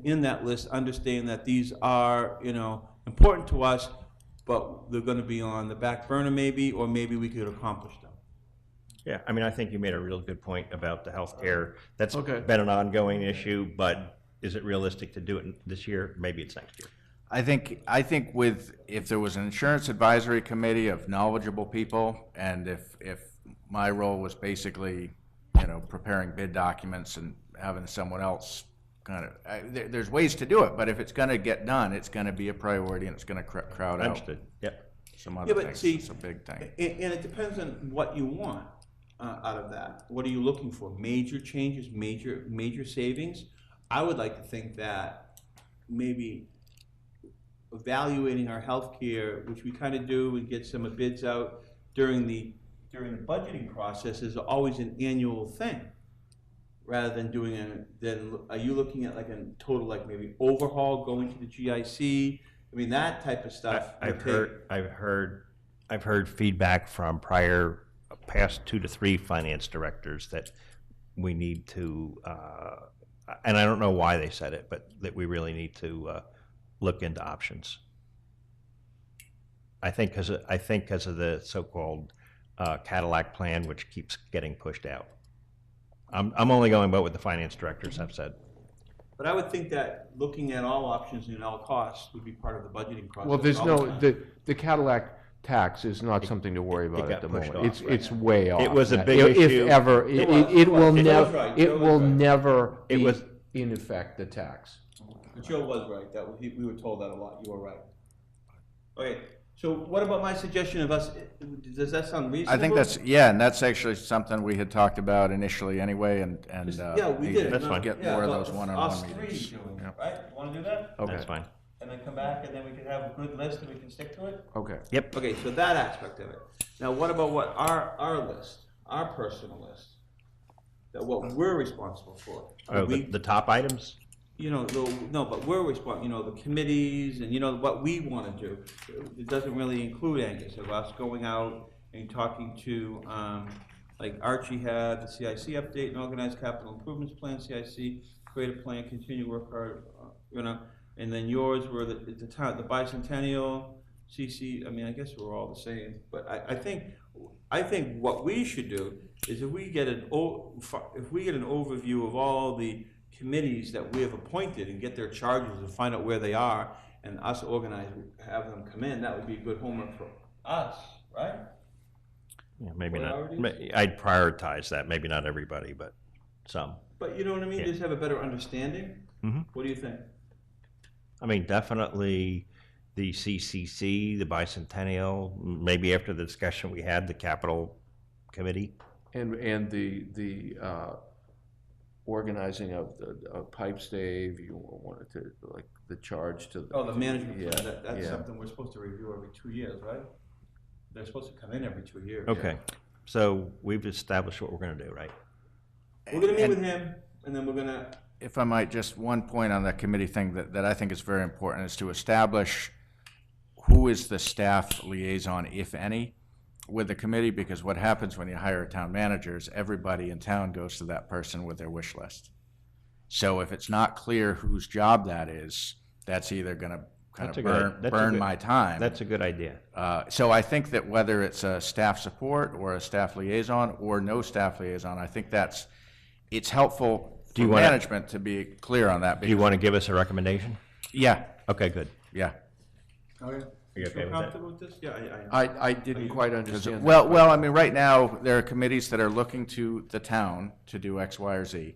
in that list, understand that these are, important to us, but they're gonna be on the back burner maybe, or maybe we could accomplish them. Yeah, I mean, I think you made a real good point about the healthcare. That's Okay. been an ongoing issue, but is it realistic to do it this year? Maybe it's next year. I think if there was an insurance advisory committee of knowledgeable people, and if my role was basically, preparing bid documents and having someone else kind of, there's ways to do it, but if it's gonna get done, it's gonna be a priority and it's gonna crowd out Understood, yep. some other but things. see, It's a big thing. And it depends on what you want out of that. What are you looking for? Major changes, major savings? I would like to think that maybe evaluating our healthcare, which we kind of do and get some bids out during the budgeting process, is always an annual thing. Rather than doing are you looking at like a total, like maybe overhaul, going to the GIC? I mean, that type of stuff. I've heard feedback from past 2 to 3 finance directors that we need to, and I don't know why they said it, but that we really need to look into options. I think because of the so-called Cadillac plan, which keeps getting pushed out. I'm only going by what the finance directors have said. But I would think that looking at all options and all costs would be part of the budgeting process. Well, there's all the no, time. the Cadillac tax is not something to worry about got at the pushed moment. off, It's way off. It was a that. big issue. If ever, It was. it will Joe was never, right. it Joe was will right. never It be was- in effect, the tax. But Joe was right, we were told that a lot, you were right. Okay, so what about my suggestion of us, does that sound reasonable? I think and that's actually something we had talked about initially anyway, and Yeah, we did. That's fine. Get Yeah, more of about those one-on-one us three meetings. doing it, Yeah. right? Wanna do that? Okay. That's fine. And then come back, and then we can have a good list, and we can stick to it? Okay. Yep. Okay, so that aspect of it. Now, what about our list, our personal list? That what we're responsible for? Oh, the top items? No, but we're responsible, the committees and, what we want to do. It doesn't really include Angus, of us going out and talking to, like Archie had, the CIC update and organized capital improvements plan, CIC, create a plan, continue to work hard, and then yours were the bicentennial, CC, I guess we're all the same, but I think what we should do is if we get an overview of all the committees that we have appointed and get their charges and find out where they are, and us organize, have them come in, that would be good homework for us, right? Yeah, maybe not. Priorities? I'd prioritize that. Maybe not everybody, but some. But you know what I mean, Yeah. just have a better understanding? Mhm. What do you think? I mean, definitely the CCC, the bicentennial, maybe after the discussion we had, the capital committee. And the organizing of the pipe stave, you wanted to, like, the charge to the. Oh, the management Yeah, plan, that's yeah. something we're supposed to review every 2 years, right? They're supposed to come in every 2 years. Okay, so we've established what we're gonna do, right? We're gonna meet And- with him, and then we're gonna, If I might, just one point on that committee thing that I think is very important is to establish who is the staff liaison, if any, with the committee, because what happens when you hire a town manager is everybody in town goes to that person with their wish list. So if it's not clear whose job that is, that's either gonna kind That's of a good- that's a burn good- my time. That's a good idea. So I think that whether it's a staff support or a staff liaison or no staff liaison, I think it's helpful Do you for wanna- management to be clear on that. Do you want to give us a recommendation? Yeah, Okay, good. yeah. okay. Are you okay Feel with that? comfortable with this? Yeah, I didn't quite understand. that. Well, I mean, right now, there are committees that are looking to the town to do X, Y, or Z.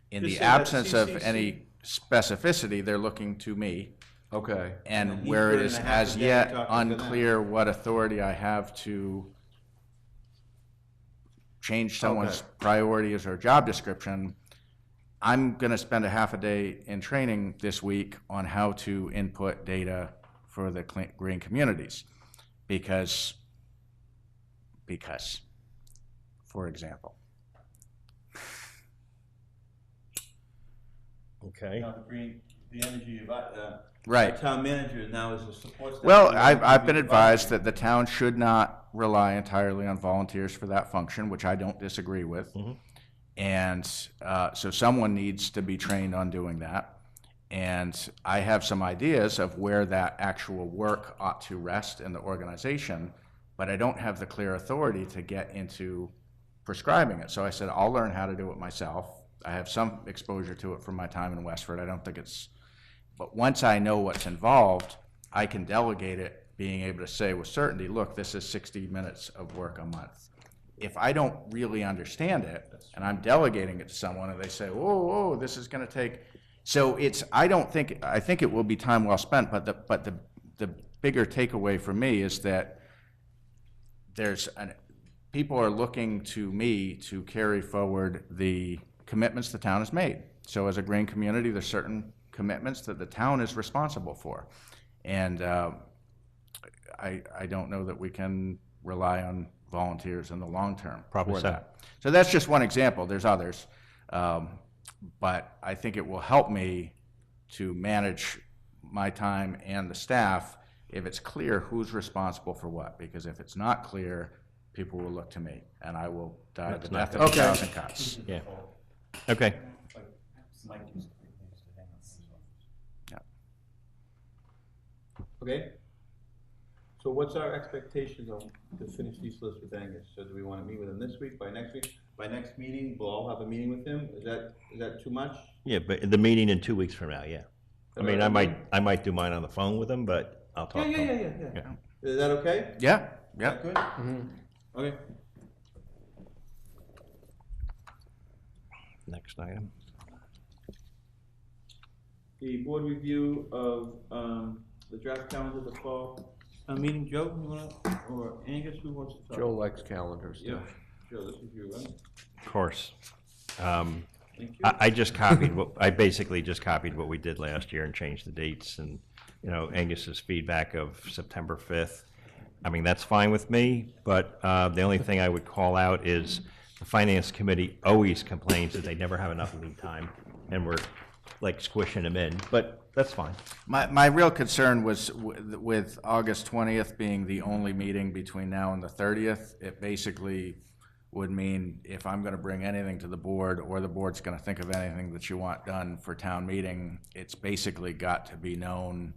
In Just the say that absence of CCC. any specificity, they're looking to me. Okay. And And he's where it burning is a half as a day yet talking to them. unclear what authority I have to change someone's Okay. priorities or job description, I'm gonna spend a half a day in training this week on how to input data for the green communities. Because, for example. Okay. the energy, Right. The town manager now is a support staff. Well, You I've want been to be advised volunteer. that the town should not rely entirely on volunteers for that function, which I don't disagree with. And so someone needs to be trained on doing that. And I have some ideas of where that actual work ought to rest in the organization, but I don't have the clear authority to get into prescribing it. So I said, I'll learn how to do it myself. I have some exposure to it from my time in Westford. I don't think it's, but once I know what's involved, I can delegate it, being able to say with certainty, look, this is 60 minutes of work a month. If I don't really understand it, and I'm delegating it to someone, and they say, whoa, this is going to take, so it's, I think it will be time well spent, but the bigger takeaway for me is that people are looking to me to carry forward the commitments the town has made. So as a green community, there's certain commitments that the town is responsible for. And I don't know that we can rely on volunteers in the long term. Probably for so. that. So that's just one example. There's others. But I think it will help me to manage my time and the staff if it's clear who's responsible for what. Because if it's not clear, people will look to me, and I will die the death of a thousand cuts. Yeah. Okay. Yeah. Okay? So what's our expectations on, to finish these lists with Angus? So do we want to meet with him this week, by next week? By next meeting, we'll all have a meeting with him? Is that too much? Yeah, but the meeting in 2 weeks from now, yeah. I mean, I might do mine on the phone with him, but I'll talk to him. Yeah. Is that okay? Yeah, Is yeah. that good? Okay. Next item. The board review of the draft calendar of the fall meeting. Joe, you want to, or Angus, who wants to talk? Joe likes calendars. Yeah, Joe, this is you, right? Of course. Thank you. I just copied I basically just copied what we did last year and changed the dates and, Angus's feedback of September 5th. I mean, that's fine with me, but the only thing I would call out is the Finance Committee always complains that they never have enough lead time, and we're like squishing them in, but that's fine. My real concern was with August 20th being the only meeting between now and the 30th. It basically would mean if I'm going to bring anything to the board, or the board's going to think of anything that you want done for town meeting, it's basically got to be known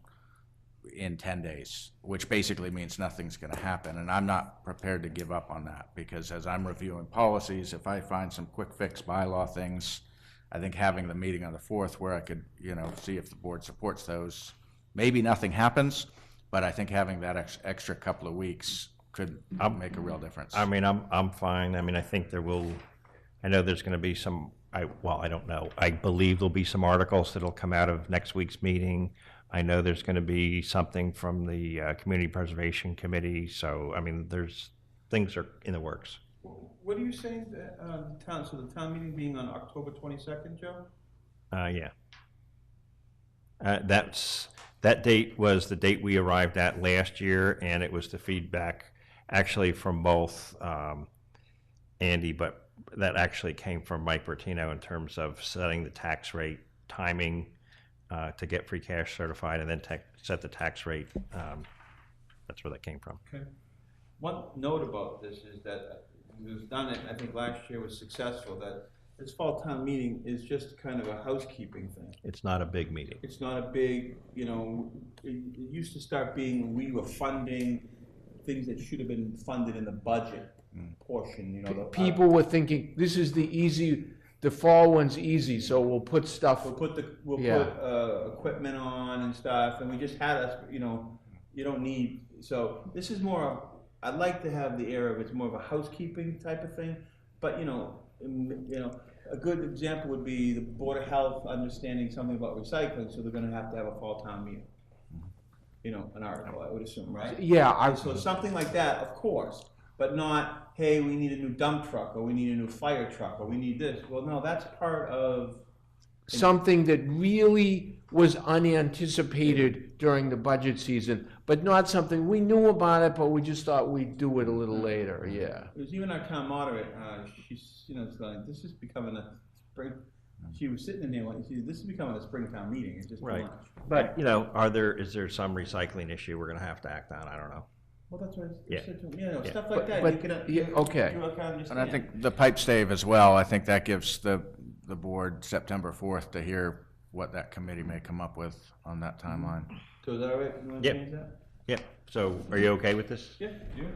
in 10 days, which basically means nothing's going to happen. And I'm not prepared to give up on that, because as I'm reviewing policies, if I find some quick fix bylaw things, I think having the meeting on the 4th where I could, see if the board supports those, maybe nothing happens, but I think having that extra couple of weeks could make a real difference. I mean, I'm fine. I mean, I think I know there's going to be some, I don't know. I believe there'll be some articles that'll come out of next week's meeting. I know there's going to be something from the Community Preservation Committee. So, I mean, things are in the works. What are you saying, so the town meeting being on October 22nd, Joe? Yeah. That date was the date we arrived at last year, and it was the feedback actually from both Andy, but that actually came from Mike Bertino in terms of setting the tax rate, timing to get free cash certified, and then set the tax rate. That's where that came from. Okay. One note about this is that we've done it, I think last year was successful, that this fall town meeting is just kind of a housekeeping thing. It's not a big meeting. It's not a big, it used to start being, we were funding things that should have been funded in the budget portion, People were thinking, this is the fall one's easy, so we'll put stuff. We'll put equipment on and stuff, and we just had us, you don't need, so this is more, I'd like to have the air of it's more of a housekeeping type of thing, but a good example would be the Board of Health understanding something about recycling, so they're gonna have to have a fall town meeting. An article, I would assume, right? Yeah. So something like that, of course, but not, hey, we need a new dump truck, or we need a new fire truck, or we need this. Well, no, that's part of something that really was unanticipated during the budget season, but not something, we knew about it, but we just thought we'd do it a little later, yeah. It was even our town moderator, she's, it's like, this is becoming She was sitting in there like, this is becoming a Springtown meeting, it's just too Right. much. But, is there some recycling issue we're gonna have to act on? I don't know. Well, that's what I Yeah. said to him, you know, Yeah. stuff like that, But- you can, yeah, okay. you can understand. And I think the pipe stave as well, I think that gives the board September 4th to hear what that committee may come up with on that timeline. So is that all right? You wanna Yep. change that? Yep, so are you okay with this? Yeah, you.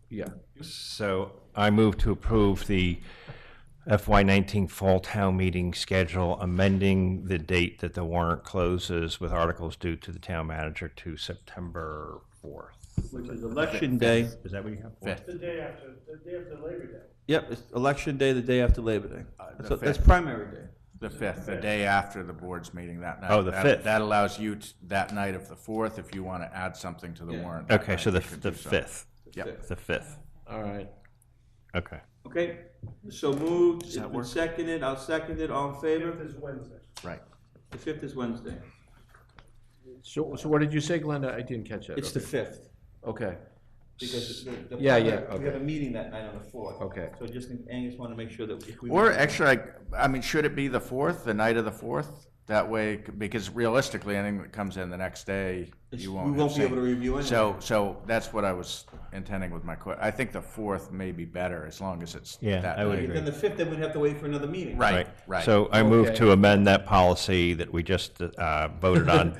Yeah. So I move to approve the FY19 Fall Town Meeting schedule, amending the date that the warrant closes with articles due to the town manager to September 4th. Which is election day. Is that what you have? Fifth. The day after Labor Day. Yep, it's election day, the day after Labor Day. the That's fifth. primary day. The 5th, the day after the board's meeting that night. Oh, the That- 5th. That allows you that night of the 4th, if you want to add something to the Yeah. warrant. that Okay, night, so you the could do so. 5th. Yep. The 5th. All right. Okay. Okay, so moved, Does it's that been work? seconded, I'll second it, all in favor? Fifth is Wednesday. Right. The 5th is Wednesday. So what did you say, Glenda? I didn't catch that. It's the Okay. 5th, okay. because the. Yeah, we okay. have a meeting that night on the 4th. Okay. So just, Angus wanna make sure that if we. Or actually, I mean, should it be the 4th, the night of the 4th? That way, because realistically, anything that comes in the next day, you won't. We have won't be able to seen. review anyway. So that's what I was intending with my I think the 4th may be better, as long as it's Yeah, that I would night. agree. Then the 5th, then we'd have to wait for another meeting. Right, right. So I move Okay. to amend that policy that we just voted on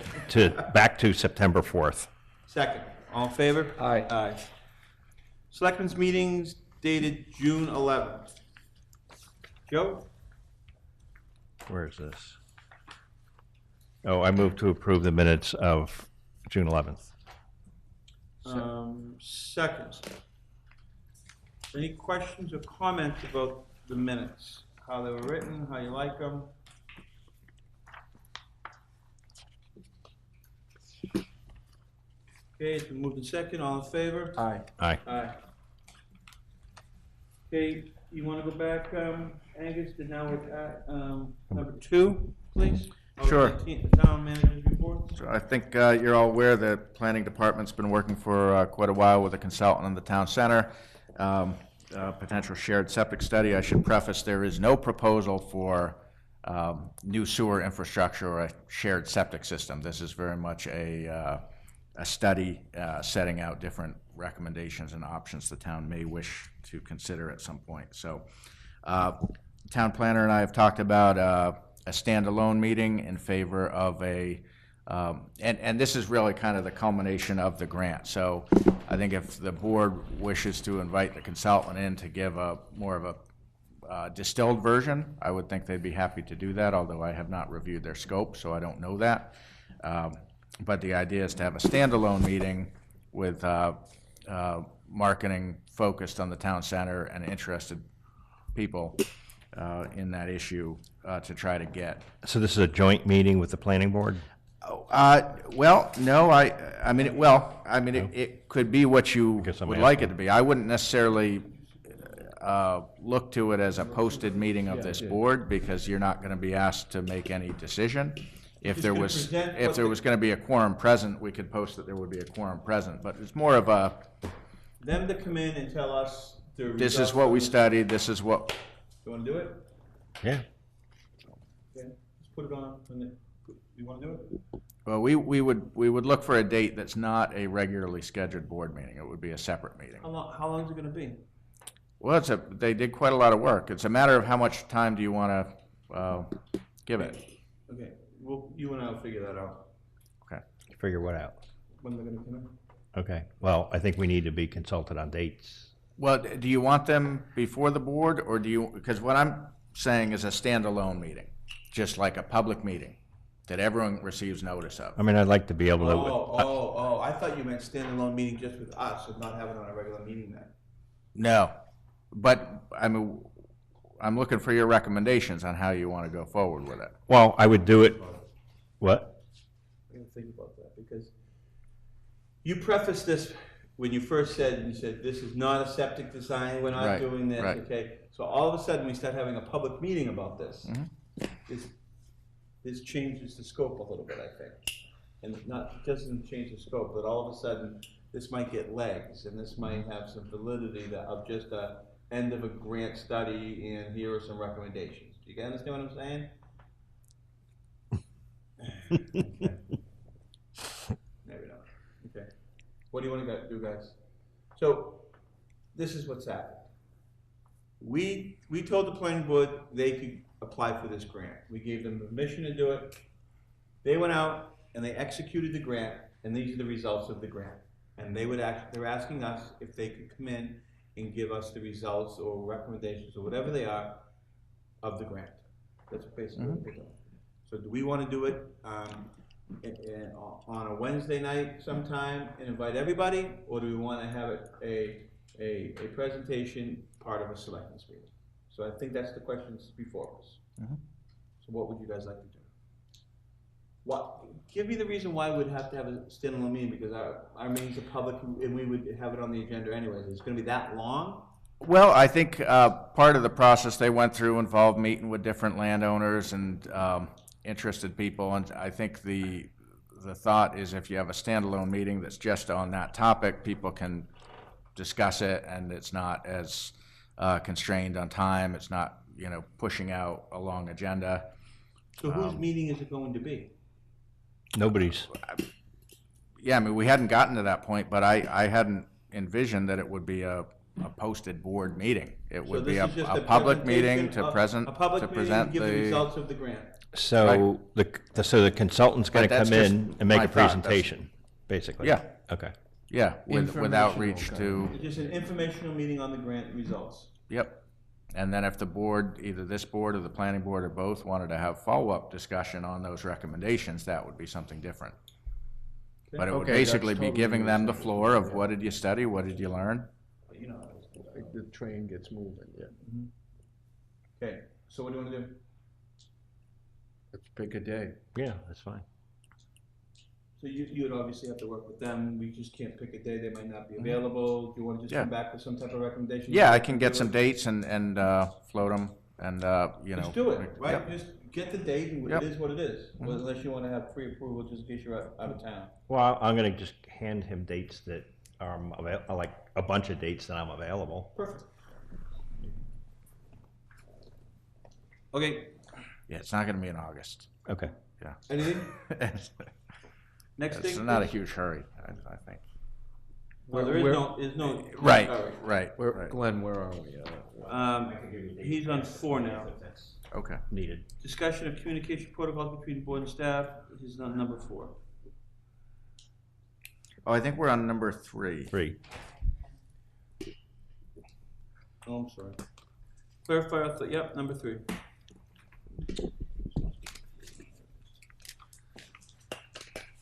back to September 4th. Second, all in favor? Aye. Aye. Selectmen's meetings dated June 11th. Joe? Where is this? Oh, I move to approve the minutes of June 11th. Second. Any questions or comments about the minutes? How they were written, how you like them? Okay, it's been moved in second, all in favor? Aye. Aye. Aye. Okay, you wanna go back, Angus, to now we're at, number 2, please? Sure. The town manager's report. So I think you're all aware the planning department's been working for quite a while with a consultant in the town center. Potential shared septic study. I should preface, there is no proposal for new sewer infrastructure or a shared septic system. This is very much a study setting out different recommendations and options the town may wish to consider at some point. So town planner and I have talked about a standalone meeting in favor of and this is really kind of the culmination of the grant. So I think if the board wishes to invite the consultant in to give more of a distilled version, I would think they'd be happy to do that, although I have not reviewed their scope, so I don't know that. But the idea is to have a standalone meeting with marketing focused on the town center and interested people in that issue to try to get. So this is a joint meeting with the planning board? Well, no, I mean, it could be what you guess I'm would like it asking. to be. I wouldn't necessarily look to it as a posted meeting of this board, because you're not gonna be asked to make any decision. If there was, present if what there was gonna be a quorum present, we could post that there would be a quorum present, but it's more of a, Them to come in and tell us the results. this is what we of the- studied, this is what, You wanna do it? Yeah. Okay, let's put it on, you wanna do it? well, we would look for a date that's not a regularly scheduled board meeting. It would be a separate meeting. How long is it gonna be? Well, they did quite a lot of work. It's a matter of how much time do you want to give it. Okay, well, you and I will figure that out, Okay. Figure what out? when they're gonna come in. Okay, well, I think we need to be consulted on dates. Well, do you want them before the board, or do you, because what I'm saying is a standalone meeting, just like a public meeting that everyone receives notice of. I mean, I'd like to be able to. Oh, I thought you meant standalone meeting just with us, and not having it on a regular meeting then. No, but I mean, I'm looking for your recommendations on how you want to go forward with it. Well, I would do it, what? I gotta think about that, because you prefaced this when you first said, this is not a septic design, we're not Right, doing this, right. okay? So all of a sudden, we start having a public meeting about this. Mm-hmm. This changes the scope a little bit, I think. And it doesn't change the scope, but all of a sudden, this might get legs, and this might have some validity of just a end of a grant study, and here are some recommendations. You guys understand what I'm saying? Maybe not. Okay. What do you want to do, guys? So, this is what's happened. We told the planning board they could apply for this grant. We gave them permission to do it. They went out and they executed the grant, and these are the results of the grant. And they're asking us if they could come in and give us the results or recommendations or whatever they are of the grant. That's basically what they're doing. So do we want to do it on a Wednesday night sometime and invite everybody, or do we want to have it a presentation part of a selectmen's meeting? So I think that's the questions before us. So what would you guys like to do? Give me the reason why we'd have to have a standalone meeting, because our meetings are public and we would have it on the agenda anyways. It's going to be that long? Well, I think part of the process they went through involved meeting with different landowners and interested people, and I think the thought is if you have a standalone meeting that's just on that topic, people can discuss it, and it's not as constrained on time. It's not, pushing out a long agenda. So whose meeting is it going to be? Nobody's. Yeah, I mean, we hadn't gotten to that point, but I hadn't envisioned that it would be a posted board meeting. It would be a public meeting to present, to present give the results of the grant. So the consultant's going to But that's come just in and make my a thought. That's- presentation, basically? Yeah. Okay. Yeah, with outreach to, It's just an informational meeting on the grant results. yep. And then if the board, either this board or the planning board or both, wanted to have follow-up discussion on those recommendations, that would be something different. But it would Okay, that's basically be totally giving them the reasonable. floor of what did you study, what did you learn? The train gets moving, yeah. Okay, so what do you want to do? Let's pick a day. Yeah, that's fine. So you would obviously have to work with them. We just can't pick a day. They might not be available. Do you want to just come back with some type of recommendation? Yeah, I can get some dates and float them, and, Just do it, right? Yep. Just get the date and Yep. it is what it is. Well, unless you want to have pre-approval just in case you're out of town. Well, I'm going to just hand him dates that are like a bunch of dates that I'm available. Perfect. Okay, Yeah, it's not gonna be in August. Okay. Yeah. anything? Next It's thing? not a please? huge hurry, I think. Well, there is no. Right, All right, Where, right. Glenn, where are we? He's on 4 now. Okay. Needed. Discussion of communication protocols between board and staff. He's on number 4. Oh, I think we're on number 3. 3. Oh, I'm sorry. Clarify our thought. Yep, number 3.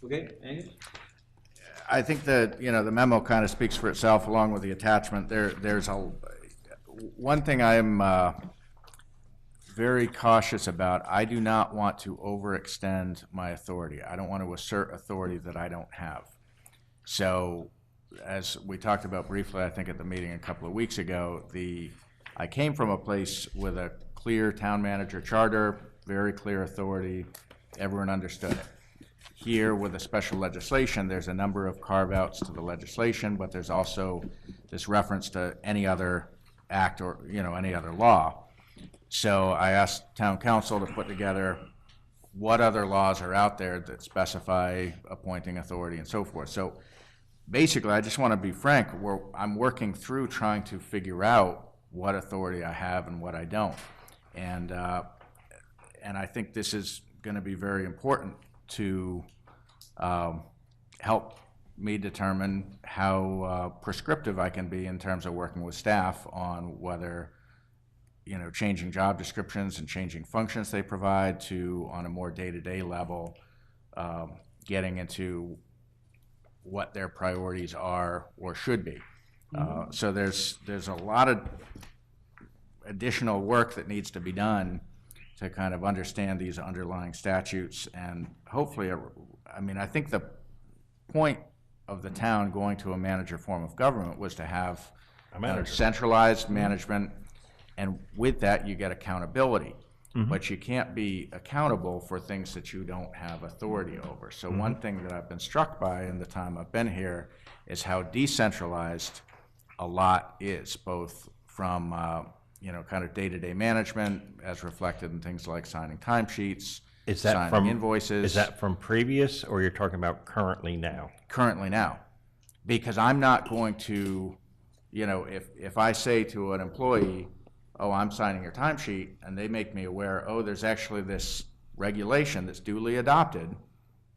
Okay, Angus? I think that, the memo kind of speaks for itself along with the attachment. There's one thing I'm very cautious about. I do not want to overextend my authority. I don't want to assert authority that I don't have. So, as we talked about briefly, I think at the meeting a couple of weeks ago, I came from a place with a clear town manager charter, very clear authority, everyone understood it. Here, with the special legislation, there's a number of carve-outs to the legislation, but there's also this reference to any other act or, any other law. So I asked town council to put together what other laws are out there that specify appointing authority and so forth. So basically, I just want to be frank, I'm working through trying to figure out what authority I have and what I don't. And I think this is going to be very important to help me determine how prescriptive I can be in terms of working with staff on whether, changing job descriptions and changing functions they provide to, on a more day-to-day level, getting into what their priorities are or should be. So there's a lot of additional work that needs to be done to kind of understand these underlying statutes, and hopefully, I think the point of the town going to a manager form of government was to have centralized management, and with that you get accountability. But you can't be accountable for things that you don't have authority over. So one thing that I've been struck by in the time I've been here is how decentralized a lot is, both from kind of day-to-day management as reflected in things like signing timesheets, Is that signing from invoices. Is that from previous, or you're talking about currently now? Currently now? Because I'm not going to, if I say to an employee, oh, I'm signing your timesheet, and they make me aware, oh, there's actually this regulation that's duly adopted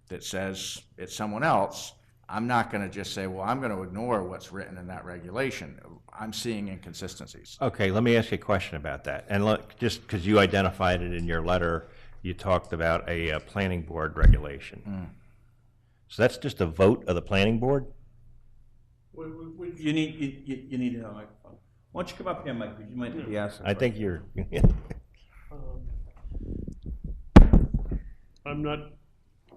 that says it's someone else, I'm not going to just say, well, I'm going to ignore what's written in that regulation. I'm seeing inconsistencies. Okay, let me ask you a question about that. And look, just because you identified it in your letter, you talked about a planning board regulation. So that's just a vote of the planning board? You need a microphone. Why don't you come up here, Mike, because you might be asking. I think you're, I'm not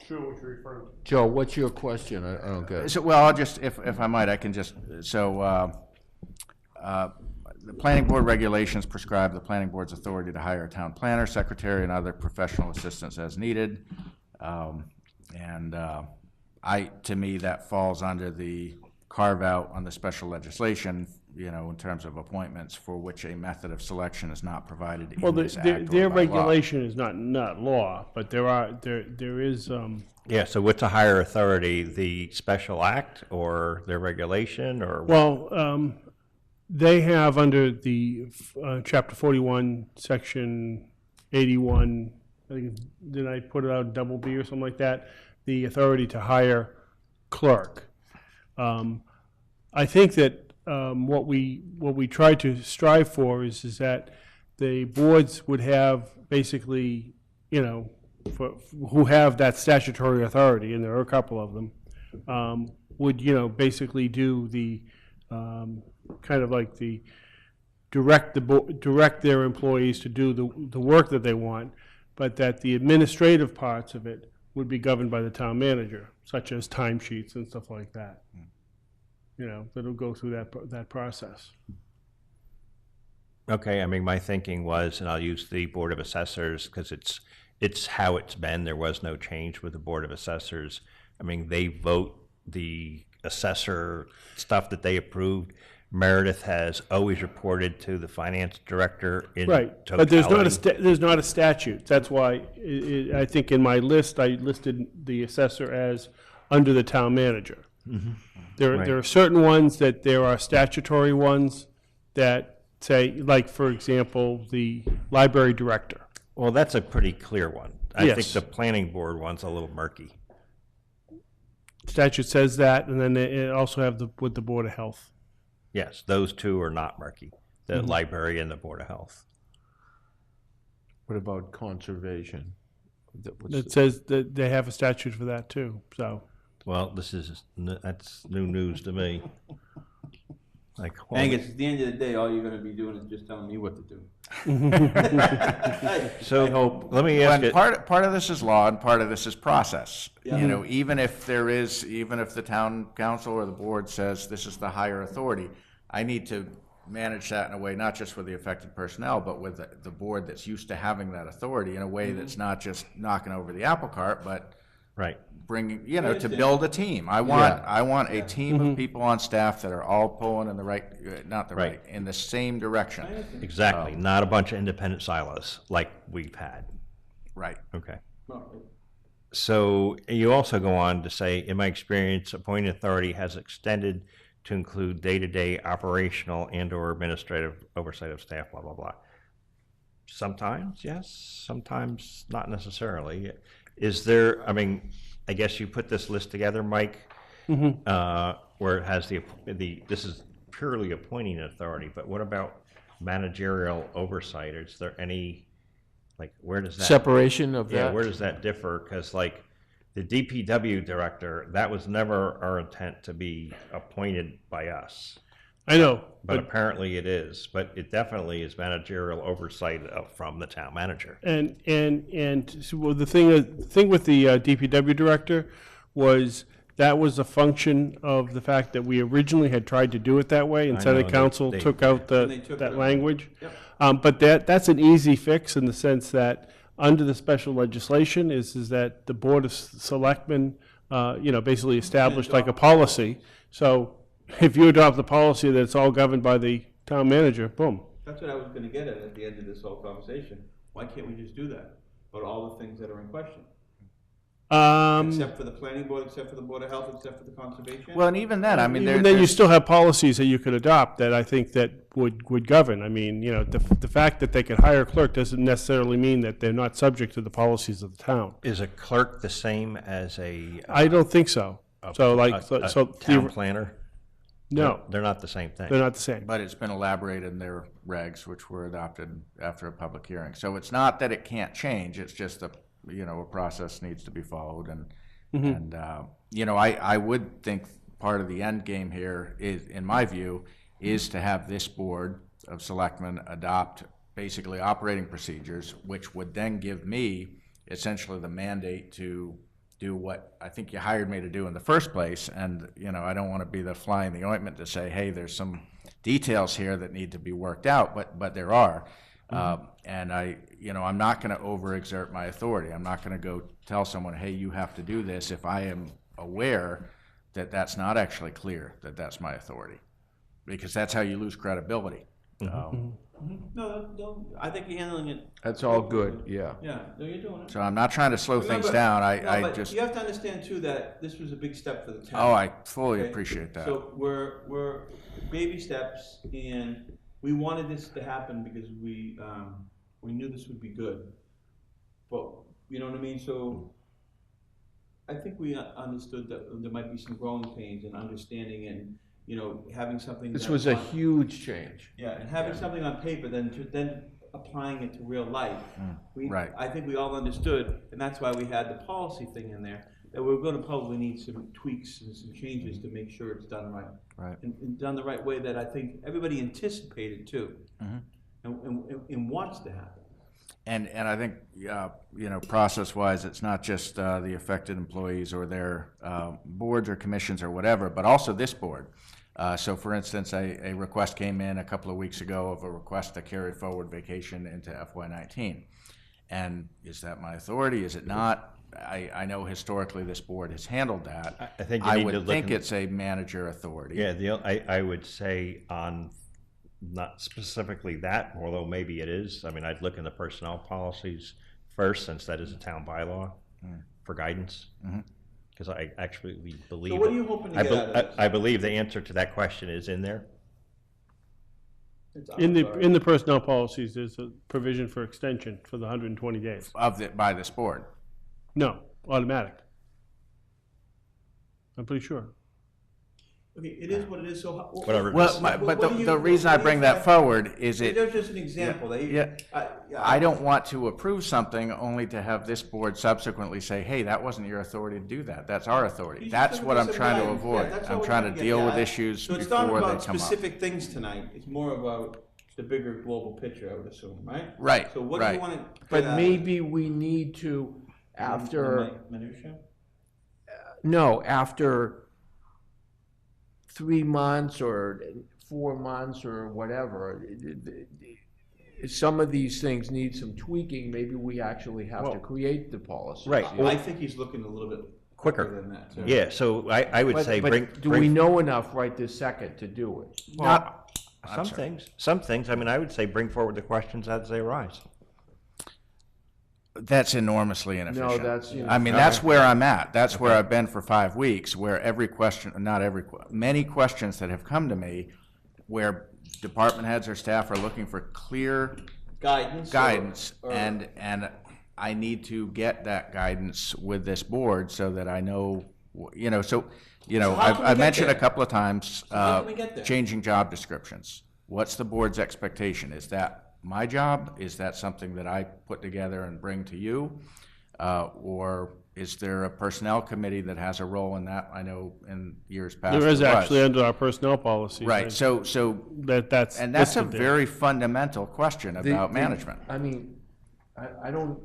sure what you're referring to. Joe, what's your question? I don't get it. So, well, I'll just, if I might, I can just, the planning board regulations prescribe the planning board's authority to hire a town planner, secretary, and other professional assistants as needed. To me, that falls under the carve-out on the special legislation, in terms of appointments for which a method of selection is not provided in Well, this act or their by law. regulation is not law, but there is, yeah, so what's a higher authority, the special act or their regulation, or? well, they have under the Chapter 41, Section 81, I think, did I put it out double B or something like that? The authority to hire clerk. I think that what we try to strive for is that the boards would have basically, who have that statutory authority, and there are a couple of them, would basically do the kind of like the direct their employees to do the work that they want, but that the administrative parts of it would be governed by the town manager, such as timesheets and stuff like that. That'll go through that process. Okay, I mean, my thinking was, and I'll use the Board of Assessors because it's how it's been. There was no change with the Board of Assessors. I mean, they vote the assessor stuff that they approved. Meredith has always reported to the finance director in Right, but there's not a statute. That's why I think in my list, I listed the assessor as under the town manager. Mm-hmm. There are certain ones that there are statutory ones that say, like, for example, the library director. Well, that's a pretty clear one. I Yes. think the planning board one's a little murky. Statute says that, and then they also have with the Board of Health. Yes, those two are not murky, the Mhm. library and the Board of Health. What about conservation? It says that they have a statute for that too, so. Well, that's new news to me. Like, Angus, at the end of the day, all you're gonna be doing is just telling me what to do. So, I hope. let me ask When you. part of this is law and part of this is process. Yeah. Even if the town council or the board says this is the higher authority, I need to manage that in a way, not just with the affected personnel, but with the board that's used to having that authority in a way that's not just knocking over the apple cart, but Right. bringing, to build a team. I want a team of people on staff that are all pulling in the right, in the same direction. Exactly, not a bunch of independent silos like we've had. Right. Okay. So you also go on to say, in my experience, appointing authority has extended to include day-to-day operational and/or administrative oversight of staff, blah, blah, blah. Sometimes, yes, sometimes not necessarily. Is there, I mean, I guess you put this list together, Mike, where it has this is purely appointing authority, but what about managerial oversight? Is there any, like, where does that? Separation of Yeah, that? where does that differ? Because like the DPW director, that was never our intent to be appointed by us. I know, But apparently it is, but it definitely is managerial oversight from the town manager. And so, well, the thing with the DPW director was that was a function of the fact that we originally had tried to do it that way, and I Senate know, Council they- took out They took it that out. language. Yep. But that's an easy fix in the sense that under the special legislation is that the Board of Selectmen, basically established like a policy. So if you adopt the policy that it's all governed by the town manager, boom. That's what I was gonna get at the end of this whole conversation. Why can't we just do that? About all the things that are in question? Except for the planning board, except for the board of health, except for the conservation? Well, and even then, I mean, Even then, you still have policies that you could adopt that I think that would govern. I mean, you know, the fact that they can hire a clerk doesn't necessarily mean that they're not subject to the policies of the town. Is a clerk the same as a? I don't think so. So like, so Town planner? no, They're not the same thing. they're not the same. But it's been elaborated in their regs, which were adopted after a public hearing. So it's not that it can't change, it's just a process needs to be followed. And I would think part of the end game here is, in my view, is to have this board of selectmen adopt basically operating procedures, which would then give me essentially the mandate to do what I think you hired me to do in the first place. And, I don't want to be the fly in the ointment to say, hey, there's some details here that need to be worked out, but there are. And I'm not going to overexert my authority. I'm not going to go tell someone, hey, you have to do this if I am aware that that's not actually clear, that that's my authority. Because that's how you lose credibility. No, I think you're handling it. That's all good, yeah. Yeah, no, you're doing it. So I'm not trying to slow things down. But you have to understand too that this was a big step for the town. Oh, I fully Okay? appreciate that. So we're baby steps, and we wanted this to happen because we knew this would be good. But, you know what I mean? So I think we understood that there might be some growing pains and understanding and, having something. This was a huge change. Yeah, and having something on paper, then applying it to real life. Right. I think we all understood, and that's why we had the policy thing in there, that we're gonna probably need some tweaks and some changes to make sure it's done right. Right. And done the right way that I think everybody anticipated too, and wants to happen. And I think, process-wise, it's not just the affected employees or their boards or commissions or whatever, but also this board. So for instance, a request came in a couple of weeks ago of a request to carry forward vacation into FY19. And is that my authority? Is it not? I know historically this board has handled that. I think you need to would look think in- it's a manager authority. Yeah, I would say on, not specifically that, although maybe it is. I mean, I'd look in the personnel policies first, since that is a town bylaw for guidance. Because I actually believe. So what are you hoping to get out of this? I believe the answer to that question is in there. In the personnel policies, there's a provision for extension for the 120 days. By this board. No, automatic. I'm pretty sure. Okay, it is what it is, so. Whatever. Well, but the reason I bring that forward is There's just an example. I don't want to approve something only to have this board subsequently say, hey, that wasn't your authority to do that. That's our authority. That's what I'm trying to avoid. I'm trying to deal with issues So it's before not they about come up. specific things tonight, it's more about the bigger global picture, I would assume, right? Right, So what do you right. want to? But maybe we need to, after, Minutia? no, after 3 months or 4 months or whatever, some of these things need some tweaking. Maybe we actually have to create the policy. Right. I think he's looking a little bit quicker than that, too. Yeah, so I would say But do we know enough right this second to do it? Some things, I mean, I would say bring forward the questions as they arise. That's enormously inefficient. No, that's. I mean, that's where I'm at. That's where I've been for 5 weeks, where every question, many questions that have come to me where department heads or staff are looking for clear guidance, or- and I need to get that guidance with this board so that I know, how can we I've get mentioned there? a couple of times, how can we get there? changing job descriptions. What's the board's expectation? Is that my job? Is that something that I put together and bring to you? Or is there a personnel committee that has a role in that? I know in years past There is was. actually under our personnel policy. Right, so That's a listed there. very fundamental question about management. I mean, I don't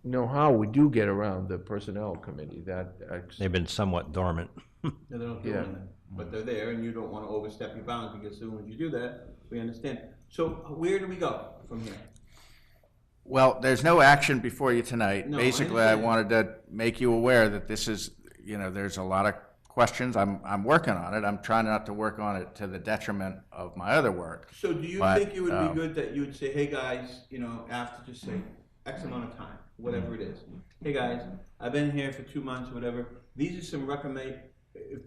know how we do get around the personnel committee. They've been somewhat dormant. No, they don't do anything, but they're there, and you don't want to overstep your bounds, because as soon as you do that, we understand. So where do we go from here? Well, there's no action before you tonight. No, I Basically, I understand. wanted to make you aware that this is, there's a lot of questions. I'm working on it. I'm trying not to work on it to the detriment of my other work. So do you But, think it would be good that you would say, hey, guys, after just say X amount of time, whatever it is. Hey, guys, I've been here for 2 months or whatever. These are some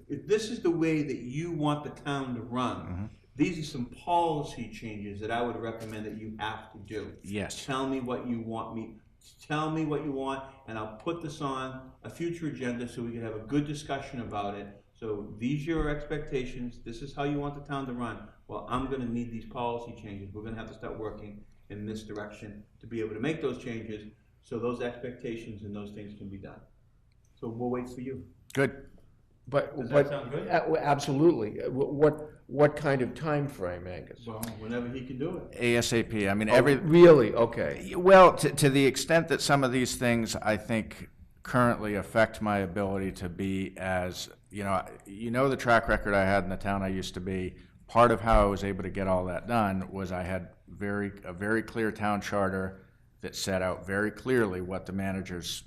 if this is the way that you want the town to run, these are some policy changes that I would recommend that you have to do. Yes. Tell me what you want Tell me what you want, and I'll put this on a future agenda so we can have a good discussion about it. So these are your expectations. This is how you want the town to run. Well, I'm going to need these policy changes. We're going to have to start working in this direction to be able to make those changes so those expectations and those things can be done. So we'll wait for you. Good. Does that sound good? Absolutely. What kind of time frame, Angus? Well, whenever he can do it. ASAP. I mean, Really? Okay. Well, to the extent that some of these things, I think, currently affect my ability to be as, the track record I had in the town I used to be. Part of how I was able to get all that done was I had a very clear town charter that set out very clearly what the manager's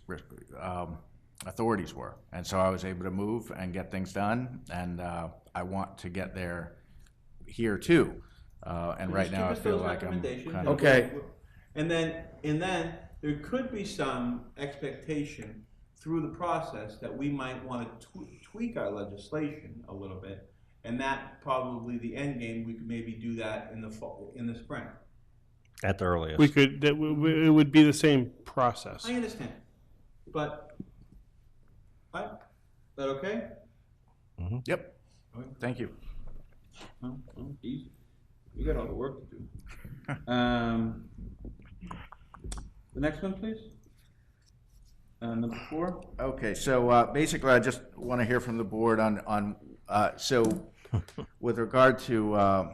authorities were. And so I was able to move and get things done, and I want to get there here too. And right now I feel like I'm kind of... Okay. And then there could be some expectation through the process that we might want to tweak our legislation a little bit, and that probably the end game, we could maybe do that in the fall, in the spring. At the earliest. It would be the same process. I understand, but, is that okay? Yep. Thank you. Well, easy. You got all the work to do. The next one, please. Number 4. Okay, so basically, I just want to hear from the board on so with regard to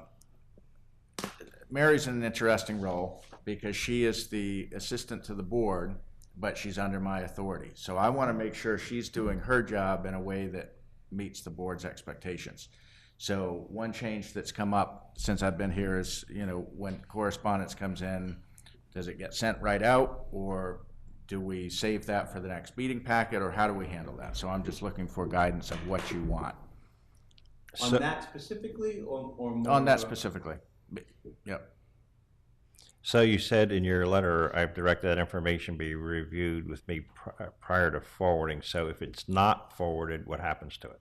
Mary's in an interesting role because she is the assistant to the board, but she's under my authority. So I want to make sure she's doing her job in a way that meets the board's expectations. So one change that's come up since I've been here is, when correspondence comes in, does it get sent right out, or do we save that for the next meeting packet, or how do we handle that? So I'm just looking for guidance of what you want. On that specifically, or more? On that specifically. Yep. So you said in your letter, I've directed that information be reviewed with me prior to forwarding. So if it's not forwarded, what happens to it?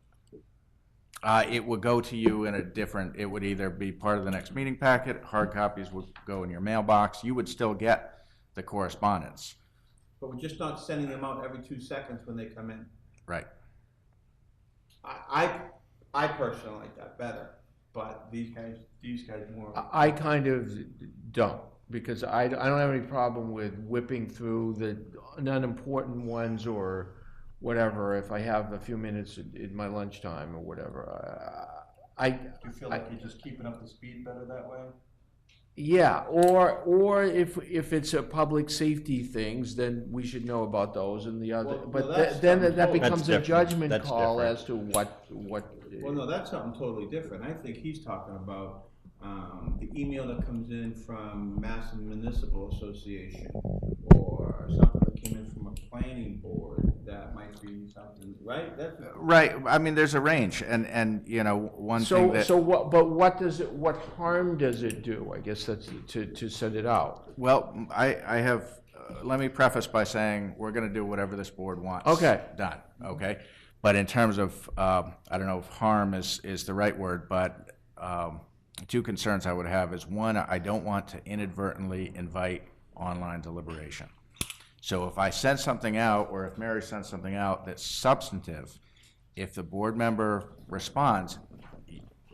It would go to you in a different, it would either be part of the next meeting packet, hard copies would go in your mailbox. You would still get the correspondence. But we're just not sending them out every 2 seconds when they come in. Right. I personally like that better, but these guys more. I kind of don't, because I don't have any problem with whipping through the unimportant ones or whatever if I have a few minutes in my lunchtime or whatever. Do you feel like you're just keeping up the speed better that way? Yeah, or if it's a public safety things, then we should know about those and the other. Then that becomes a judgment call as to what. Well, no, that's something totally different. I think he's talking about the email that comes in from Mass Municipal Association, or something that came in from a planning board. That might be something, right? Right. I mean, there's a range, and one thing that. So what? But what harm does it do? I guess that's to send it out. Well, I have. Let me preface by saying we're going to do whatever this board wants. Okay. Done. Okay. But in terms of, I don't know if harm is the right word, but 2 concerns I would have is, one, I don't want to inadvertently invite online deliberation. So if I send something out, or if Mary sends something out that's substantive, if the board member responds,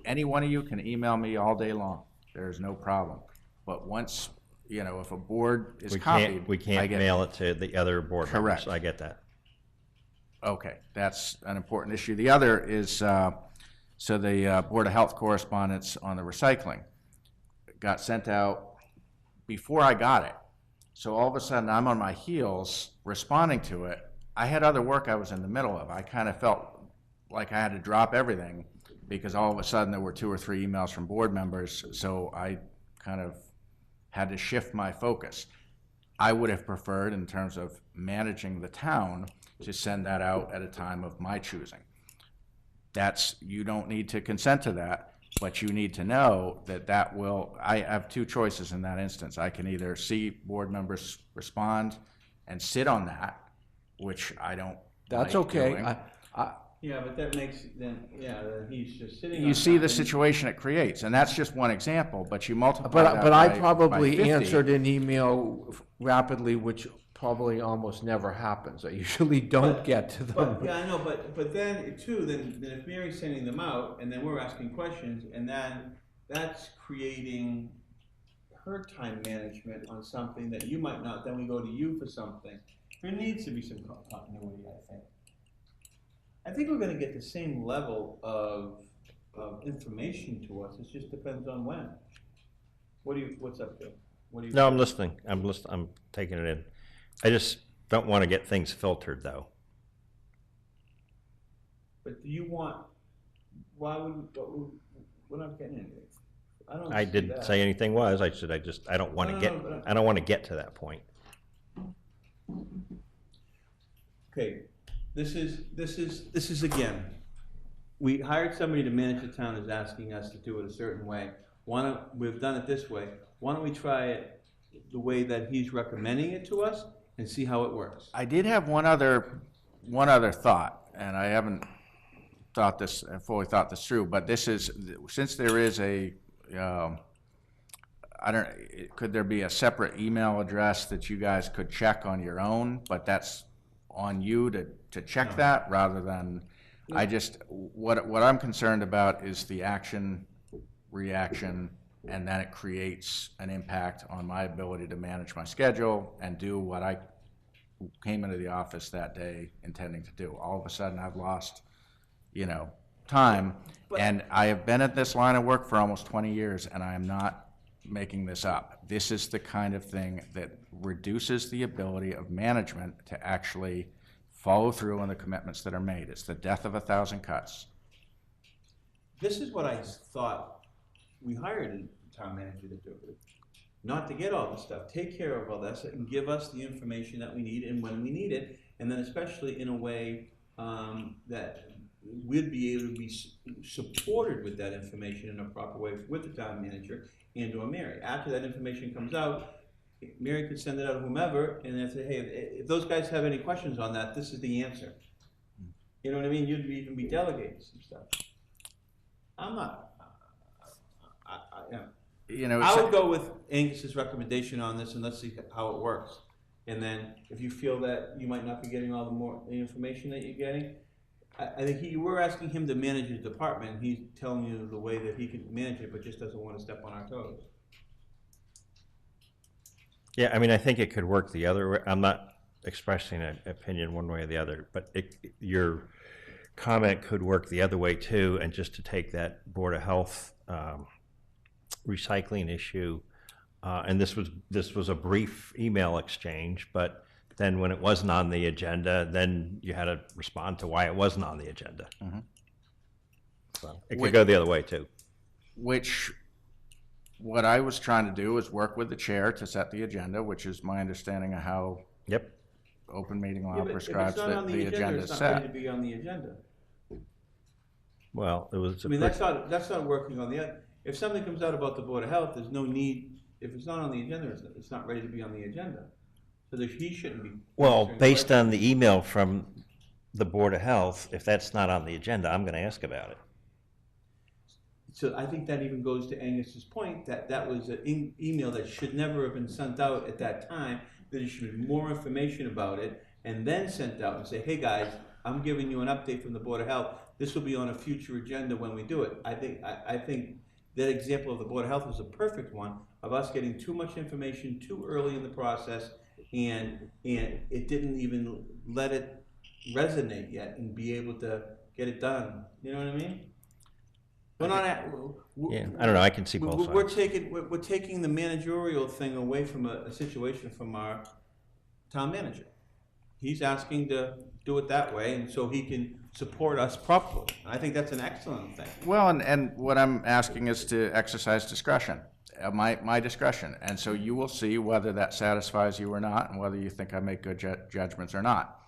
any one of you can email me all day long. There's no problem. But once, if a board is copied, we can't mail it to the other board members. Correct. I get that. Okay, that's an important issue. The other is, so the Board of Health correspondence on the recycling got sent out before I got it. So all of a sudden, I'm on my heels responding to it. I had other work I was in the middle of. I kind of felt like I had to drop everything because all of a sudden there were 2 or 3 emails from board members, so I kind of had to shift my focus. I would have preferred, in terms of managing the town, to send that out at a time of my choosing. you don't need to consent to that, but you need to know that will, I have two choices in that instance. I can either see board members respond and sit on that, which I don't That's like okay. doing. Yeah, but that makes, then he's just sitting on You see top the and- situation it creates, and that's just one example, but you multiply that But I by probably 50. answered an email rapidly, which probably almost never happens. I usually don't get to them. But, yeah, I know, but then, too, then if Mary's sending them out, and then we're asking questions, and then that's creating her time management on something that you might not, then we go to you for something. There needs to be some continuity, I think. I think we're gonna get the same level of information to us, it just depends on when. What's up, Bill? What do you? No, I'm listening. I'm taking it in. I just don't want to get things filtered, though. But do you want, we're not getting anything. I didn't say anything was. I said I don't want to No, get. no, no. I don't want to get to that point. Okay, this is again, we hired somebody to manage the town is asking us to do it a certain way. We've done it this way. Why don't we try it the way that he's recommending it to us and see how it works? I did have one other thought, and I haven't fully thought this through, but this is, since there is could there be a separate email address that you guys could check on your own, but that's on you to check that rather than, what I'm concerned about is the action, reaction, and then it creates an impact on my ability to manage my schedule and do what I came into the office that day intending to do. All of a sudden, I've lost, time. And I have been at this line of work for almost 20 years, and I am not making this up. This is the kind of thing that reduces the ability of management to actually follow through on the commitments that are made. It's the death of 1,000 cuts. This is what I thought we hired a town manager to do. Not to get all this stuff, take care of all this and give us the information that we need and when we need it, and then especially in a way that we'd be able to be supported with that information in a proper way with the town manager and or Mary. After that information comes out, Mary could send it out to whomever and then say, hey, if those guys have any questions on that, this is the answer. You know what I mean? You'd even be delegating some stuff. I'm not, I would go with Angus's recommendation on this and let's see how it works. And then if you feel that you might not be getting all the information that you're getting, I think we're asking him to manage his department. He's telling you the way that he can manage it, but just doesn't want to step on our toes. Yeah, I mean, I think it could work the other way. I'm not expressing an opinion one way or the other, but your comment could work the other way too. And just to take that Board of Health recycling issue, and this was a brief email exchange, but then when it wasn't on the agenda, then you had to respond to why it wasn't on the agenda. Mm-hmm. So it could go the other way too. What I was trying to do is work with the chair to set the agenda, which is my understanding of how open meeting law prescribes that the agenda is set. It's not ready to be on the agenda. Well, it was. I mean, that's not working on the. If something comes out about the Board of Health, there's no need. If it's not on the agenda, it's not ready to be on the agenda. So he shouldn't be. Well, based on the email from the Board of Health, if that's not on the agenda, I'm going to ask about it. So I think that even goes to Angus's point that was an email that should never have been sent out at that time, that there should be more information about it and then sent out and say, hey guys, I'm giving you an update from the Board of Health. This will be on a future agenda when we do it. I think that example of the Board of Health was a perfect one of us getting too much information too early in the process and it didn't even let it resonate yet and be able to get it done. You know what I mean? We're not at, I don't know. I can see both sides. We're taking the managerial thing away from a situation from our town manager. He's asking to do it that way, and so he can support us properly. I think that's an excellent thing. Well, and what I'm asking is to exercise discretion, my discretion, and so you will see whether that satisfies you or not, and whether you think I make good judgments or not.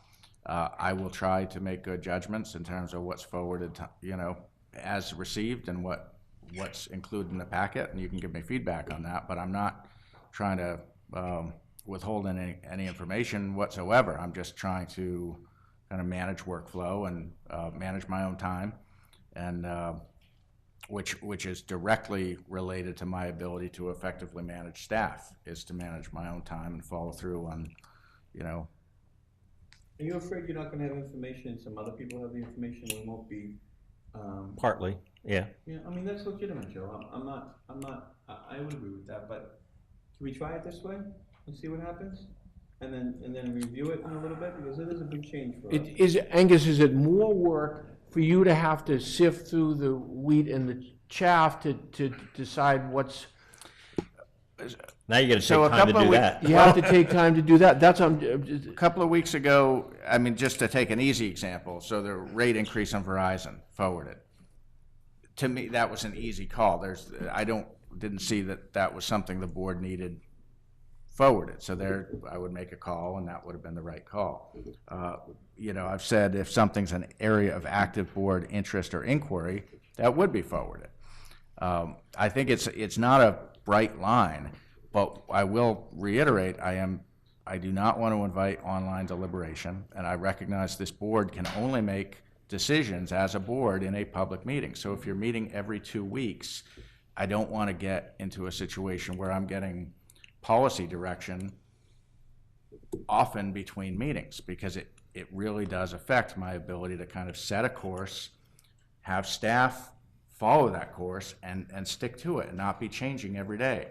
I will try to make good judgments in terms of what's forwarded, as received and what's included in the packet, and you can give me feedback on that, but I'm not trying to withhold any information whatsoever. I'm just trying to kind of manage workflow and manage my own time, and which is directly related to my ability to effectively manage staff, is to manage my own time and follow through on, Are you afraid you're not gonna have information, some other people have the information, we won't be, Partly, yeah. yeah, I mean, that's legitimate, Joe, I would agree with that, but can we try it this way and see what happens? And then review it in a little bit, because it is a big change for us. Angus, is it more work for you to have to sift through the wheat and the chaff to decide what's? Now you gotta So a take time to couple do of that. You have to take time to do that. That's a couple of weeks ago, I mean, just to take an easy example, so the rate increase on Verizon forwarded. To me, that was an easy call. I didn't see that was something the board needed forwarded. So there, I would make a call, and that would have been the right call. I've said if something's an area of active board interest or inquiry, that would be forwarded. I think it's not a bright line, but I will reiterate, I do not want to invite online deliberation, and I recognize this board can only make decisions as a board in a public meeting. So if you're meeting every 2 weeks, I don't want to get into a situation where I'm getting policy direction often between meetings, because it really does affect my ability to kind of set a course, have staff follow that course and stick to it and not be changing every day.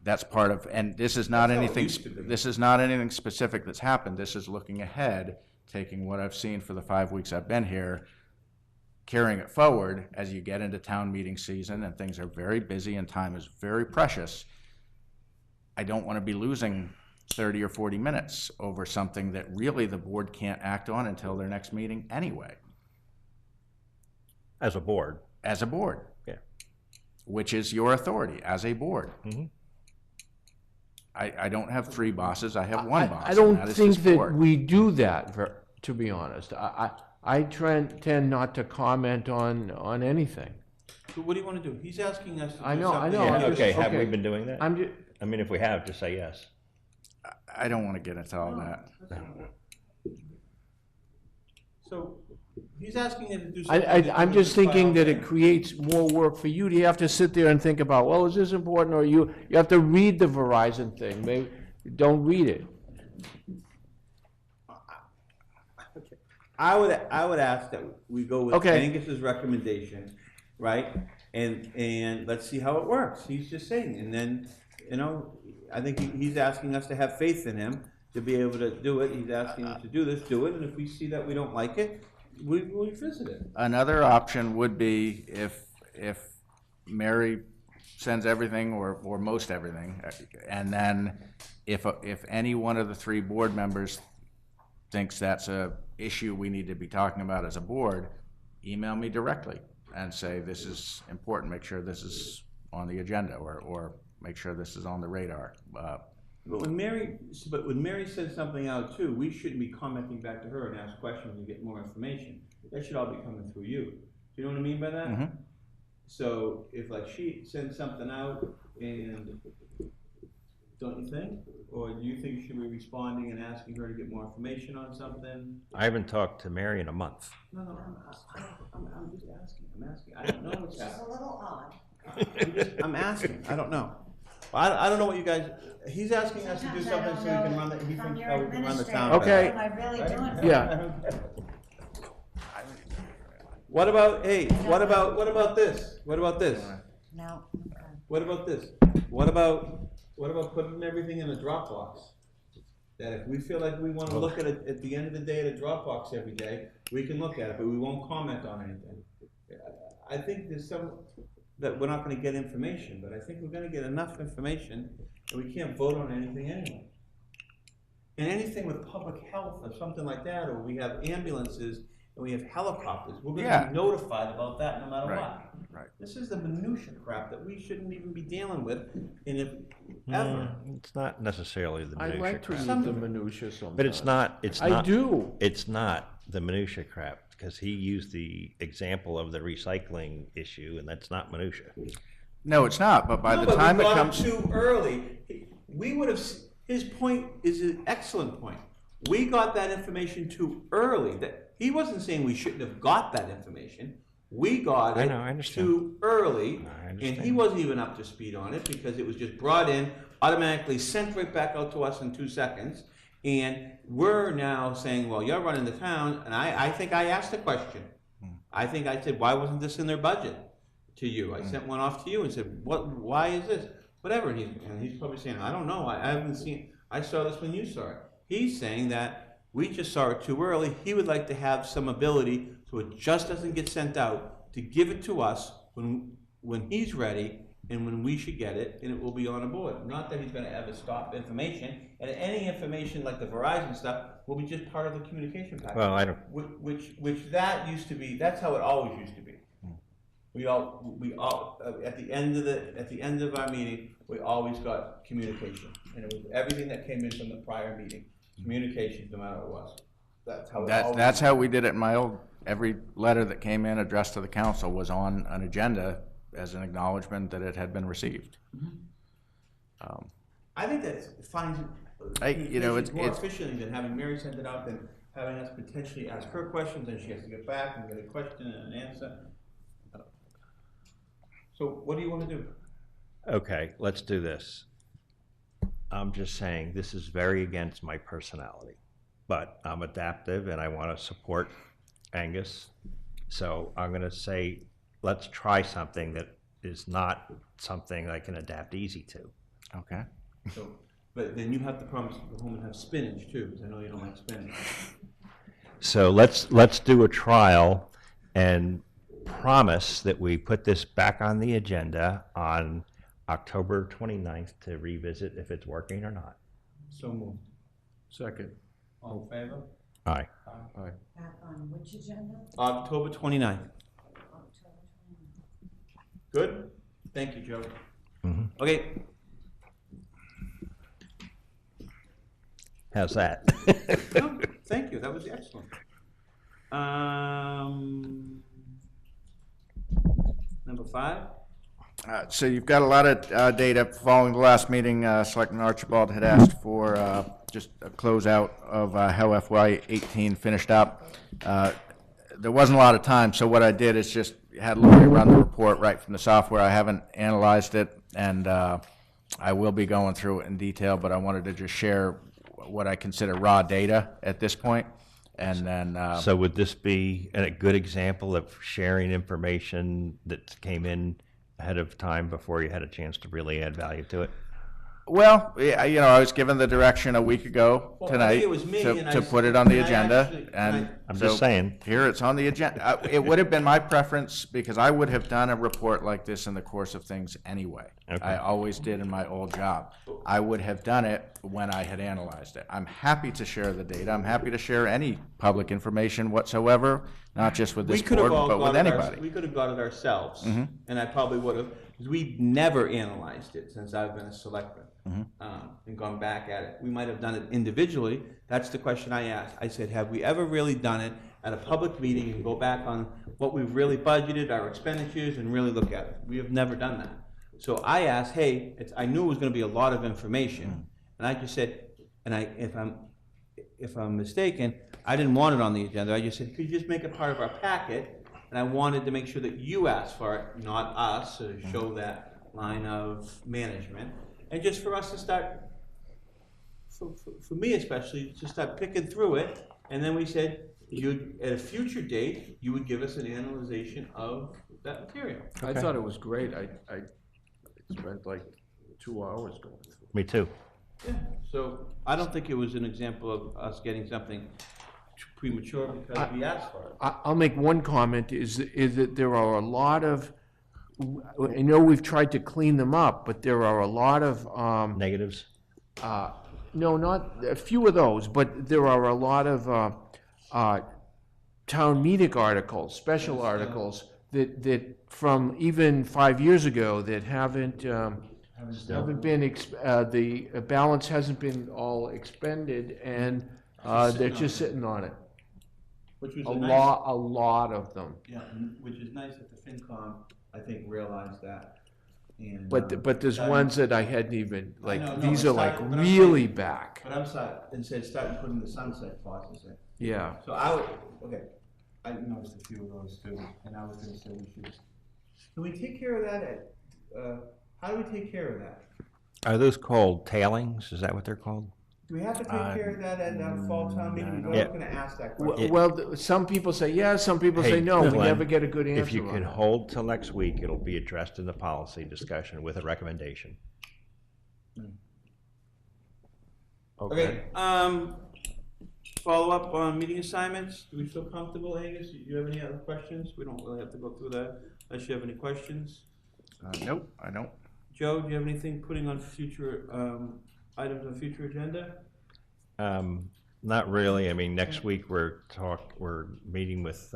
That's part of, and this is not anything specific that's happened. This is looking ahead, taking what I've seen for the 5 weeks I've been here, carrying it forward as you get into town meeting season and things are very busy and time is very precious. I don't want to be losing 30 or 40 minutes over something that really the board can't act on until their next meeting anyway. As a board. As a board. Yeah. Which is your authority as a board. Mm-hmm. I don't have 3 bosses, I have 1 boss. I don't and that think is this that board. we do that, to be honest. I tend not to comment on anything. So what do you want to do? He's asking us to do I know, something. I know. Yeah, okay, have we okay. been doing that? I mean, if we have, just say yes. I don't want to get into all that. So he's asking you to do something. I'm just thinking that it creates more work for you. You have to sit there and think about, well, is this important? Or you have to read the Verizon thing. Maybe don't read it. I would ask that we go with Okay. Angus's recommendation, right? And let's see how it works. He's just saying, and then, I think he's asking us to have faith in him to be able to do it. He's asking us to do this, do it, and if we see that we don't like it, we'll revisit it. Another option would be if Mary sends everything or most everything, and then if any one of the 3 board members thinks that's a issue we need to be talking about as a board, email me directly and say this is important, make sure this is on the agenda, or make sure this is on the radar. But when Mary sends something out too, we shouldn't be commenting back to her and ask questions and get more information. That should all be coming through you. Do you know what I mean by that? Mm-hmm. So if like she sends something out, and don't you think? Or do you think you should be responding and asking her to get more information on something? I haven't talked to Mary in a month. No, I'm just asking. I'm asking. I don't know what's happening. It's a little odd. I'm asking. I don't know. I don't know what you guys. He's asking us to do something so we can run the. He thinks how we can run the town. Okay. Am I really doing it? Yeah. What about what about this? What about this? No. Okay. What about this? What about putting everything in a Dropbox? That if we feel like we want to look at it at the end of the day at a Dropbox every day, we can look at it, but we won't comment on anything. I think there's some that we're not going to get information, but I think we're going to get enough information, and we can't vote on anything anyway. And anything with public health or something like that, or we have ambulances and we have helicopters, we're Yeah. gonna be notified about that no matter Right, what. right. This is the minutia crap that we shouldn't even be dealing with, and if ever. It's not necessarily the I minutia like to crap. read the minutia sometimes. But it's not, I do. It's not the minutia crap, because he used the example of the recycling issue, and that's not minutia. No, it's not, but by No, the but time we it got comes. too early. We would have, his point is an excellent point. We got that information too early, that, he wasn't saying we shouldn't have got that information. We got I it know, I understand. too early, I and he understand. wasn't even up to speed on it, because it was just brought in, automatically sent right back out to us in 2 seconds. And we're now saying, well, you're running the town, and I think I asked a question. I think I said, why wasn't this in their budget to you? I sent one off to you and said, why is this? Whatever, and he's probably saying, I don't know, I haven't seen, I saw this when you saw it. He's saying that we just saw it too early. He would like to have some ability, so it just doesn't get sent out, to give it to us when he's ready and when we should get it, and it will be on a board. Not that he's gonna ever stop information, and any information like the Verizon stuff will be just part of the communication package. Well, I don't, Which that used to be, that's how it always used to be. We all, at the end of our meeting, we always got communication. And it was everything that came in from the prior meeting, communication, no matter what it was. That's how it always. That's how we did it in my old, every letter that came in addressed to the council was on an agenda as an acknowledgement that it had been received. I think that finds it's more efficiently than having Mary send it out, than having us potentially ask her questions, and she has to get back and get a question and an answer. So what do you want to do? okay, let's do this. I'm just saying, this is very against my personality, but I'm adaptive and I want to support Angus. So I'm going to say, let's try something that is not something I can adapt easy to. Okay. So, but then you have to promise to go home and have spinach too, because I know you don't like spinach. So let's do a trial and promise that we put this back on the agenda on October 29th to revisit if it's working or not. So moved. Second. All in favor? Aye. Aye. Back on which agenda? October 29th. October 29th. Good? Thank you, Joe. Mhm. Okay. How's that? No, thank you, that was excellent. Number 5? So you've got a lot of data. Following the last meeting, Selectman Archibald had asked for just a closeout of how FY18 finished up. There wasn't a lot of time, so what I did is just had Lori run the report right from the software. I haven't analyzed it, and I will be going through it in detail, but I wanted to just share what I consider raw data at this point, and then... So would this be a good example of sharing information that came in ahead of time before you had a chance to really add value to it? Well, yeah, I was given the direction a week ago Well, I tonight think it was me, and to I put it said- on the and I agenda, actually- and I'm so just saying. here it's on the agenda. It would have been my preference, because I would have done a report like this in the course of things anyway. Okay. I always did in my old job. I would have done it when I had analyzed it. I'm happy to share the data. I'm happy to share any public information whatsoever, not just with We this could have board, all but with got it, anybody. we could have got it ourselves, Mhm. and I probably would have, because we never analyzed it since I've been a selectman, and gone back at it. We might have done it individually. That's the question I asked. I said, have we ever really done it at a public meeting and go back on what we've really budgeted, our expenditures, and really look at it? We have never done that. So I asked, hey, I knew it was going to be a lot of information, and I just said, and if I'm mistaken, I didn't want it on the agenda. I just said, could you just make it part of our packet? And I wanted to make sure that you asked for it, not us, to show that line of management. And just for us to start, for me especially, to start picking through it. And then we said, at a future date, you would give us an analyzation of that material. I thought it was great. I spent like 2 hours going through it. Me too. Yeah, so I don't think it was an example of us getting something premature because we asked for it. I'll make one comment, is that there are a lot of, I know we've tried to clean them up, but there are a lot of, Negatives? no, not, a few of those, but there are a lot of town meeting articles, special articles, that from even 5 years ago that haven't been, the balance hasn't been all expended, and they're just sitting on it. Which was A a nice. lot of them. Yeah, which is nice that the FinCom, I think, realized that. And, But there's ones that I hadn't even, I know, like, no, these it's are like not- but I'm really saying- back. But I'm sorry, instead starting putting the sunset clauses in. Yeah. So I would, okay, I noticed a few of those too, and I was gonna say we should, can we take care of that how do we take care of that? Are those called tailings? Is that what they're called? Do we have to take care of that at our fall town meeting? I Yeah. was gonna ask that question. Well, some people say yes, some people say no, we Glenn, never get a good answer If you on can it. hold till next week, it'll be addressed in the policy discussion with a recommendation. Okay, follow up on meeting assignments. Do we feel comfortable, Angus? Do you have any other questions? We don't really have to go through that unless you have any questions. Nope, I don't. Joe, do you have anything putting on future, items on future agenda? Not really. I mean, next week we're meeting with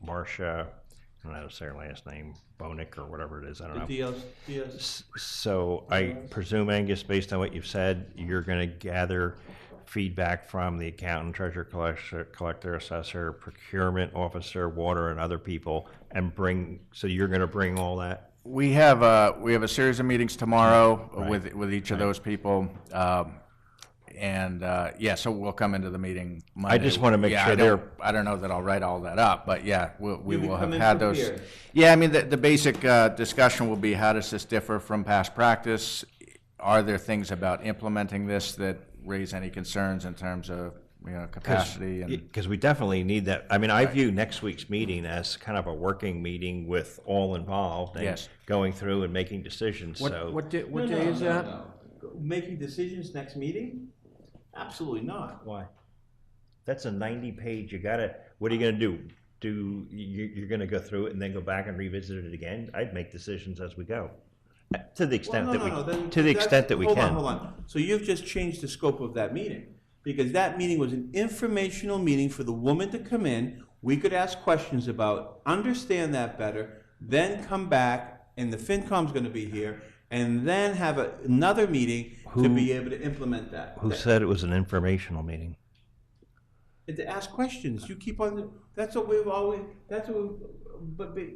Marcia, I don't know how to say her last name, Bonick or whatever it is, I don't know. The DS. So I presume, Angus, based on what you've said, you're gonna gather feedback from the accountant, treasurer, collector, assessor, procurement officer, water, and other people, and so you're gonna bring all that? We have a series of meetings tomorrow Right. with each of those people. So we'll come into the meeting Monday. I just wanna make Yeah, sure I don't know that I'll write all that up, but yeah, we You can will come have in had those. prepared. Yeah, I mean, the basic discussion will be, how does this differ from past practice? Are there things about implementing this that raise any concerns in terms of, capacity and? Because we definitely need that. I mean, I view next week's meeting as kind of a working meeting with all involved and Yes. going through and making decisions, so. What day No, is that? no. Making decisions next meeting? Absolutely not. Why? That's a 90-page, what are you gonna do? You're gonna go through it and then go back and revisit it again? I'd make decisions as we go. To the extent that we, to the extent that we can. Hold on. So you've just changed the scope of that meeting, because that meeting was an informational meeting for the woman to come in, we could ask questions about, understand that better, then come back, and the FinCom's gonna be here, and then have another meeting to be able to implement that. Who said it was an informational meeting? And to ask questions, you keep on, that's what we've always, but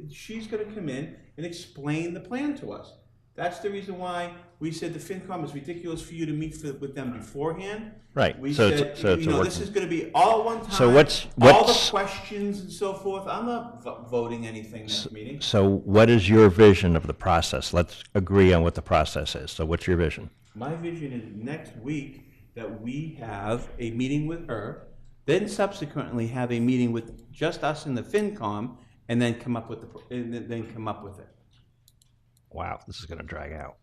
she's gonna come in and explain the plan to us. That's the reason why we said the FinCom is ridiculous for you to meet with them beforehand. Right, We so said, it's a this working- is gonna be all one time. So all what's- the questions and so forth. I'm not voting anything next meeting. So what is your vision of the process? Let's agree on what the process is. So what's your vision? My vision is next week that we have a meeting with her, then subsequently have a meeting with just us and the FinCom, and then come up with it. Wow, this is gonna drag out.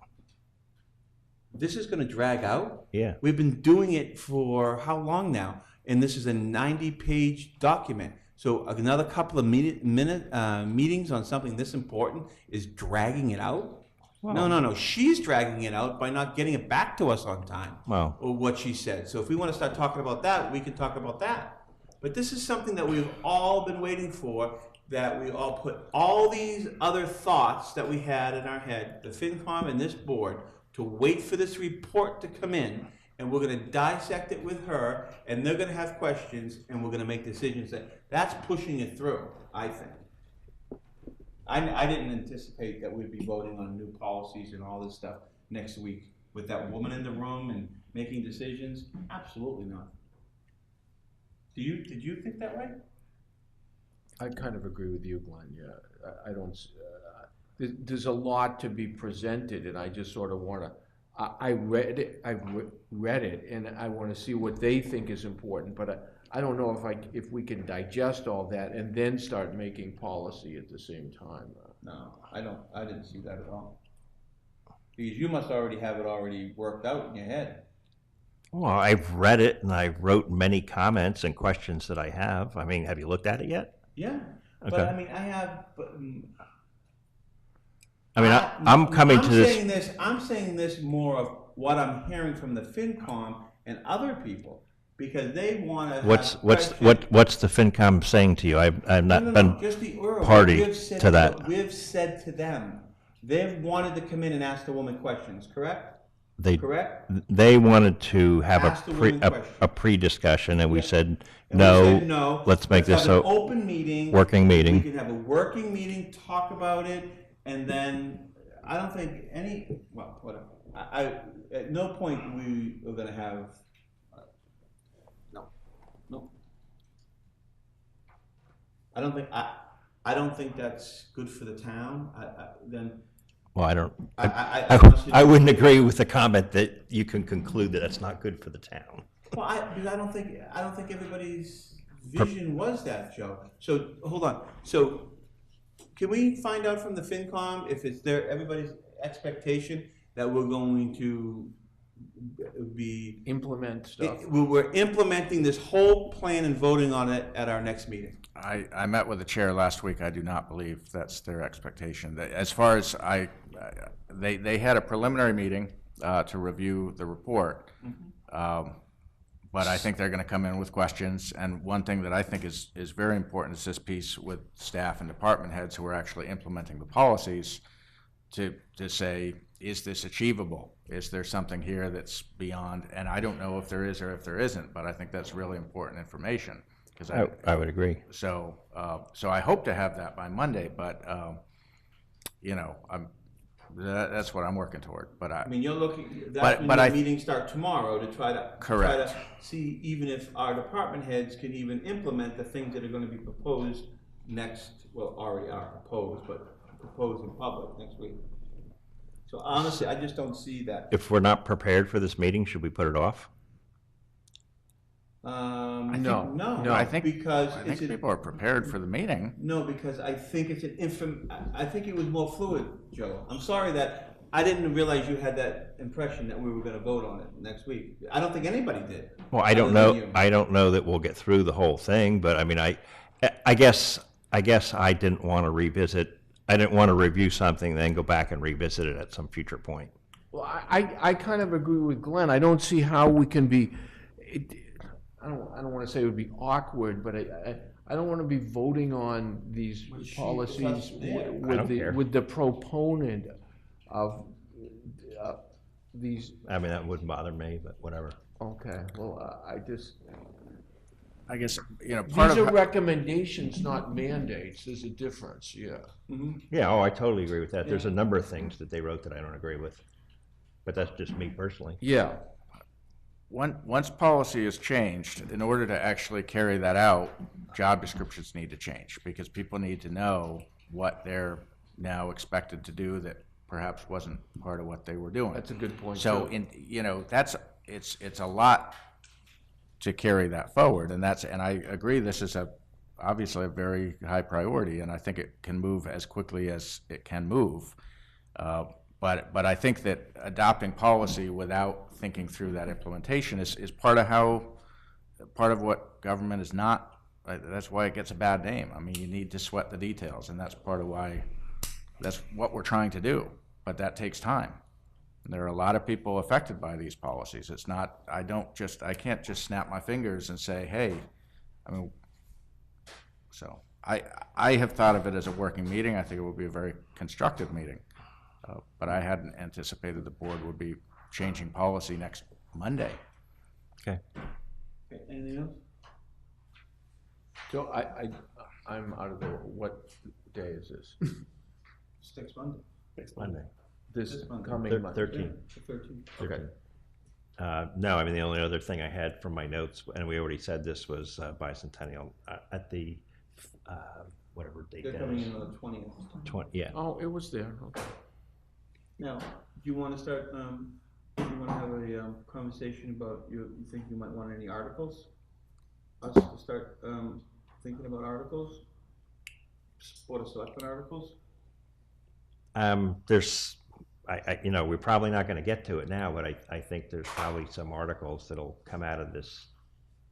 This is gonna drag out? Yeah. We've been doing it for how long now? And this is a 90-page document. So another couple of meetings on something this important is dragging it out? No. She's dragging it out by not getting it back to us on time. Well. Or what she said. So if we want to start talking about that, we can talk about that. But this is something that we've all been waiting for, that we all put all these other thoughts that we had in our head, the FinCom and this board, to wait for this report to come in, and we're going to dissect it with her, and they're going to have questions, and we're going to make decisions. That's pushing it through, I think. I didn't anticipate that we'd be voting on new policies and all this stuff next week with that woman in the room and making decisions. Absolutely not. Did you think that way? I kind of agree with you, Glenn, yeah. I don't, there's a lot to be presented, and I just sort of want to, I read it, and I want to see what they think is important, but I don't know if we can digest all that and then start making policy at the same time. No, I didn't see that at all. Because you must already have it already worked out in your head. Well, I've read it and I wrote many comments and questions that I have. I mean, have you looked at it yet? Yeah, Okay. but I mean, I have, but. I mean, I'm coming to this. I'm saying this more of what I'm hearing from the FinCom and other people. because they want to What's have what's questions. what's the FinCom saying to you? I've No, not no, been no, just the oral. party We've said to that. We've said to them, they've wanted to come in and ask the woman questions, correct? Correct? They wanted to have Ask the woman questions. a pre-discussion, and we Yeah. said, And we no, said, no, let's make this have a an open meeting. working We meeting. can have a working meeting, talk about it, and then, I don't think any, well, whatever. At no point we are gonna have, no. I don't think that's good for the town, Well, I don't, I honestly I don't. wouldn't agree with the comment that you can conclude that it's not good for the town. Well, because I don't think everybody's vision was that, Joe. So, hold on. So, can we find out from the FinCom if it's everybody's expectation that we're going to be Implement stuff. we're implementing this whole plan and voting on it at our next meeting? I met with the chair last week. I do not believe that's their expectation. As far as they had a preliminary meeting to review the report. But I think they're going to come in with questions. And one thing that I think is very important is this piece with staff and department heads who are actually implementing the policies to say, is this achievable? Is there something here that's beyond? And I don't know if there is or if there isn't, but I think that's really important information. I would agree. So I hope to have that by Monday, but that's what I'm working toward. But I mean, you're looking. That's when the meetings start tomorrow to try to see even if our department heads can even implement the things that are going to be proposed next. Well, already are proposed, but proposed in public next week. So honestly, I just don't see that. If we're not prepared for this meeting, should we put it off? No. I think because people are prepared for the meeting. No, because I think it's I think it was more fluid, Joe. I'm sorry that I didn't realize you had that impression that we were going to vote on it next week. I don't think anybody did. Well, I don't know. I don't know that we'll get through the whole thing, but I mean, I guess I didn't want to revisit. I didn't want to review something, then go back and revisit it at some future point. Well, I kind of agree with Glenn. I don't see how we can be, I don't want to say it would be awkward, but I don't want to be voting on these policies with the proponent of these. I mean, that wouldn't bother me, but whatever. Okay, well, I guess, part these are recommendations, not mandates. There's a difference, yeah. Mm-hmm. Yeah, I totally agree with that. Yeah. There's a number of things that they wrote that I don't agree with, but that's just me personally. Yeah. Once policy is changed, in order to actually carry that out, job descriptions need to change because people need to know what they're now expected to do that perhaps wasn't part of what they were doing. That's a good point. So, it's a lot to carry that forward, and I agree. This is obviously a very high priority, and I think it can move as quickly as it can move. But I think that adopting policy without thinking through that implementation is part of what government is not. That's why it gets a bad name. I mean, you need to sweat the details, and that's part of why. That's what we're trying to do, but that takes time. There are a lot of people affected by these policies. It's not, I can't just snap my fingers and say, hey, so I have thought of it as a working meeting. I think it will be a very constructive meeting. But I hadn't anticipated the board would be changing policy next Monday. Okay. Anything else? So I'm out of the, what day is this? It's next Monday. Next Monday. This coming Monday. 13th. The 13th. Okay. No, I mean, the only other thing I had from my notes, and we already said this, was bicentennial at the, whatever date that is. They're coming in on the 20th. Yeah. Oh, it was there, okay. Now, do you want to start, do you want to have a conversation about, you think you might want any articles? Us to start thinking about articles? Board of Selectmen articles? We're probably not going to get to it now, but I think there's probably some articles that'll come out of this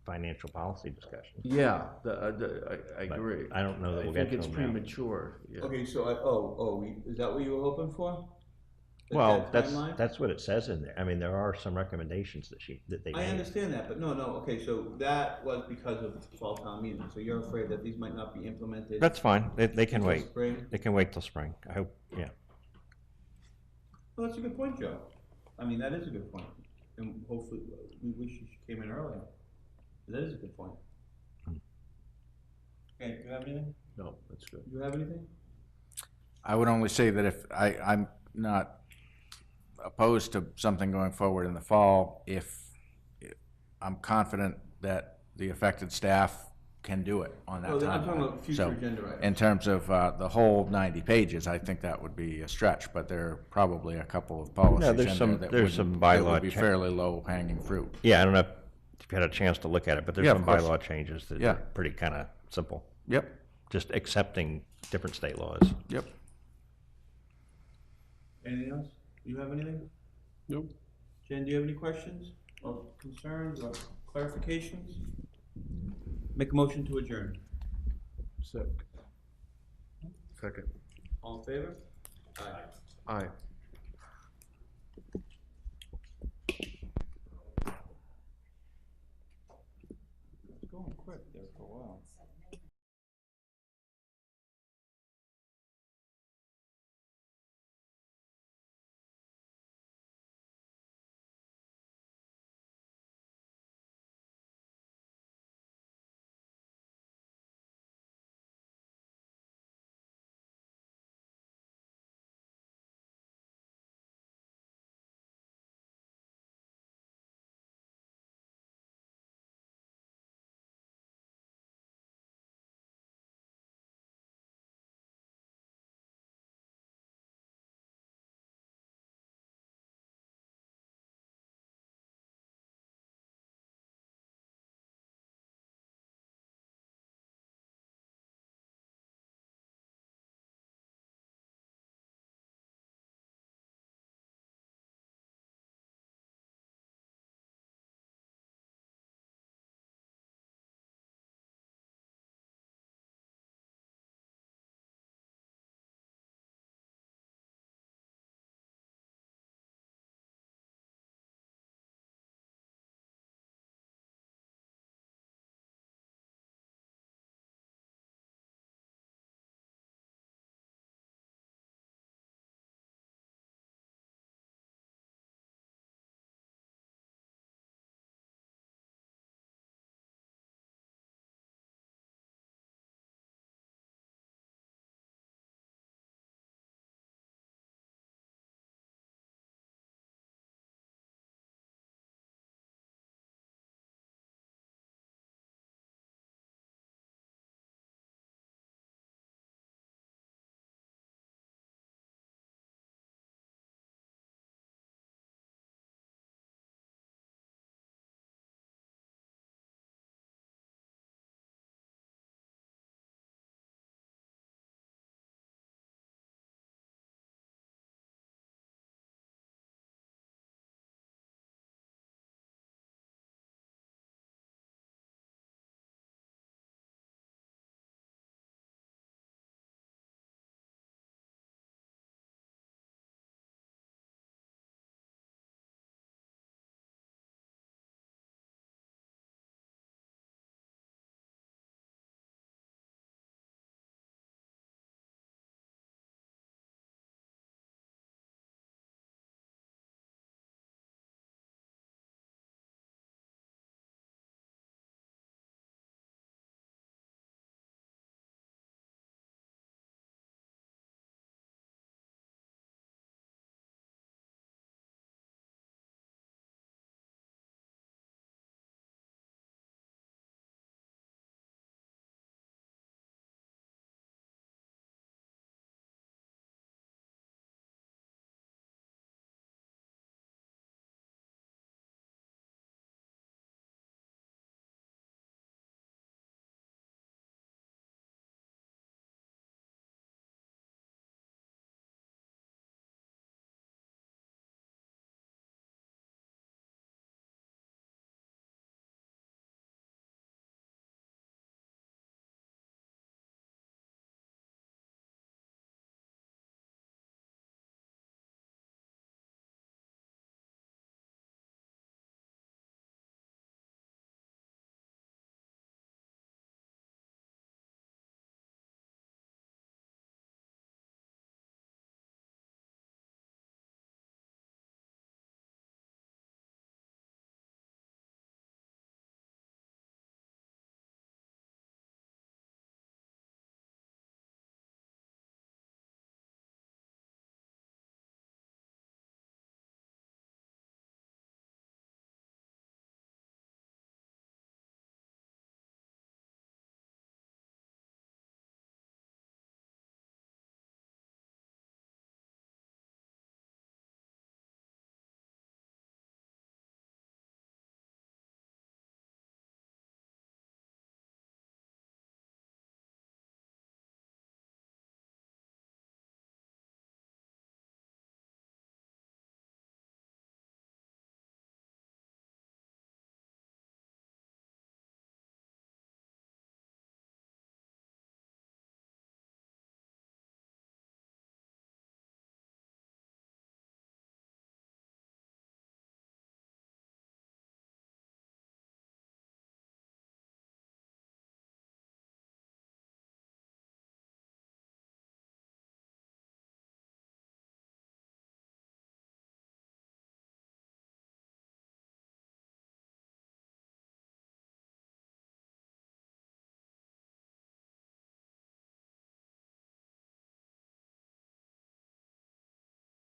financial policy discussion. Yeah, I agree. I don't know that we'll get to them now. I think it's premature. Yeah. Okay, so is that what you were hoping for? Well, that timeline? that's what it says in there. I mean, there are some recommendations that they I made. understand that, but no, okay, so that was because of fall town meeting, so you're afraid that these might not be implemented? That's fine. They can until wait. spring? They can wait till spring. I hope, yeah. Well, that's a good point, Joe. I mean, that is a good point, and hopefully, we wish you came in earlier. That is a good point. Okay, do you have anything? No, that's good. Do you have anything? I would only say that if, I'm not opposed to something going forward in the fall if I'm confident that the affected staff can do it on that Oh, timeline. I'm talking about future So, agenda items. in terms of the whole 90 pages, I think that would be a stretch, but there are probably a couple of policies in there's there some- that there's would, some that bylaw would be cha- fairly low-hanging fruit. Yeah, I don't know if you had a chance to look at it, but there's Yeah, some of course. bylaw changes that Yeah. are pretty kind of simple. Yep, Just accepting different state laws. yep. Anything else? Do you have anything? Nope. Jen, do you have any questions or concerns or clarifications? Make a motion to adjourn. Second. All in favor? Aye. Aye. It's going quick there for a while.